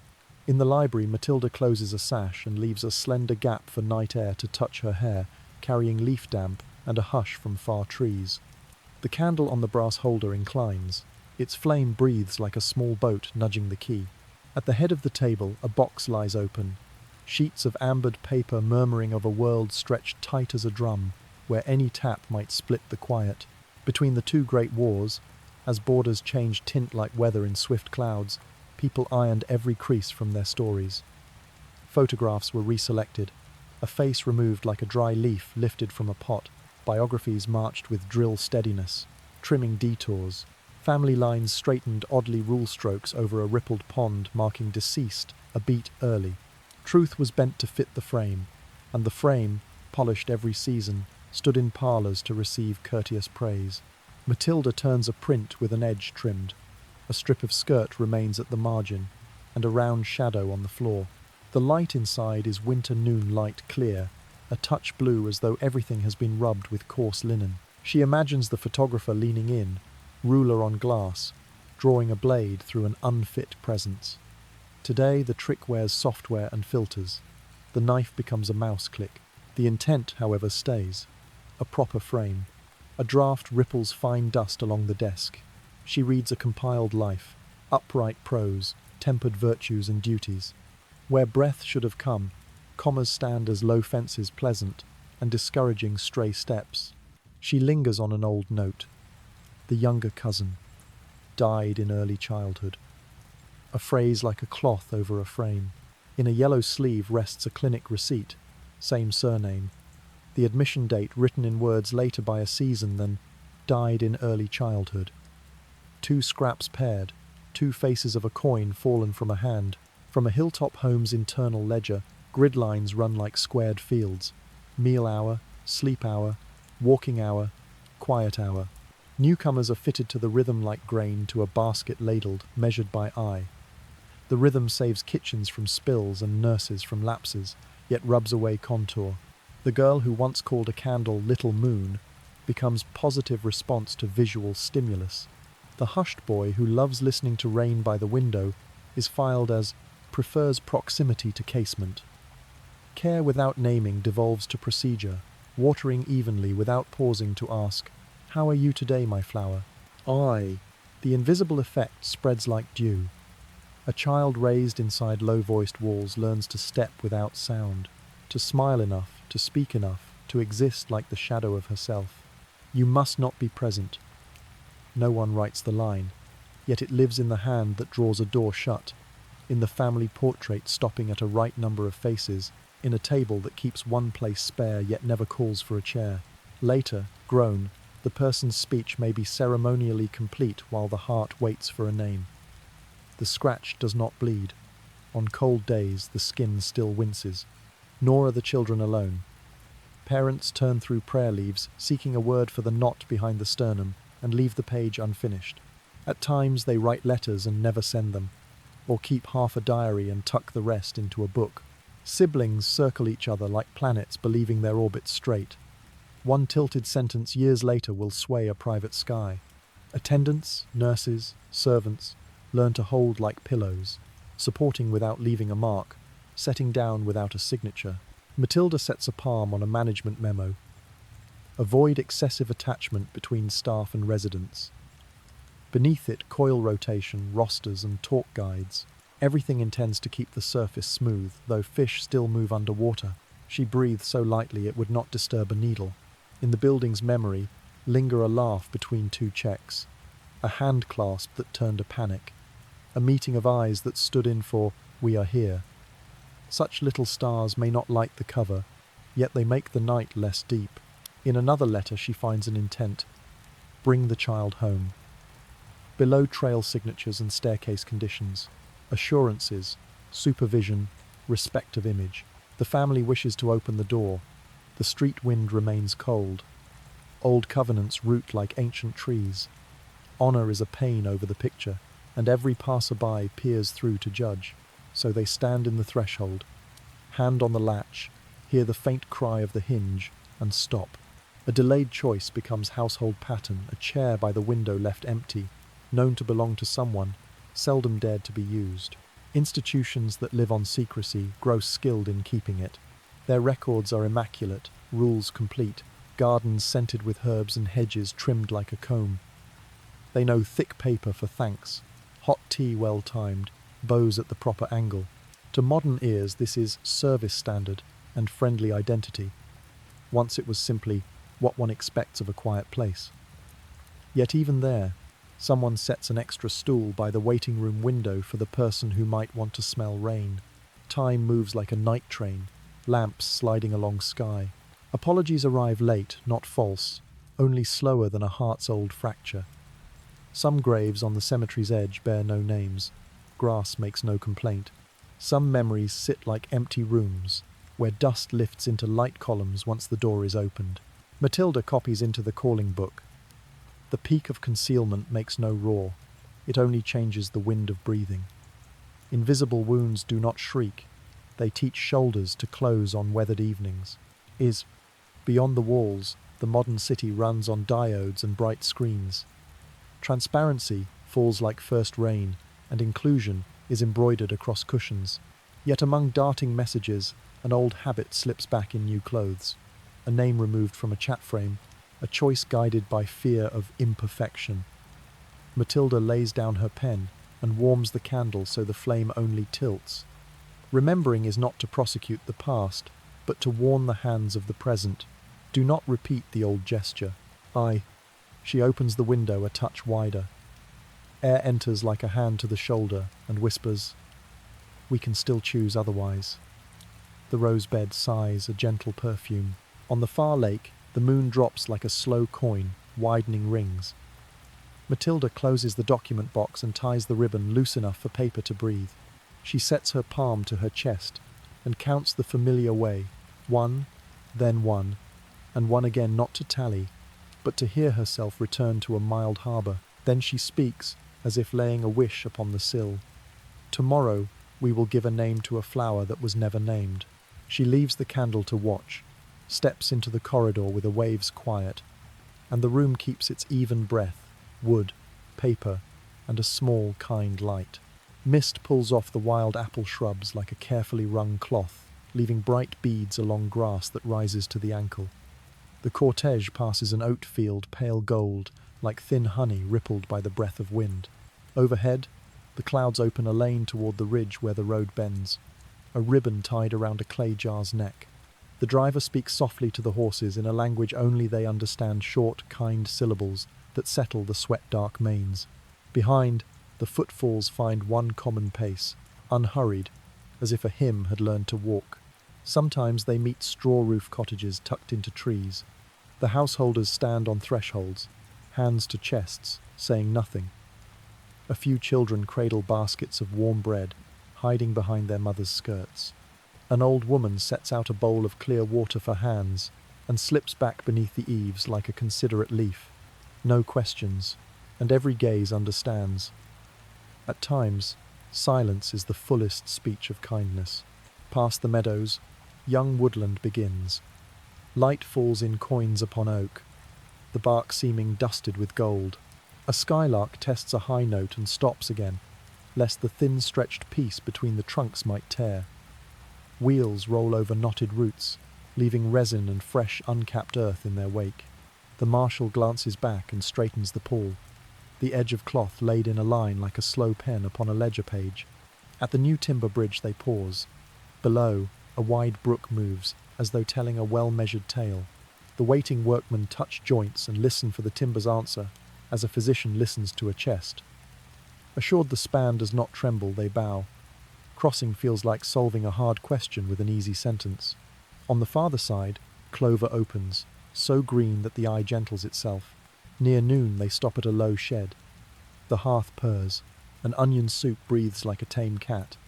In the library, Matilda closes a sash and leaves a slender gap for night air to touch her hair, carrying leaf damp and a hush from far trees. The candle on the brass holder inclines. Its flame breathes like a small boat nudging the key. At the head of the table, a box lies open, sheets of ambered paper murmuring of a world stretched tight as a drum, where any tap might split the quiet. Between the two great wars, as borders changed tint like weather in swift clouds, people ironed every crease from their stories. Photographs were reselected, a face removed like a dry leaf lifted from a pot. Biographies marched with drill steadiness, trimming detours. Family lines straightened oddly rule strokes over a rippled pond marking deceased a beat early. Truth was bent to fit the frame, and the frame, polished every season, stood in parlours to receive courteous praise. Matilda turns a print with an edge trimmed. A strip of skirt remains at the margin, and a round shadow on the floor. The light inside is winter noon light clear, a touch blue as though everything has been rubbed with coarse linen. She imagines the photographer leaning in, ruler on glass, drawing a blade through an unfit presence. Today the trick wears software and filters. The knife becomes a mouse click. The intent, however, stays. A proper frame. A draft ripples fine dust along the desk. She reads a compiled life, upright prose, tempered virtues and duties. Where breath should have come, commas stand as low fences pleasant and discouraging stray steps. She lingers on an old note. The younger cousin. Died in early childhood. A phrase like a cloth over a frame. In a yellow sleeve rests a clinic receipt. Same surname. The admission date written in words later by a season than died in early childhood. Two scraps paired, two faces of a coin fallen from a hand. From a hilltop home's internal ledger, grid lines run like squared fields. Meal hour, sleep hour, walking hour, quiet hour. Newcomers are fitted to the rhythm like grain to a basket ladled, measured by eye. The rhythm saves kitchens from spills and nurses from lapses, yet rubs away contour. The girl who once called a candle Little Moon becomes positive response to visual stimulus. The hushed boy who loves listening to rain by the window is filed as prefers proximity to casement. Care without naming devolves to procedure, watering evenly without pausing to ask, "How are you today, my flower?" Aye. The invisible effect spreads like dew. A child raised inside low-voiced walls learns to step without sound, to smile enough, to speak enough, to exist like the shadow of herself. You must not be present. No one writes the line, yet it lives in the hand that draws a door shut, in the family portrait stopping at a right number of faces, in a table that keeps one place spare yet never calls for a chair. Later, grown, the person's speech may be ceremonially complete while the heart waits for a name. The scratch does not bleed. On cold days, the skin still winces. Nor are the children alone. Parents turn through prayer leaves, seeking a word for the knot behind the sternum, and leave the page unfinished. At times they write letters and never send them, or keep half a diary and tuck the rest into a book. Siblings circle each other like planets believing their orbits straight. One tilted sentence years later will sway a private sky. Attendants, nurses, servants learn to hold like pillows, supporting without leaving a mark, setting down without a signature. Matilda sets a palm on a management memo. Avoid excessive attachment between staff and residents. Beneath it, coil rotation, rosters and talk guides. Everything intends to keep the surface smooth, though fish still move underwater. She breathes so lightly it would not disturb a needle. In the building's memory, linger a laugh between two checks, a hand clasp that turned a panic, a meeting of eyes that stood in for "we are here." Such little stars may not light the cover, yet they make the night less deep. In another letter she finds an intent: bring the child home. Below trail signatures and staircase conditions, assurances, supervision, respect of image. The family wishes to open the door. The street wind remains cold. Old covenants root like ancient trees. Honor is a pain over the picture, and every passerby peers through to judge. So they stand in the threshold, hand on the latch, hear the faint cry of the hinge, and stop. A delayed choice becomes household pattern, a chair by the window left empty, known to belong to someone, seldom dared to be used. Institutions that live on secrecy grow skilled in keeping it. Their records are immaculate, rules complete, gardens scented with herbs and hedges trimmed like a comb. They know thick paper for thanks, hot tea well timed, bows at the proper angle. To modern ears this is service standard and friendly identity. Once it was simply what one expects of a quiet place. Yet even there, someone sets an extra stool by the waiting room window for the person who might want to smell rain. Time moves like a night train, lamps sliding along sky. Apologies arrive late, not false, only slower than a heart's-old fracture. Some graves on the cemetery's edge bear no names. Grass makes no complaint. Some memories sit like empty rooms, where dust lifts into light columns once the door is opened. Matilda copies into the calling book. The peak of concealment makes no roar. It only changes the wind of breathing. Invisible wounds do not shriek. They teach shoulders to close on weathered evenings. Beyond the walls, the modern city runs on diodes and bright screens. Transparency falls like first rain, and inclusion is embroidered across cushions. Yet among darting messages, an old habit slips back in new clothes. A name removed from a chat frame, a choice guided by fear of imperfection. Matilda lays down her pen and warms the candle so the flame only tilts. Remembering is not to prosecute the past, but to warn the hands of the present. Do not repeat the old gesture. She opens the window a touch wider. Air enters like a hand to the shoulder and whispers, "We can still choose otherwise." The rosebed sighs a gentle perfume. On the far lake, the moon drops like a slow coin, widening rings. Matilda closes the document box and ties the ribbon loose enough for paper to breathe. She sets her palm to her chest and counts the familiar way, one, then one, and one again, not to tally, but to hear herself return to a mild harbour. Then she speaks, as if laying a wish upon the sill. Tomorrow we will give a name to a flower that was never named. She leaves the candle to watch, steps into the corridor with a wave's quiet, and the room keeps its even breath, wood, paper, and a small, kind light. Mist pulls off the wild apple shrubs like a carefully wrung cloth, leaving bright beads along grass that rises to the ankle. The cortege passes an oat field pale gold, like thin honey rippled by the breath of wind. Overhead, the clouds open a lane toward the ridge where the road bends, a ribbon tied around a clay jar's neck. The driver speaks softly to the horses in a language only they understand, short, kind syllables that settle the sweat-dark manes. Behind, the footfalls find one common pace, unhurried, as if a hymn had learned to walk. Sometimes they meet straw-roof cottages tucked into trees. The householders stand on thresholds, hands to chests, saying nothing. A few children cradle baskets of warm bread, hiding behind their mothers' skirts. An old woman sets out a bowl of clear water for hands and slips back beneath the eaves like a considerate leaf. No questions, and every gaze understands. At times, silence is the fullest speech of kindness. Past the meadows, young woodland begins. Light falls in coins upon oak, the bark seeming dusted with gold. A skylark tests a high note and stops again, lest the thin-stretched piece between the trunks might tear. Wheels roll over knotted roots, leaving resin and fresh, uncapped earth in their wake. The marshal glances back and straightens the pall, the edge of cloth laid in a line like a slow pen upon a ledger page. At the new timber bridge they pause. Below, a wide brook moves, as though telling a well-measured tale. The waiting workmen touch joints and listen for the timber's answer, as a physician listens to a chest. Assured the span does not tremble, they bow. Crossing feels like solving a hard question with an easy sentence. On the farther side, clover opens, so green that the eye gentles itself. Near noon they stop at a low shed. The hearth purrs. An onion soup breathes like a tame cat.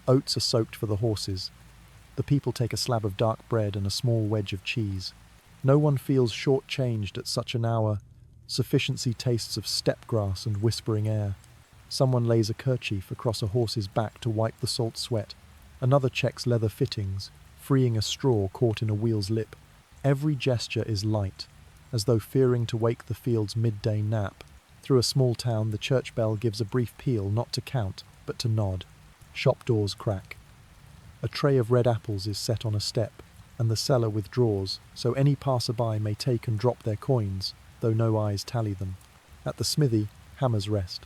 Oats are soaked for the horses. The people take a slab of dark bread and a small wedge of cheese. No one feels short-changed at such an hour. Sufficiency tastes of steppe grass and whispering air. Someone lays a kerchief across a horse's back to wipe the salt sweat. Another checks leather fittings, freeing a straw caught in a wheel's lip. Every gesture is light, as though fearing to wake the field's midday nap. Through a small town, the church bell gives a brief peal, not to count, but to nod. Shop doors crack. A tray of red apples is set on a step, and the seller withdraws, so any passer-by may take and drop their coins, though no eyes tally them. At the smithy, hammers rest.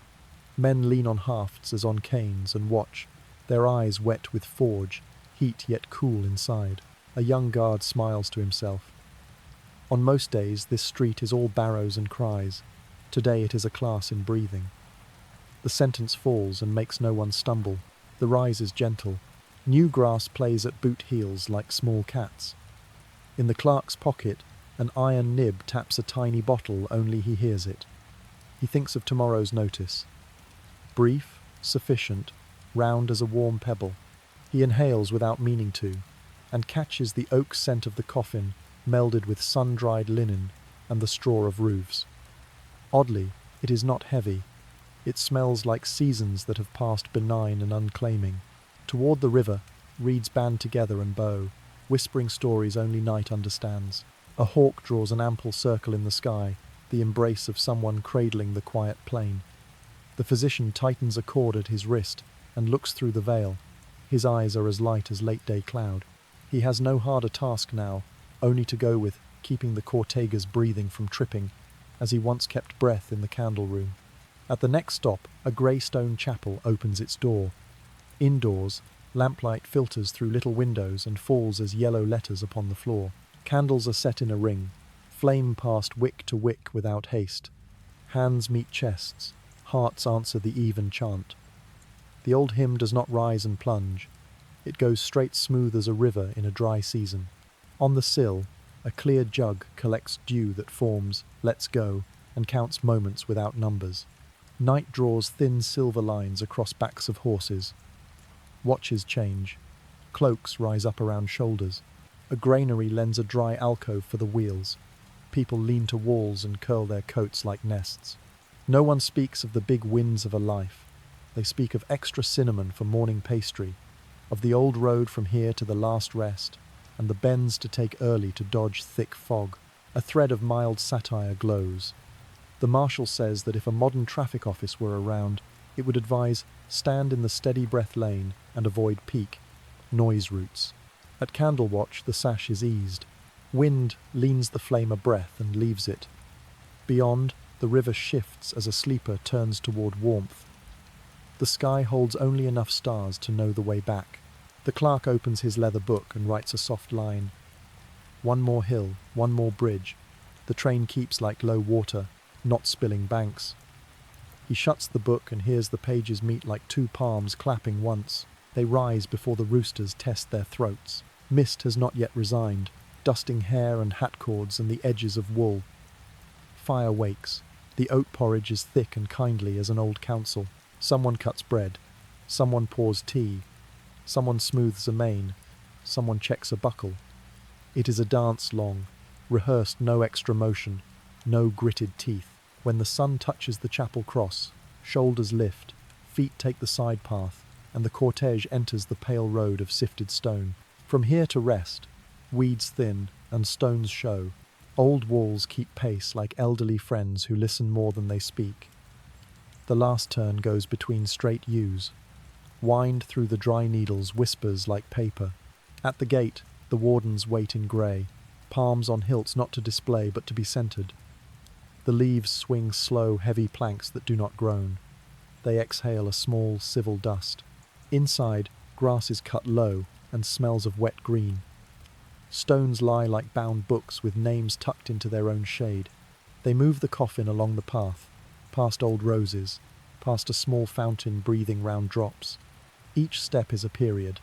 Men lean on hafts as on canes and watch, their eyes wet with forge, heat yet cool inside. A young guard smiles to himself. On most days, this street is all barrows and cries. Today it is a class in breathing. The sentence falls and makes no one stumble. The rise is gentle. New grass plays at boot heels like small cats. In the clerk's pocket, an iron nib taps a tiny bottle, only he hears it. He thinks of tomorrow's notice. Brief, sufficient, round as a warm pebble. He inhales without meaning to, and catches the oak scent of the coffin melded with sun-dried linen and the straw of roofs. Oddly, it is not heavy. It smells like seasons that have passed benign and unclaiming. Toward the river, reeds band together and bow, whispering stories only night understands. A hawk draws an ample circle in the sky, the embrace of someone cradling the quiet plain. The physician tightens a cord at his wrist and looks through the veil. His eyes are as light as late-day cloud. He has no harder task now, only to go with, keeping the cortegas breathing from tripping, as he once kept breath in the candle room. At the next stop, a grey stone chapel opens its door. Indoors, lamplight filters through little windows and falls as yellow letters upon the floor. Candles are set in a ring, flame passed wick to wick without haste. Hands meet chests, hearts answer the even chant. The old hymn does not rise and plunge. It goes straight smooth as a river in a dry season. On the sill, a clear jug collects dew that forms, lets go, and counts moments without numbers. Night draws thin silver lines across backs of horses. Watches change. Cloaks rise up around shoulders. A granary lends a dry alcove for the wheels. people lean to walls and curl their coats like nests. No one speaks of the big wins of a life. They speak of extra cinnamon for morning pastry, of the old road from here to the last rest, and the bends to take early to dodge thick fog. A thread of mild satire glows. The marshal says that if a modern traffic office were around, it would advise stand in the steady breath lane and avoid peak noise routes. At Candlewatch, the sash is eased. Wind leans the flame a breath and leaves it. Beyond, the river shifts as a sleeper turns toward warmth. The sky holds only enough stars to know the way back. The clerk opens his leather book and writes a soft line. One more hill, one more bridge. The train keeps like low water, not spilling banks. He shuts the book and hears the pages meet like two palms clapping once. They rise before the roosters test their throats. Mist has not yet resigned, dusting hair and hat cords and the edges of wool. Fire wakes. The oat porridge is thick and kindly as an old counsel. Someone cuts bread. Someone pours tea. Someone smooths a mane. Someone checks a buckle. It is a dance long, rehearsed, no extra motion, no gritted teeth. When the sun touches the chapel cross, shoulders lift, feet take the side path, and the cortege enters the pale road of sifted stone. From here to rest, weeds thin and stones show. Old walls keep pace like elderly friends who listen more than they speak. The last turn goes between straight yews. Wind through the dry needles whispers like paper. At the gate, the wardens wait in grey, palms on hilts not to display but to be scented. The leaves swing slow, heavy planks that do not groan. They exhale a small, civil dust. Inside, grass is cut low and smells of wet green. Stones lie like bound books with names tucked into their own shade. They move the coffin along the path, past old roses, past a small fountain breathing round drops. Each step is a period,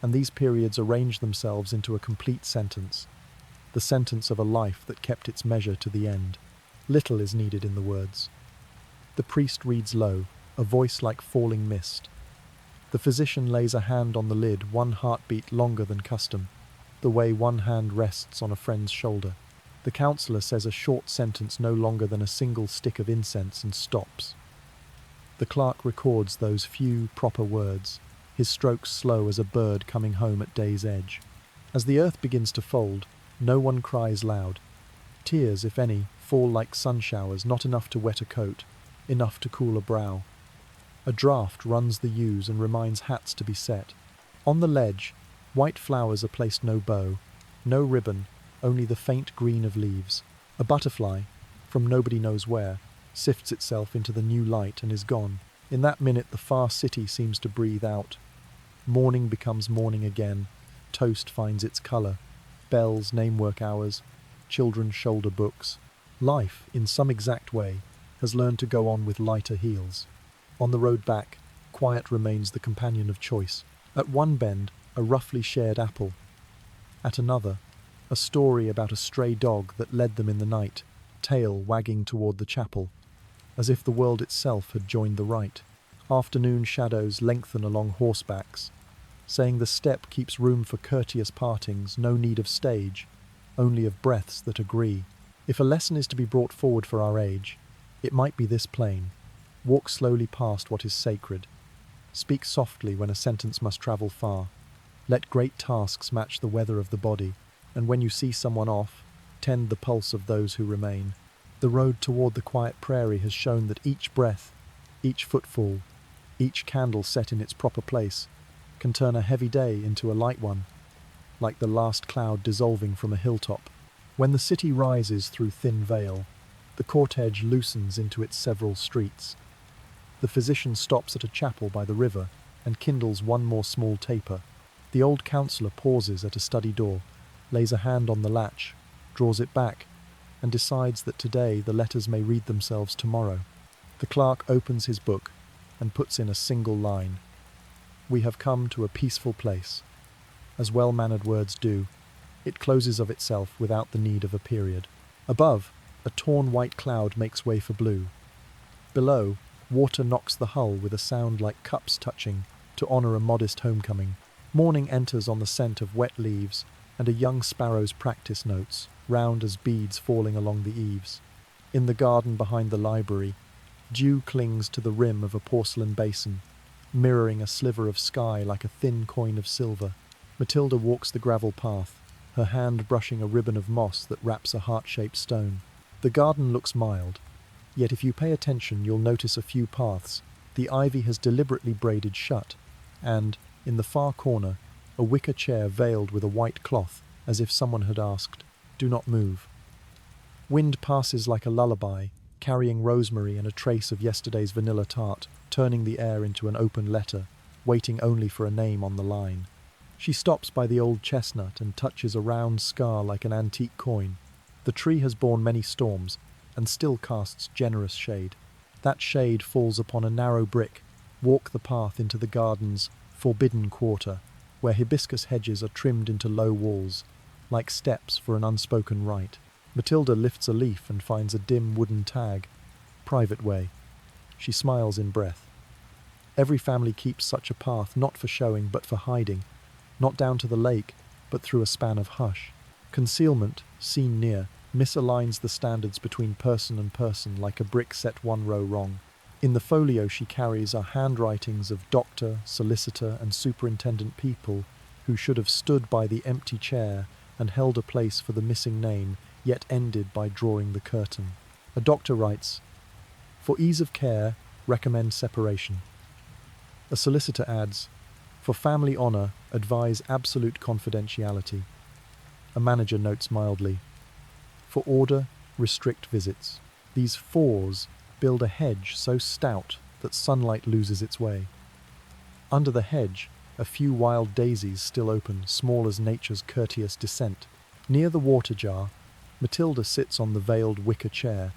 and these periods arrange themselves into a complete sentence, the sentence of a life that kept its measure to the end. Little is needed in the words. The priest reads low, a voice like falling mist. The physician lays a hand on the lid, one heartbeat longer than custom, the way one hand rests on a friend's shoulder. The counsellor says a short sentence no longer than a single stick of incense and stops. The clerk records those few proper words, his strokes slow as a bird coming home at day's edge. As the earth begins to fold, no one cries loud. Tears, if any, fall like sun showers, not enough to wet a coat, enough to cool a brow. A draught runs the yews and reminds hats to be set. On the ledge, white flowers are placed, no bow, no ribbon, only the faint green of leaves. A butterfly, from nobody knows where, sifts itself into the new light and is gone. In that minute the far city seems to breathe out. Morning becomes morning again. Toast finds its colour. Bells, name-work hours, children shoulder books. Life, in some exact way, has learned to go on with lighter heels. On the road back, quiet remains the companion of choice. At one bend, a roughly shared apple. At another, a story about a stray dog that led them in the night, tail wagging toward the chapel, as if the world itself had joined the rite. Afternoon shadows lengthen along horsebacks, saying the step keeps room for courteous partings, no need of stage, only of breaths that agree. If a lesson is to be brought forward for our age, it might be this plain. Walk slowly past what is sacred. Speak softly when a sentence must travel far. Let great tasks match the weather of the body, and when you see someone off, tend the pulse of those who remain. The road toward the quiet prairie has shown that each breath, each footfall, each candle set in its proper place, can turn a heavy day into a light one, like the last cloud dissolving from a hilltop. When the city rises through thin veil, the cortege loosens into its several streets. The physician stops at a chapel by the river and kindles one more small taper. The old counsellor pauses at a study door, lays a hand on the latch, draws it back, and decides that today the letters may read themselves tomorrow. The clerk opens his book and puts in a single line. We have come to a peaceful place. As well-mannered words do, it closes of itself without the need of a period. Above, a torn white cloud makes way for blue. Below, water knocks the hull with a sound like cups touching to honour a modest homecoming. Morning enters on the scent of wet leaves, and a young sparrow's practice notes, round as beads falling along the eaves. In the garden behind the library, dew clings to the rim of a porcelain basin, mirroring a sliver of sky like a thin coin of silver. Matilda walks the gravel path, her hand brushing a ribbon of moss that wraps a heart-shaped stone. The garden looks mild, yet if you pay attention you'll notice a few paths the ivy has deliberately braided shut, and, in the far corner, a wicker chair veiled with a white cloth, as if someone had asked, "Do not move." Wind passes like a lullaby, carrying rosemary and a trace of yesterday's vanilla tart, turning the air into an open letter, waiting only for a name on the line. She stops by the old chestnut and touches a round scar like an antique coin. The tree has borne many storms, and still casts generous shade. That shade falls upon a narrow brick. Walk the path into the garden's forbidden quarter, where hibiscus hedges are trimmed into low walls, like steps for an unspoken rite. Matilda lifts a leaf and finds a dim wooden tag, "Private Way." She smiles in breath. Every family keeps such a path, not for showing but for hiding, not down to the lake, but through a span of hush. Concealment, seen near, misaligns the standards between person and person like a brick set one row wrong. In the folio she carries are handwritings of doctor, solicitor, and superintendent people who should have stood by the empty chair and held a place for the missing name, yet ended by drawing the curtain. A doctor writes, "For ease of care, recommend separation." A solicitor adds, "For family honor, advise absolute confidentiality." A manager notes mildly, "For order, restrict visits." These fours build a hedge so stout that sunlight loses its way. Under the hedge, a few wild daisies still open, small as nature's courteous descent. Near the water jar, Matilda sits on the veiled wicker chair,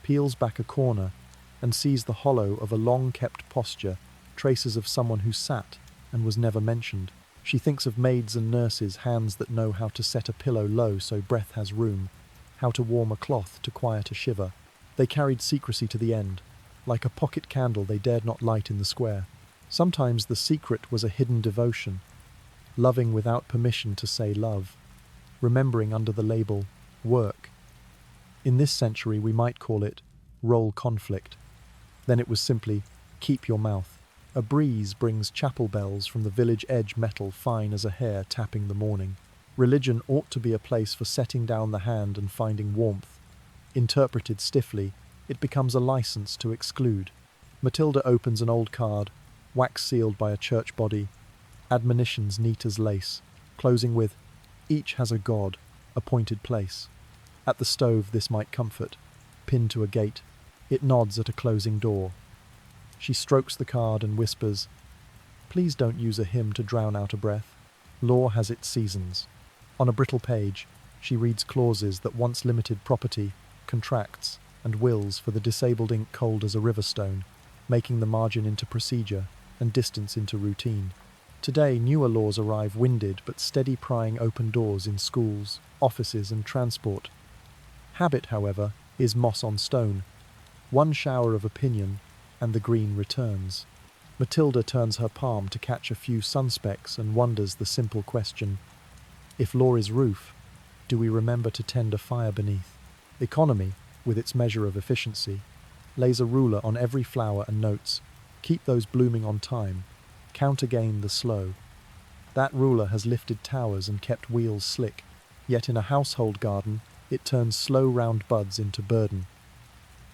peels back a corner, and sees the hollow of a long-kept posture, traces of someone who sat and was never mentioned. She thinks of maids and nurses, hands that know how to set a pillow low so breath has room, how to warm a cloth to quiet a shiver. They carried secrecy to the end, like a pocket candle they dared not light in the square. Sometimes the secret was a hidden devotion, loving without permission to say love, remembering under the label work. In this century we might call it role conflict. Then it was simply keep your mouth. A breeze brings chapel bells from the village edge, metal fine as a hair tapping the morning. Religion ought to be a place for setting down the hand and finding warmth. Interpreted stiffly, it becomes a license to exclude. Matilda opens an old card, wax-sealed by a church body, admonitions neat as lace, closing with, "Each has a God, appointed place." At the stove this might comfort. Pinned to a gate, it nods at a closing door. She strokes the card and whispers, "Please don't use a hymn to drown out a breath. Law has its seasons." On a brittle page, she reads clauses that once limited property, contracts, and wills for the disabled, ink cold as a river stone, making the margin into procedure and distance into routine. Today, newer laws arrive, winded but steady, prying open doors in schools, offices, and transport. Habit, however, is moss on stone. One shower of opinion, and the green returns. Matilda turns her palm to catch a few sunspecks and wonders the simple question, if law is roof, do we remember to tend a fire beneath? Economy, with its measure of efficiency, lays a ruler on every flower and notes, keep those blooming on time, count again the slow. That ruler has lifted towers and kept wheels slick, yet in a household garden it turns slow round buds into burden.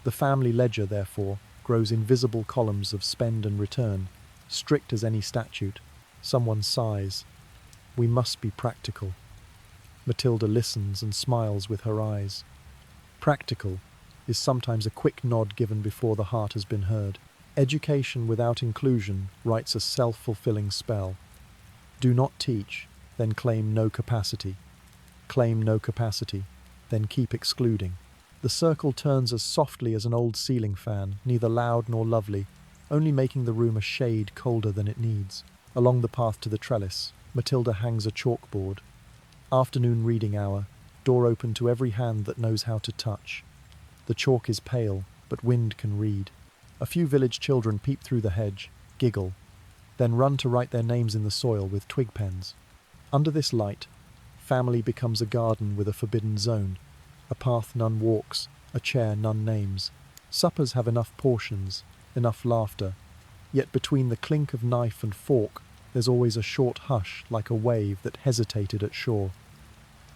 The family ledger, therefore, grows invisible columns of spend and return, strict as any statute. Someone sighs, "We must be practical." Matilda listens and smiles with her eyes. Practical is sometimes a quick nod given before the heart has been heard. Education without inclusion writes a self-fulfilling spell. Do not teach, then claim no capacity. Claim no capacity, then keep excluding. The circle turns as softly as an old ceiling fan, neither loud nor lovely, only making the room a shade colder than it needs. Along the path to the trellis, Matilda hangs a chalkboard. Afternoon reading hour, door open to every hand that knows how to touch. The chalk is pale, but wind can read. A few village children peep through the hedge, giggle, then run to write their names in the soil with twig pens. Under this light, Family becomes a garden with a forbidden zone, a path none walks, a chair none names. Suppers have enough portions, enough laughter, yet between the clink of knife and fork there's always a short hush like a wave that hesitated at shore.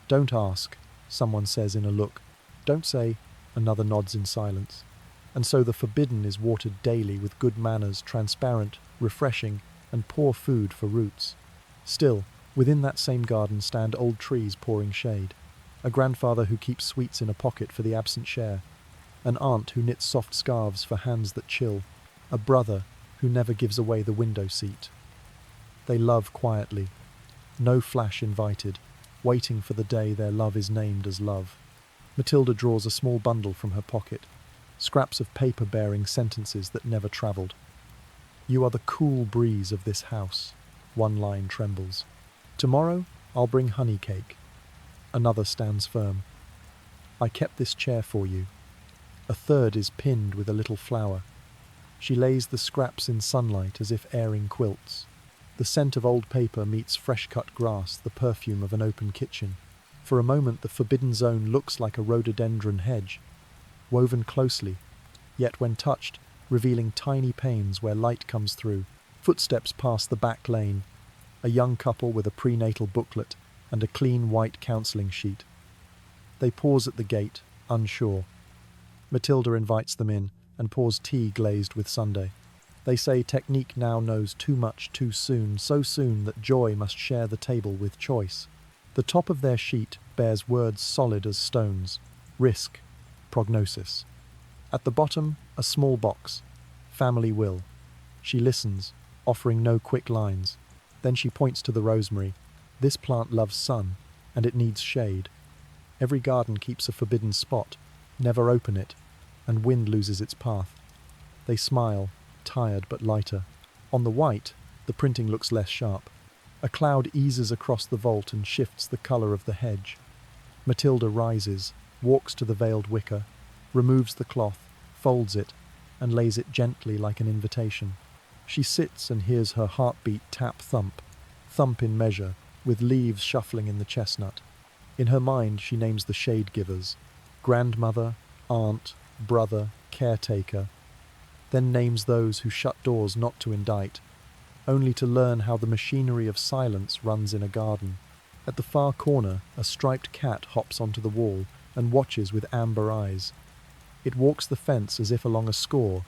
"Don't ask," someone says in a look. "Don't say," another nods in silence. And so the forbidden is watered daily with good manners, transparent, refreshing, and poor food for roots. Still, within that same garden stand old trees pouring shade, a grandfather who keeps sweets in a pocket for the absent share, an aunt who knits soft scarves for hands that chill, a brother who never gives away the window seat. They love quietly, no flash invited, waiting for the day their love is named as love. Matilda draws a small bundle from her pocket, scraps of paper bearing sentences that never travelled. "You are the cool breeze of this house," one line trembles. "Tomorrow I'll bring honey cake." Another stands firm. "I kept this chair for you." A third is pinned with a little flower. She lays the scraps in sunlight as if airing quilts. The scent of old paper meets fresh-cut grass, the perfume of an open kitchen. For a moment the forbidden zone looks like a rhododendron hedge, woven closely, yet when touched, revealing tiny panes where light comes through. Footsteps pass the back lane, a young couple with a prenatal booklet and a clean white counselling sheet. They pause at the gate, unsure. Matilda invites them in and pours tea glazed with sundae. They say technique now knows too much too soon, so soon that joy must share the table with choice. The top of their sheet bears words solid as stones: risk, prognosis. At the bottom, a small box: family will. She listens, offering no quick lines. Then she points to the rosemary. This plant loves sun, and it needs shade. Every garden keeps a forbidden spot. Never open it, and wind loses its path. They smile, tired but lighter. On the white, the printing looks less sharp. A cloud eases across the vault and shifts the colour of the hedge. Matilda rises, walks to the veiled wicker, removes the cloth, folds it, and lays it gently like an invitation. She sits and hears her heartbeat tap thump, thump in measure, with leaves shuffling in the chestnut. In her mind she names the shade givers: grandmother, aunt, brother, caretaker, then names those who shut doors not to indict, only to learn how the machinery of silence runs in a garden. At the far corner, a striped cat hops onto the wall and watches with amber eyes. It walks the fence as if along a score,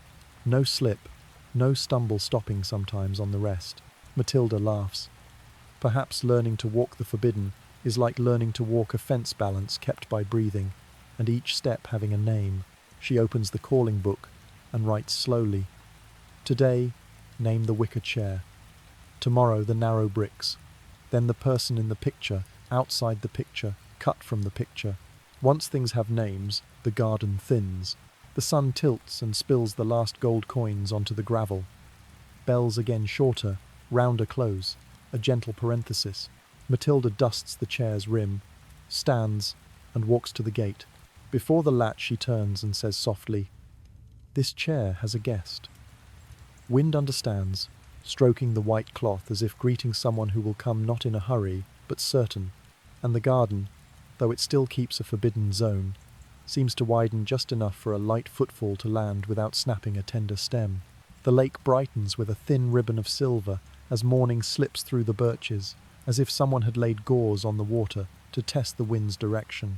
no slip, no stumble stopping sometimes on the rest. Matilda laughs. Perhaps learning to walk the forbidden is like learning to walk a fence balance kept by breathing, and each step having a name. She opens the calling book and writes slowly. Today, name the wicker chair. Tomorrow, the narrow bricks. Then the person in the picture, outside the picture, cut from the picture. Once things have names, the garden thins. The sun tilts and spills the last gold coins onto the gravel. Bells again shorter, rounder close, a gentle parenthesis. Matilda dusts the chair's rim, stands, and walks to the gate. Before the latch she turns and says softly, "This chair has a guest." Wind understands, stroking the white cloth as if greeting someone who will come not in a hurry, but certain, and the garden, though it still keeps a forbidden zone, seems to widen just enough for a light footfall to land without snapping a tender stem. The lake brightens with a thin ribbon of silver as morning slips through the birches, as if someone had laid gauze on the water to test the wind's direction.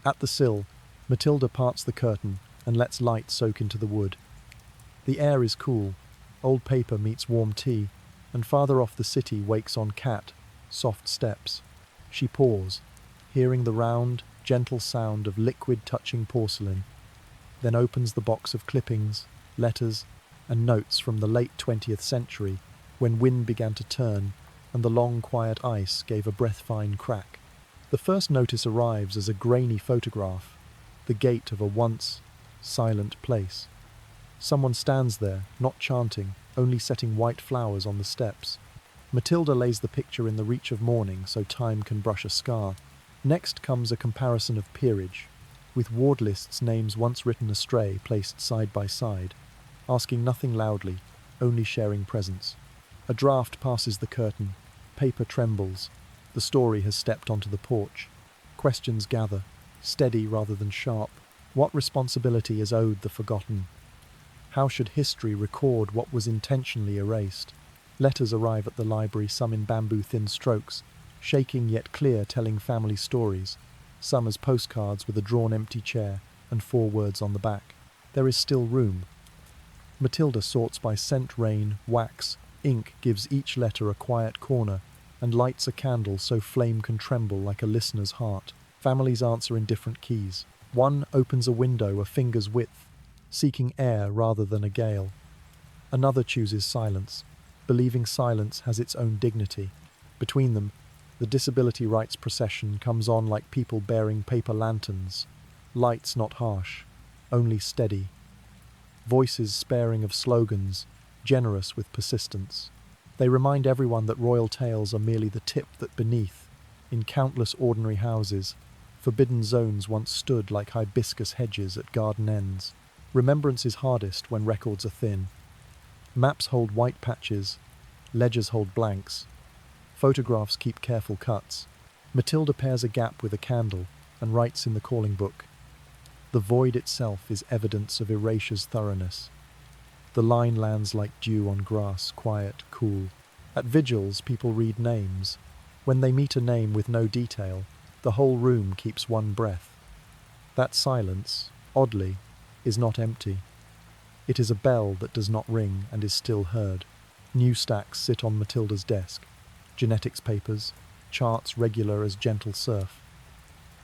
At the sill, Matilda parts the curtain and lets light soak into the wood. The air is cool, old paper meets warm tea, and farther off the city wakes on cat, soft steps. She paws, hearing the round, gentle sound of liquid touching porcelain, then opens the box of clippings, letters, and notes from the late 20th century, when wind began to turn and the long quiet ice gave a breath-fine crack. The first notice arrives as a grainy photograph, the gate of a once silent place. Someone stands there, not chanting, only setting white flowers on the steps. Matilda lays the picture in the reach of morning so time can brush a scar. Next comes a comparison of peerage, with ward lists names once written astray placed side by side, asking nothing loudly, only sharing presence. A draft passes the curtain, paper trembles, The story has stepped onto the porch. Questions gather, steady rather than sharp. What responsibility is owed the forgotten? How should history record what was intentionally erased? Letters arrive at the library, some in bamboo-thin strokes, shaking yet clear, telling family stories, some as postcards with a drawn empty chair and 4 words on the back. There is still room. Matilda sorts by scent, rain, wax, ink, gives each letter a quiet corner, and lights a candle so flame can tremble like a listener's heart. Families answer in different keys. One opens a window a finger's width, seeking air rather than a gale. Another chooses silence, believing silence has its own dignity. Between them, the disability rights procession comes on like people bearing paper lanterns, lights not harsh, only steady. Voices sparing of slogans, generous with persistence. They remind everyone that royal tales are merely the tip that beneath, in countless ordinary houses, forbidden zones once stood like hibiscus hedges at garden ends. Remembrance is hardest when records are thin. Maps hold white patches, ledgers hold blanks. Photographs keep careful cuts. Matilda pairs a gap with a candle and writes in the calling book. The void itself is evidence of erasure's thoroughness. The line lands like dew on grass, quiet, cool. At vigils, people read names. When they meet a name with no detail, the whole room keeps one breath. That silence, oddly, is not empty. It is a bell that does not ring and is still heard. New stacks sit on Matilda's desk. Genetics papers, charts regular as gentle surf.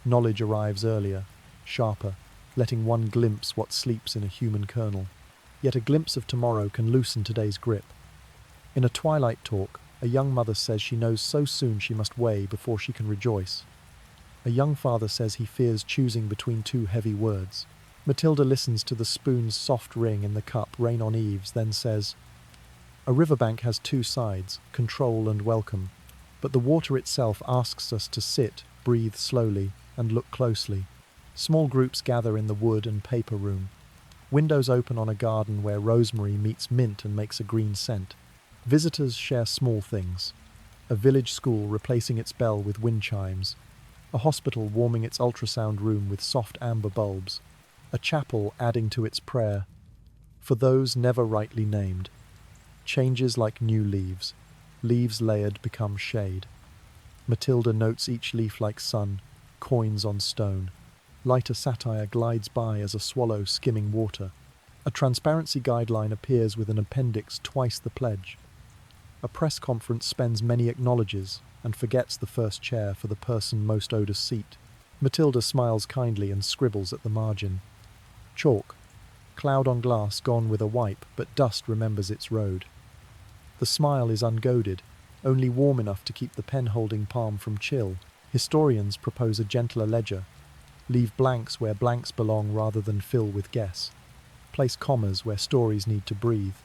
Knowledge arrives earlier, sharper, letting one glimpse what sleeps in a human kernel. Yet a glimpse of tomorrow can loosen today's grip. In a twilight talk, a young mother says she knows so soon she must weigh before she can rejoice. A young father says he fears choosing between 2 heavy words. Matilda listens to the spoon's soft ring in the cup, rain on eaves, then says, "A riverbank has 2 sides, control and welcome, but the water itself asks us to sit, breathe slowly, and look closely." Small groups gather in the wood and paper room. Windows open on a garden where rosemary meets mint and makes a green scent. Visitors share small things. A village school replacing its bell with wind chimes. A hospital warming its ultrasound room with soft amber bulbs. A chapel adding to its prayer. For those never rightly named. Changes like new leaves. Leaves layered become shade. Matilda notes each leaf like sun, coins on stone. Lighter satire glides by as a swallow skimming water. A transparency guideline appears with an appendix twice the pledge. A press conference spends many acknowledges and forgets the first chair for the person most owed a seat. Matilda smiles kindly and scribbles at the margin. Chalk. Cloud on glass gone with a wipe, but dust remembers its road. The smile is ungoaded, only warm enough to keep the pen-holding palm from chill. Historians propose a gentler ledger. Leave blanks where blanks belong rather than fill with guess. Place commas where stories need to breathe.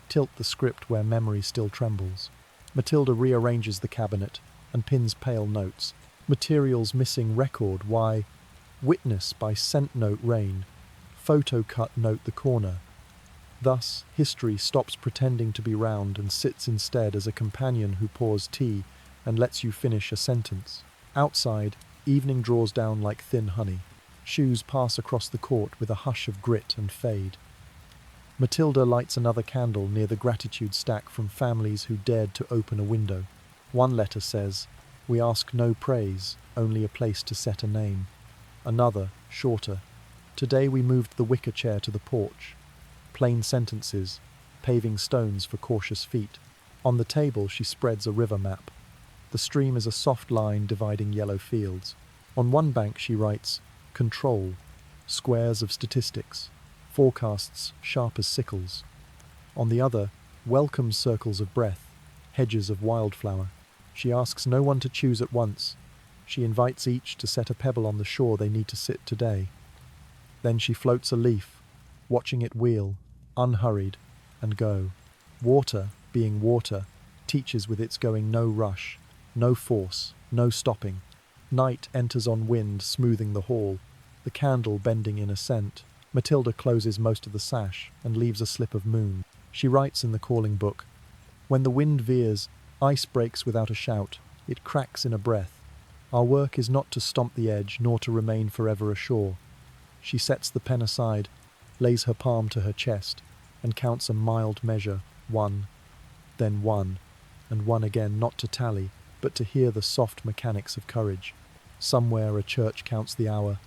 Tilt the script where memory still trembles. Matilda rearranges the cabinet and pins pale notes. Materials missing record, why? Witness by scent note rain. Photo cut note the corner. Thus, history stops pretending to be round and sits instead as a companion who pours tea and lets you finish a sentence. Outside, evening draws down like thin honey. Shoes pass across the court with a hush of grit and fade. Matilda lights another candle near the gratitude stack from families who dared to open a window. One letter says, "We ask no praise, only a place to set a name." Another, shorter, "Today we moved the wicker chair to the porch." Plain sentences, paving stones for cautious feet. On the table she spreads a river map. The stream is a soft line dividing yellow fields. On one bank she writes, "Control," squares of statistics, forecasts sharp as sickles. On the other, welcome circles of breath, hedges of wildflower. She asks no one to choose at once. She invites each to set a pebble on the shore they need to sit today. Then she floats a leaf, watching it wheel, unhurried, and go. Water, being water, teaches with its going no rush, no force, no stopping. Night enters on wind, smoothing the hall, the candle bending in ascent. Matilda closes most of the sash and leaves a slip of moon. She writes in the calling book, "When the wind veers, ice breaks without a shout. It cracks in a breath. Our work is not to stomp the edge, nor to remain forever ashore. She sets the pen aside, lays her palm to her chest, and counts a mild measure, 1, then 1, and 1 again, not to tally, but to hear the soft mechanics of courage. Somewhere a church counts the hour.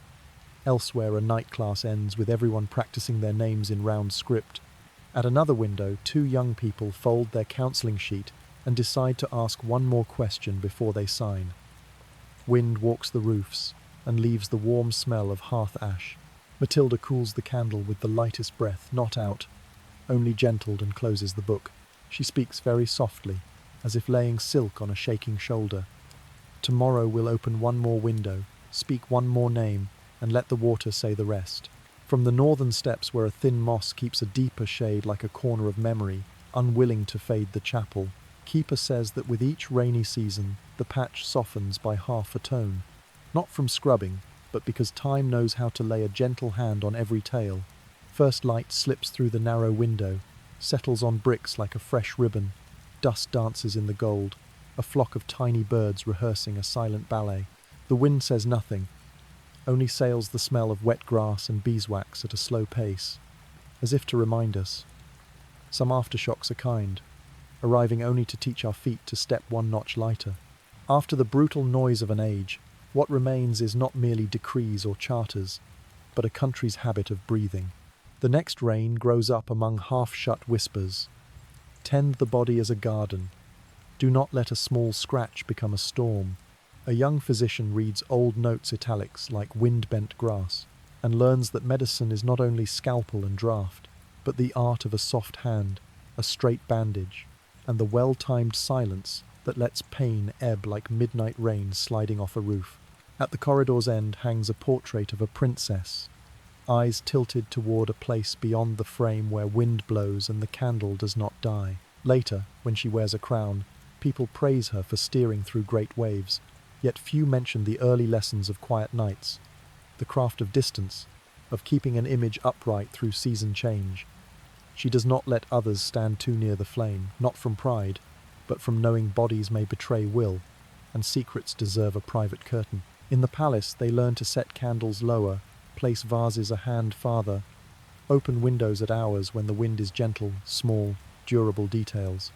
Elsewhere a night class ends with everyone practicing their names in round script. At another window, 2 young people fold their counselling sheet and decide to ask one more question before they sign. Wind walks the roofs and leaves the warm smell of hearth ash. Matilda cools the candle with the lightest breath, not out, only gentled, and closes the book. She speaks very softly, as if laying silk on a shaking shoulder. Tomorrow we'll open one more window, speak one more name, and let the water say the rest. From the northern steps, where a thin moss keeps a deeper shade like a corner of memory, unwilling to fade the chapel, Keeper says that with each rainy season, the patch softens by half a tone. Not from scrubbing, but because time knows how to lay a gentle hand on every tale. First light slips through the narrow window, settles on bricks like a fresh ribbon. Dust dances in the gold, a flock of tiny birds rehearsing a silent ballet. The wind says nothing, only sails the smell of wet grass and beeswax at a slow pace, as if to remind us. Some aftershocks are kind, arriving only to teach our feet to step one notch lighter. After the brutal noise of an age, what remains is not merely decrees or charters, but a country's habit of breathing. The next rain grows up among half-shut whispers. Tend the body as a garden. Do not let a small scratch become a storm. A young physician reads old notes italics like wind-bent grass, and learns that medicine is not only scalpel and draught, but the art of a soft hand, a straight bandage, and the well-timed silence that lets pain ebb like midnight rain sliding off a roof. At the corridor's end hangs a portrait of a princess, eyes tilted toward a place beyond the frame where wind blows and the candle does not die. Later, when she wears a crown, people praise her for steering through great waves, yet few mention the early lessons of quiet nights, the craft of distance, of keeping an image upright through season change. She does not let others stand too near the flame, not from pride, but from knowing bodies may betray will, and secrets deserve a private curtain. In the palace, they learn to set candles lower, place vases a hand farther, open windows at hours when the wind is gentle, small, durable details,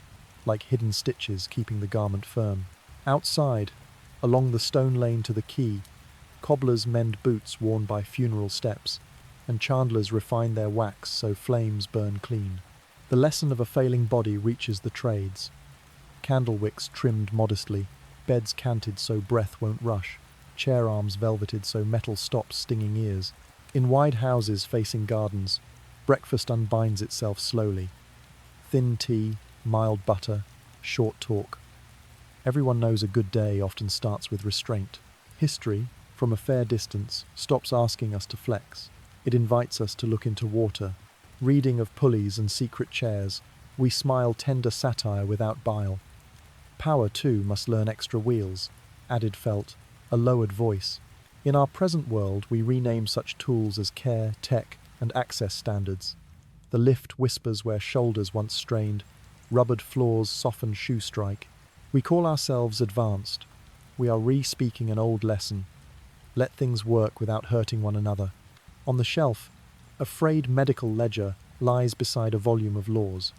like hidden stitches keeping the garment firm. Outside, along the stone lane to the quay, cobblers mend boots worn by funeral steps, and chandlers refine their wax so flames burn clean. The lesson of a failing body reaches the trades. Candle wicks trimmed modestly, beds canted so breath won't rush, chair arms velveted so metal stops stinging ears. In wide houses facing gardens, breakfast unbinds itself slowly. Thin tea, mild butter, short talk. Everyone knows a good day often starts with restraint. History, from a fair distance, stops asking us to flex. It invites us to look into water. Reading of pulleys and secret chairs, we smile tender satire without bile. Power, too, must learn extra wheels, added felt, a lowered voice. In our present world, we rename such tools as care, tech, and access standards. The lift whispers where shoulders once strained, rubbered floors soften shoe strike. We call ourselves advanced. We are re-speaking an old lesson. Let things work without hurting one another. On the shelf, a frayed medical ledger lies beside a volume of laws.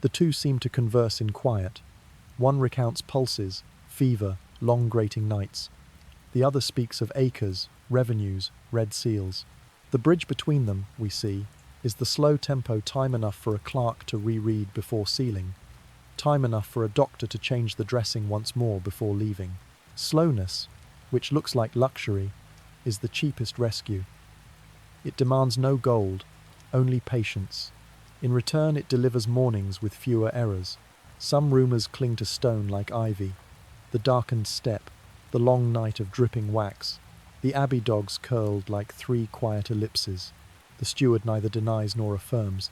The two seem to converse in quiet. One recounts pulses, fever, long grating nights. The other speaks of acres, revenues, red seals. The bridge between them, we see, is the slow tempo time enough for a clerk to reread before sealing, time enough for a doctor to change the dressing once more before leaving. Slowness, which looks like luxury, is the cheapest rescue. It demands no gold, only patience. In return, it delivers mornings with fewer errors. Some rumours cling to stone like ivy. The darkened step, the long night of dripping wax, the abbey dogs curled like 3 quiet ellipses. The steward neither denies nor affirms.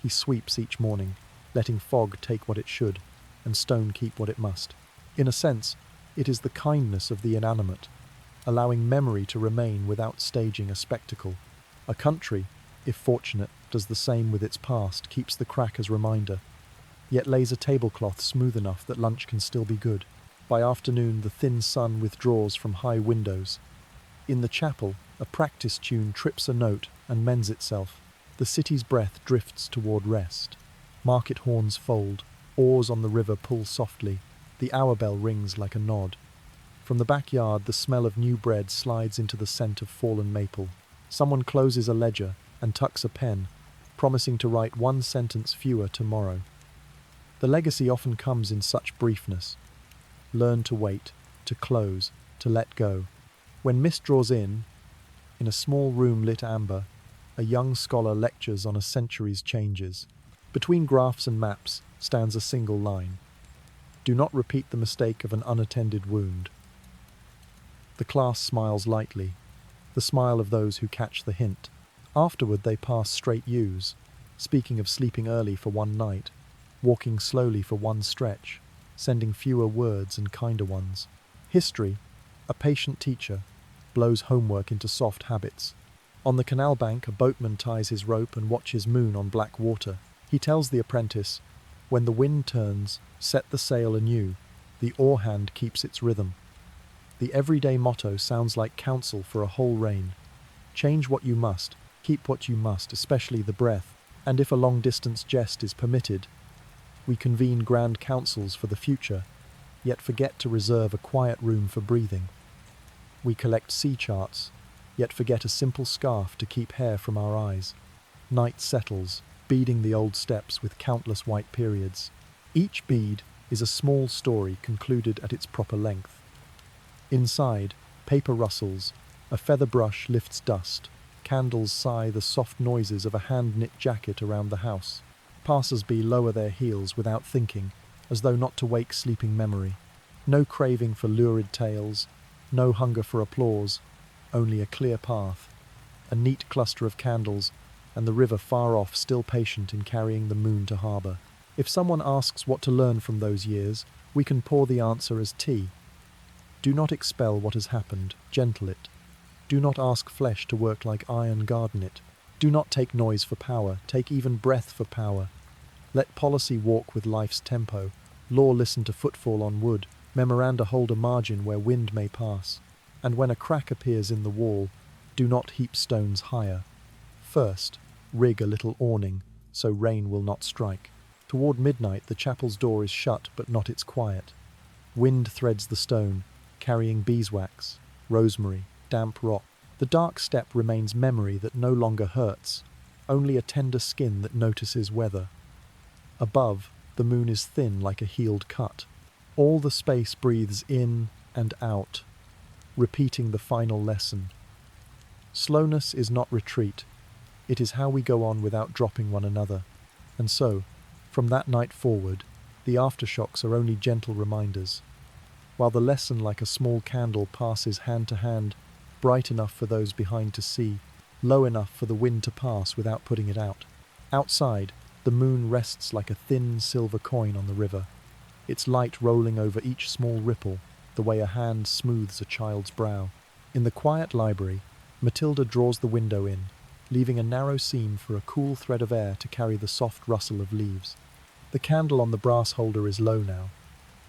He sweeps each morning, letting fog take what it should, and stone keep what it must. In a sense, it is the kindness of the inanimate, allowing memory to remain without staging a spectacle. A country, if fortunate, does the same with its past, keeps the crack as reminder, yet lays a tablecloth smooth enough that lunch can still be good. By afternoon, the thin sun withdraws from high windows. In the chapel, a practice tune trips a note and mends itself. The city's breath drifts toward rest. Market horns fold, oars on the river pull softly. The hour bell rings like a nod. From the backyard, the smell of new bread slides into the scent of fallen maple. Someone closes a ledger and tucks a pen, promising to write one sentence fewer tomorrow. The legacy often comes in such briefness. Learn to wait, to close, to let go. When mist draws in a small room lit amber, a young scholar lectures on a century's changes. Between graphs and maps stands a single line. Do not repeat the mistake of an unattended wound. The class smiles lightly, the smile of those who catch the hint. Afterward they pass straight U's, speaking of sleeping early for one night, walking slowly for one stretch, sending fewer words and kinder ones. History, a patient teacher, blows homework into soft habits. On the canal bank, a boatman ties his rope and watches moon on black water. He tells the apprentice, when the wind turns, set the sail anew. The oar hand keeps its rhythm. The everyday motto sounds like counsel for a whole reign. Change what you must, keep what you must, especially the breath, and if a long-distance jest is permitted, we convene grand councils for the future, yet forget to reserve a quiet room for breathing. We collect sea charts, yet forget a simple scarf to keep hair from our eyes. Night settles, beading the old steps with countless white periods. Each bead is a small story concluded at its proper length. Inside, paper rustles, a feather brush lifts dust, candles sigh the soft noises of a hand-knit jacket around the house. Passers-by lower their heels without thinking, as though not to wake sleeping memory. No craving for lurid tales, no hunger for applause, only a clear path, a neat cluster of candles, and the river far off still patient in carrying the moon to harbour. If someone asks what to learn from those years, we can pour the answer as tea. Do not expel what has happened, gentle it. Do not ask flesh to work like iron, garden it. Do not take noise for power, take even breath for power. Let policy walk with life's tempo, law listen to footfall on wood, memoranda hold a margin where wind may pass. And when a crack appears in the wall, do not heap stones higher. First, rig a little awning, so rain will not strike. Toward midnight the chapel's door is shut, but not its quiet. Wind threads the stone, carrying beeswax, rosemary, damp rock. The dark step remains memory that no longer hurts, only a tender skin that notices weather. Above, the moon is thin like a healed cut. All the space breathes in and out, repeating the final lesson. Slowness is not retreat. It is how we go on without dropping one another. And so, from that night forward, the aftershocks are only gentle reminders. While the lesson like a small candle passes hand to hand, bright enough for those behind to see, low enough for the wind to pass without putting it out. Outside, the moon rests like a thin silver coin on the river, its light rolling over each small ripple, the way a hand smooths a child's brow. In the quiet library, Matilda draws the window in, leaving a narrow seam for a cool thread of air to carry the soft rustle of leaves. The candle on the brass holder is low now,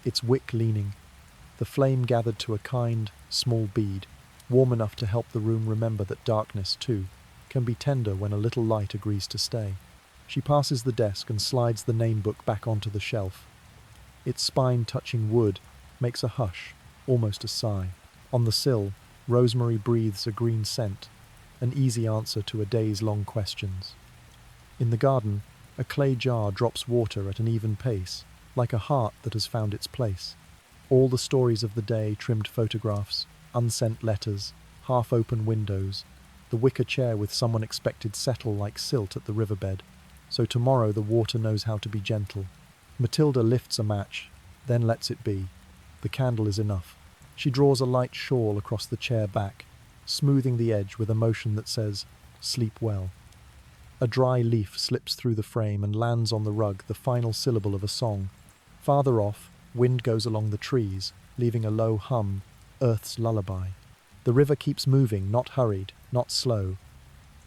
its wick leaning, the flame gathered to a kind, small bead, warm enough to help the room remember that darkness, too, can be tender when a little light agrees to stay. She passes the desk and slides the name book back onto the shelf. Its spine touching wood makes a hush, almost a sigh. On the sill, rosemary breathes a green scent, an easy answer to a day's long questions. In the garden, a clay jar drops water at an even pace, like a heart that has found its place. All the stories of the day, trimmed photographs, unsent letters, half-open windows, the wicker chair with someone expected settle like silt at the riverbed. So tomorrow the water knows how to be gentle. Matilda lifts a match, then lets it be. The candle is enough. She draws a light shawl across the chair back, smoothing the edge with a motion that says, "Sleep well." A dry leaf slips through the frame and lands on the rug, the final syllable of a song. Farther off, wind goes along the trees, leaving a low hum, Earth's lullaby. The river keeps moving, not hurried, not slow.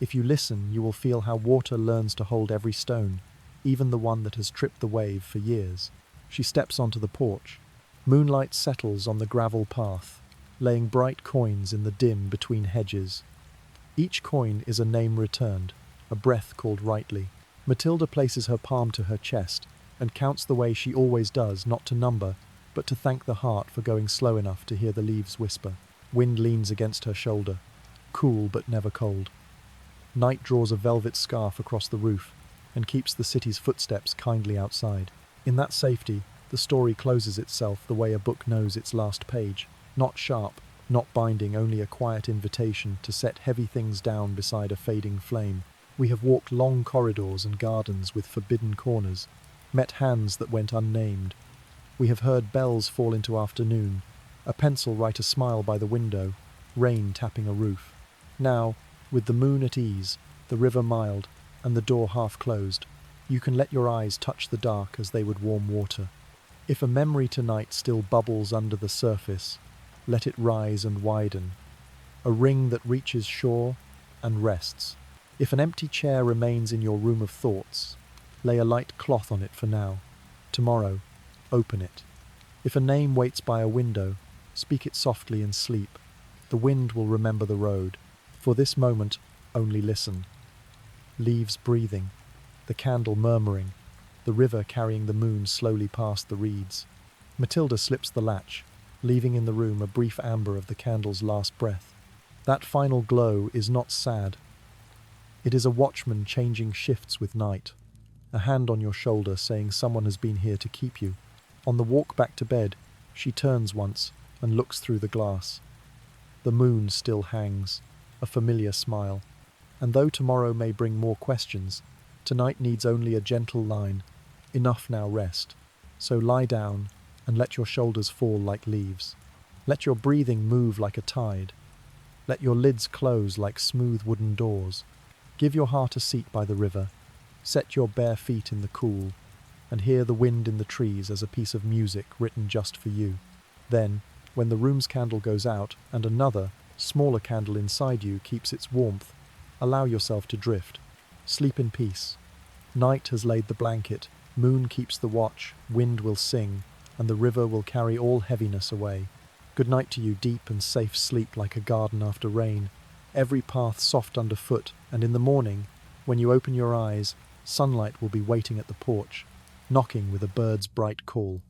If you listen, you will feel how water learns to hold every stone, even the one that has tripped the wave for years. She steps onto the porch. Moonlight settles on the gravel path, laying bright coins in the dim between hedges. Each coin is a name returned, a breath called rightly. Matilda places her palm to her chest and counts the way she always does, not to number, but to thank the heart for going slow enough to hear the leaves whisper. Wind leans against her shoulder, cool but never cold. Night draws a velvet scarf across the roof and keeps the city's footsteps kindly outside. In that safety, the story closes itself the way a book knows its last page. Not sharp, not binding, only a quiet invitation to set heavy things down beside a fading flame. We have walked long corridors and gardens with forbidden corners, met hands that went unnamed. We have heard bells fall into afternoon, a pencil write a smile by the window, rain tapping a roof. Now, with the moon at ease, the river mild, and the door half closed, you can let your eyes touch the dark as they would warm water. If a memory tonight still bubbles under the surface, let it rise and widen, a ring that reaches shore and rests. If an empty chair remains in your room of thoughts, lay a light cloth on it for now. Tomorrow, open it. If a name waits by a window, speak it softly in sleep. The wind will remember the road. For this moment, only listen. Leaves breathing, the candle murmuring, the river carrying the moon slowly past the reeds. Matilda slips the latch, leaving in the room a brief amber of the candle's last breath. That final glow is not sad. It is a watchman changing shifts with night, a hand on your shoulder saying someone has been here to keep you. On the walk back to bed, she turns once and looks through the glass. The moon still hangs, a familiar smile. And though tomorrow may bring more questions, tonight needs only a gentle line. Enough now, rest. So lie down and let your shoulders fall like leaves. Let your breathing move like a tide. Let your lids close like smooth wooden doors. Give your heart a seat by the river. Set your bare feet in the cool and hear the wind in the trees as a piece of music written just for you. Then, when the room's candle goes out and another, smaller candle inside you keeps its warmth, allow yourself to drift. Sleep in peace. Night has laid the blanket, moon keeps the watch, wind will sing, and the river will carry all heaviness away. Good night to you, deep and safe sleep like a garden after rain, every path soft underfoot, and in the morning, when you open your eyes, sunlight will be waiting at the porch, knocking with a bird's bright call.